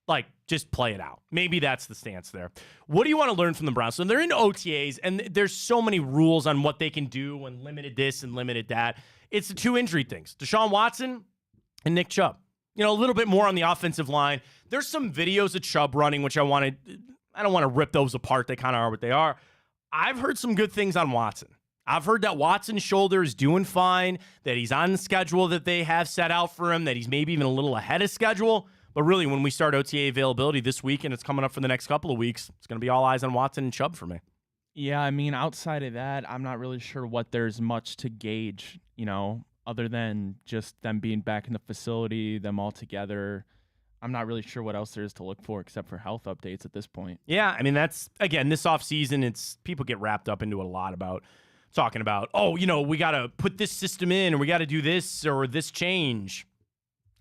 [SPEAKER 1] Like, just play it out. Maybe that's the stance there. What do you want to learn from the Browns? So they're in OTAs, and there's so many rules on what they can do and limited this and limited that. It's the 2 injury things. Deshaun Watson and Nick Chubb. You know, a little bit more on the offensive line. There's some videos of Chubb running, which I don't want to rip those apart. They kind of are what they are. I've heard some good things on Watson. I've heard that Watson's shoulder is doing fine, that he's on the schedule that they have set out for him, that he's maybe even a little ahead of schedule. But really, when we start OTA availability this week, and it's coming up for the next couple of weeks, it's going to be all eyes on Watson and Chubb for me.
[SPEAKER 2] Yeah, I mean, outside of that, I'm not really sure what there's much to gauge, you know, other than just them being back in the facility, them all together. I'm not really sure what else there is to look for except for health updates at this point.
[SPEAKER 1] Yeah, I mean, that's, again, this offseason, it's people get wrapped up into it a lot about talking about, oh, you know, we got to put this system in, or we got to do this or this change.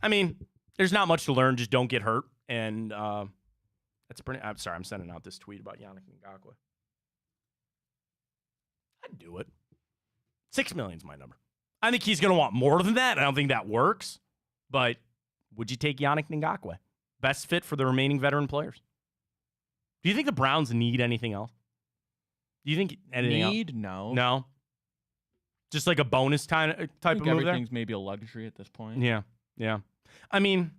[SPEAKER 1] I mean, there's not much to learn. Just don't get hurt. And that's pretty. I'm sorry. I'm sending out this tweet about Yannick Ngakoue. I'd do it. $6 million is my number. I think he's going to want more than that. I don't think that works. But would you take Yannick Ngakoue? Best fit for the remaining veteran players. Do you think the Browns need anything else? Do you think anything else?
[SPEAKER 2] No.
[SPEAKER 1] No? Just like a bonus type of move there?
[SPEAKER 2] Everything's maybe a luxury at this point.
[SPEAKER 1] Yeah. I mean,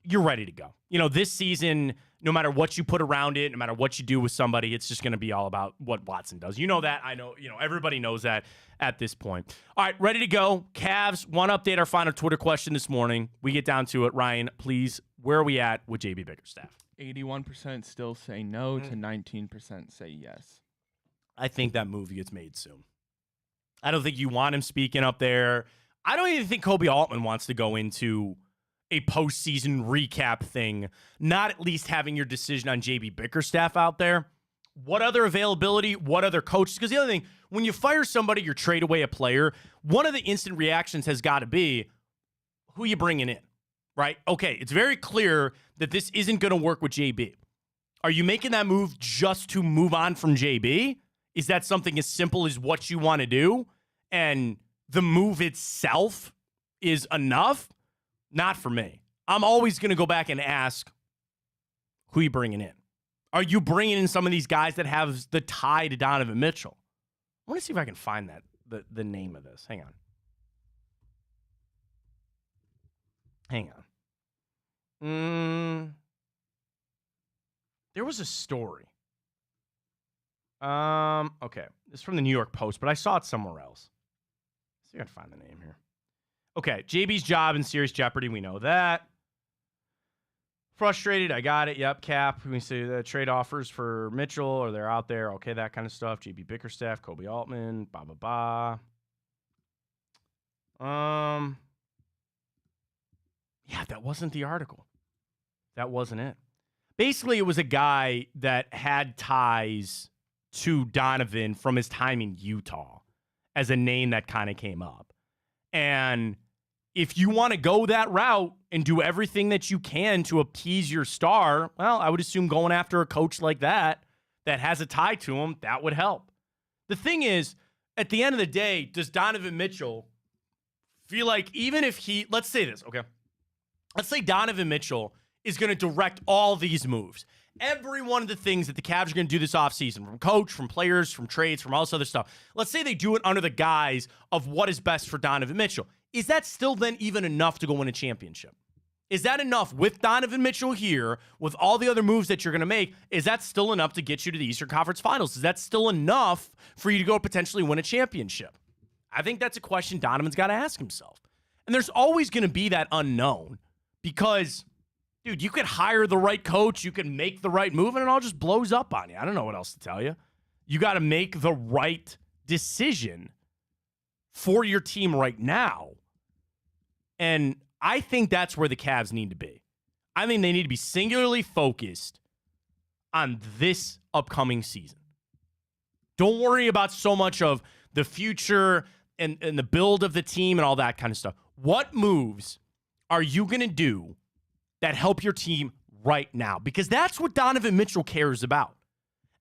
[SPEAKER 1] you're ready to go. You know, this season, no matter what you put around it, no matter what you do with somebody, it's just going to be all about what Watson does. You know that. I know, everybody knows that at this point. All right, ready to go. Cavs, want to update our final Twitter question this morning. We get down to it. Ryan, please, where are we at with JB Bickerstaff?
[SPEAKER 2] 81% still say no to 19% say yes.
[SPEAKER 1] I think that move gets made soon. I don't think you want him speaking up there. I don't even think Kobe Altman wants to go into a postseason recap thing, not at least having your decision on JB Bickerstaff out there. What other availability? What other coaches? Because the other thing, when you fire somebody or trade away a player, one of the instant reactions has got to be, who you bringing in, right? Okay, it's very clear that this isn't going to work with JB. Are you making that move just to move on from JB? Is that something as simple as what you want to do? And the move itself is enough? Not for me. I'm always going to go back and ask, who are you bringing in? Are you bringing in some of these guys that have the tie to Donovan Mitchell? I want to see if I can find the name of this. Hang on. There was a story. Okay. It's from the New York Post, but I saw it somewhere else. Let's see if I can find the name here. Okay, JB's job in serious jeopardy. We know that. Frustrated. I got it. Yep, Cap. We see the trade offers for Mitchell, or they're out there. Okay, that kind of stuff. JB Bickerstaff, Kobe Altman, Yeah, that wasn't the article. That wasn't it. Basically, it was a guy that had ties to Donovan from his time in Utah as a name that kind of came up. And if you want to go that route and do everything that you can to appease your star, well, I would assume going after a coach like that has a tie to him, that would help. The thing is, at the end of the day, does Donovan Mitchell feel like even if let's say this, okay? Let's say Donovan Mitchell is going to direct all these moves. Every one of the things that the Cavs are going to do this offseason, from coach, from players, from trades, from all this other stuff. Let's say they do it under the guise of what is best for Donovan Mitchell. Is that still then even enough to go win a championship? Is that enough with Donovan Mitchell here, with all the other moves that you're going to make? Is that still enough to get you to the Eastern Conference Finals? Is that still enough for you to go potentially win a championship? I think that's a question Donovan's got to ask himself. And there's always going to be that unknown because, dude, you could hire the right coach, you could make the right move, and it all just blows up on you. I don't know what else to tell you. You got to make the right decision for your team right now. And I think that's where the Cavs need to be. I think they need to be singularly focused on this upcoming season. Don't worry about so much of the future and the build of the team and all that kind of stuff. What moves are you going to do that help your team right now? Because that's what Donovan Mitchell cares about.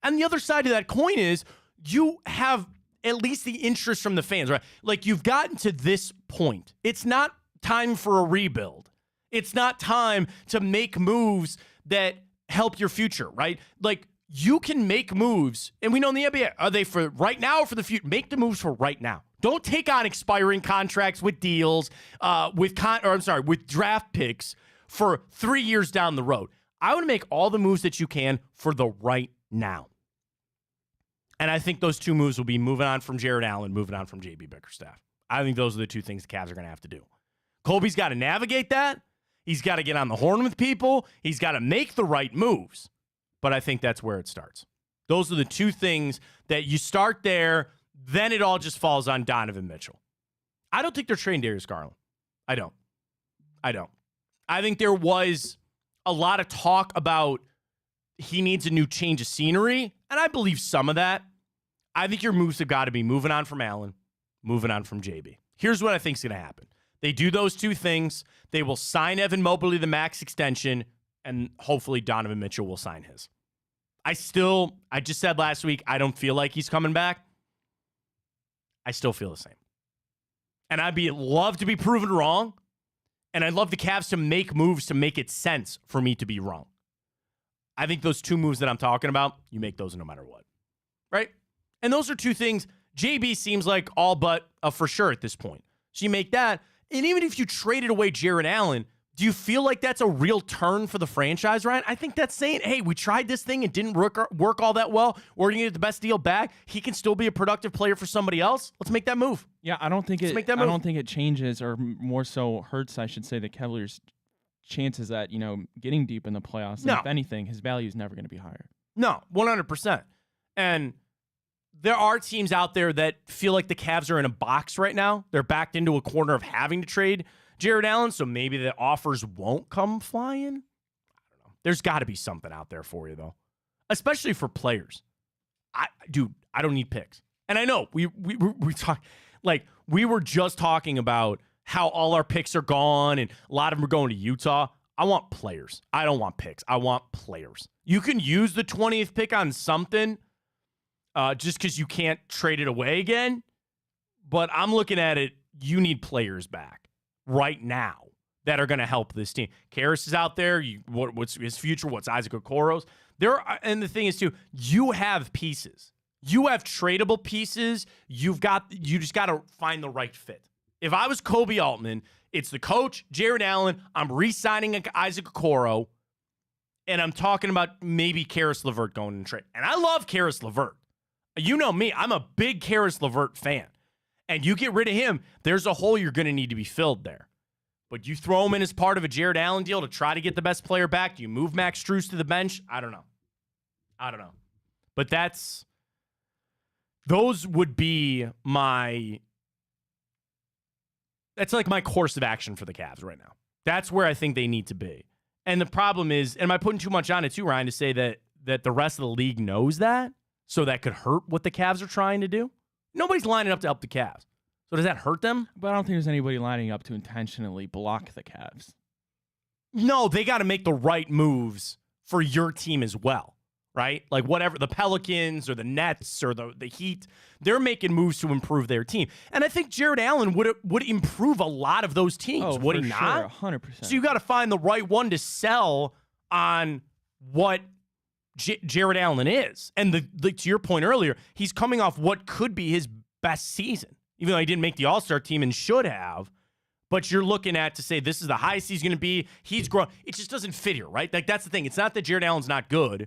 [SPEAKER 1] And the other side of that coin is you have at least the interest from the fans, right? Like, you've gotten to this point. It's not time for a rebuild. It's not time to make moves that help your future, right? Like, you can make moves, and we know in the NBA, are they for right now or for the future? Make the moves for right now. Don't take on expiring contracts with deals, with draft picks for 3 years down the road. I want to make all the moves that you can for the right now. And I think those two moves will be moving on from Jared Allen, moving on from JB Bickerstaff. I think those are the two things the Cavs are going to have to do. Kobe's got to navigate that. He's got to get on the horn with people. He's got to make the right moves. But I think that's where it starts. Those are the two things that you start there, then it all just falls on Donovan Mitchell. I don't think they're trading Darius Garland. I don't. I think there was a lot of talk about he needs a new change of scenery, and I believe some of that. I think your moves have got to be moving on from Allen, moving on from JB. Here's what I think is going to happen. They do those two things. They will sign Evan Mobley the max extension, and hopefully Donovan Mitchell will sign his. I just said last week, I don't feel like he's coming back. I still feel the same. And I'd love to be proven wrong, and I'd love the Cavs to make moves to make it sense for me to be wrong. I think those two moves that I'm talking about, you make those no matter what, right? And those are two things. JB seems like all but a for sure at this point. So you make that, And even if you traded away Jared Allen, do you feel like that's a real turn for the franchise, Ryan? I think that's saying, hey, we tried this thing. It didn't work all that well. We're going to get the best deal back. He can still be a productive player for somebody else. Let's make that move.
[SPEAKER 2] Yeah, I don't think I don't think it changes, or more so hurts, I should say, the Cavaliers' chances at, getting deep in the playoffs. And if anything, his value is never going to be higher.
[SPEAKER 1] No, 100%. And there are teams out there that feel like the Cavs are in a box right now. They're backed into a corner of having to trade Jared Allen, so maybe the offers won't come flying. I don't know. There's got to be something out there for you, though, especially for players. I don't need picks. And I know we talk, like, we were just talking about how all our picks are gone and a lot of them are going to Utah. I want players. I don't want picks. I want players. You can use the 20th pick on something just because you can't trade it away again. But I'm looking at it, you need players back right now that are going to help this team. Karras is out there. What's his future? What's Isaac Okoro's? And the thing is, too, you have pieces. You have tradable pieces. You just got to find the right fit. If I was Kobe Altman, it's the coach, Jared Allen. I'm re-signing Isaac Okoro, and I'm talking about maybe Karis LeVert going in trade. And I love Karis LeVert. You know me. I'm a big Karis LeVert fan. And you get rid of him, there's a hole you're going to need to be filled there. But you throw him in as part of a Jared Allen deal to try to get the best player back. Do you move Max Strus to the bench? I don't know. But those would be that's like my course of action for the Cavs right now. That's where I think they need to be. And the problem is, am I putting too much on it too, Ryan, to say that the rest of the league knows that? So that could hurt what the Cavs are trying to do? Nobody's lining up to help the Cavs. So does that hurt them?
[SPEAKER 2] But I don't think there's anybody lining up to intentionally block the Cavs.
[SPEAKER 1] No, they got to make the right moves for your team as well, right? Like whatever, the Pelicans or the Nets or the Heat, they're making moves to improve their team. And I think Jared Allen would improve a lot of those teams, would he not?
[SPEAKER 2] 100%.
[SPEAKER 1] So you got to find the right one to sell on what Jared Allen is. And to your point earlier, he's coming off what could be his best season, even though he didn't make the All-Star team and should have. But you're looking at to say this is the highest he's going to be. He's grown. It just doesn't fit here, right? Like, that's the thing. It's not that Jared Allen's not good.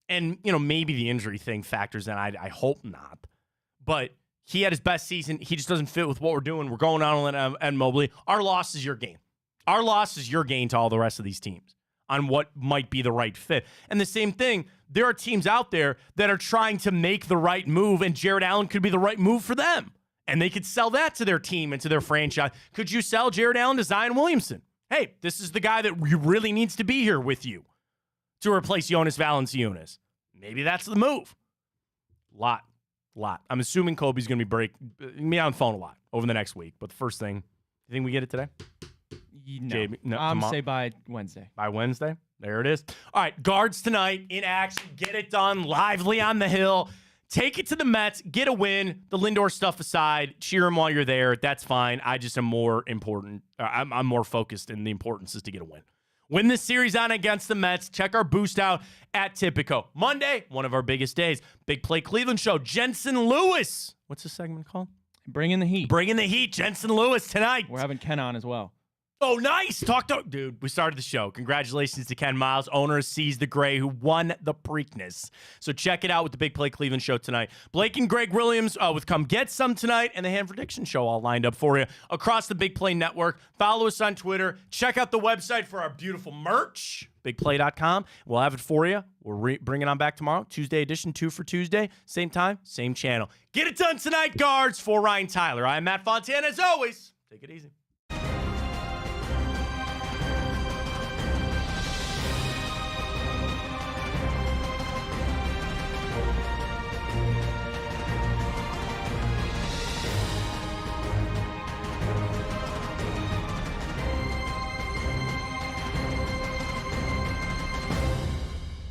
[SPEAKER 1] And, maybe the injury thing factors in. I hope not. But he had his best season. He just doesn't fit with what we're doing. We're going on and Mobley. Our loss is your gain. Our loss is your gain to all the rest of these teams on what might be the right fit. And the same thing, there are teams out there that are trying to make the right move, and Jared Allen could be the right move for them. And they could sell that to their team and to their franchise. Could you sell Jared Allen to Zion Williamson? Hey, this is the guy that really needs to be here with you to replace Jonas Valanciunas. Maybe that's the move. Lot. I'm assuming Kobe's going to be on the phone a lot over the next week. But the first thing, you think we get it today?
[SPEAKER 2] No. I'm say by Wednesday.
[SPEAKER 1] By Wednesday? There it is. All right, guards tonight in action. Get it done. Lively on the hill. Take it to the Mets. Get a win. The Lindor stuff aside, cheer him while you're there. That's fine. I just am more important. I'm more focused in the importance is to get a win. Win this series on against the Mets. Check our boost out at Tipico. Monday, one of our biggest days. Big Play Cleveland show. Jensen Lewis. What's this segment called?
[SPEAKER 2] Bring in the heat.
[SPEAKER 1] Bring in the heat. Jensen Lewis tonight.
[SPEAKER 2] We're having Ken on as well.
[SPEAKER 1] Oh, nice. Dude, we started the show. Congratulations to Ken Miles, owner of Seize the Gray, who won the Preakness. So check it out with the Big Play Cleveland show tonight. Blake and Greg Williams with Come Get Some tonight, and the Hanford Dixon show all lined up for you across the Big Play Network. Follow us on Twitter. Check out the website for our beautiful merch, bigplay.com. We'll have it for you. We'll bring it on back tomorrow, Tuesday edition, 2 for Tuesday. Same time, same channel. Get it done tonight, guards. For Ryan Tyler, I'm Matt Fontana. As always, take it easy.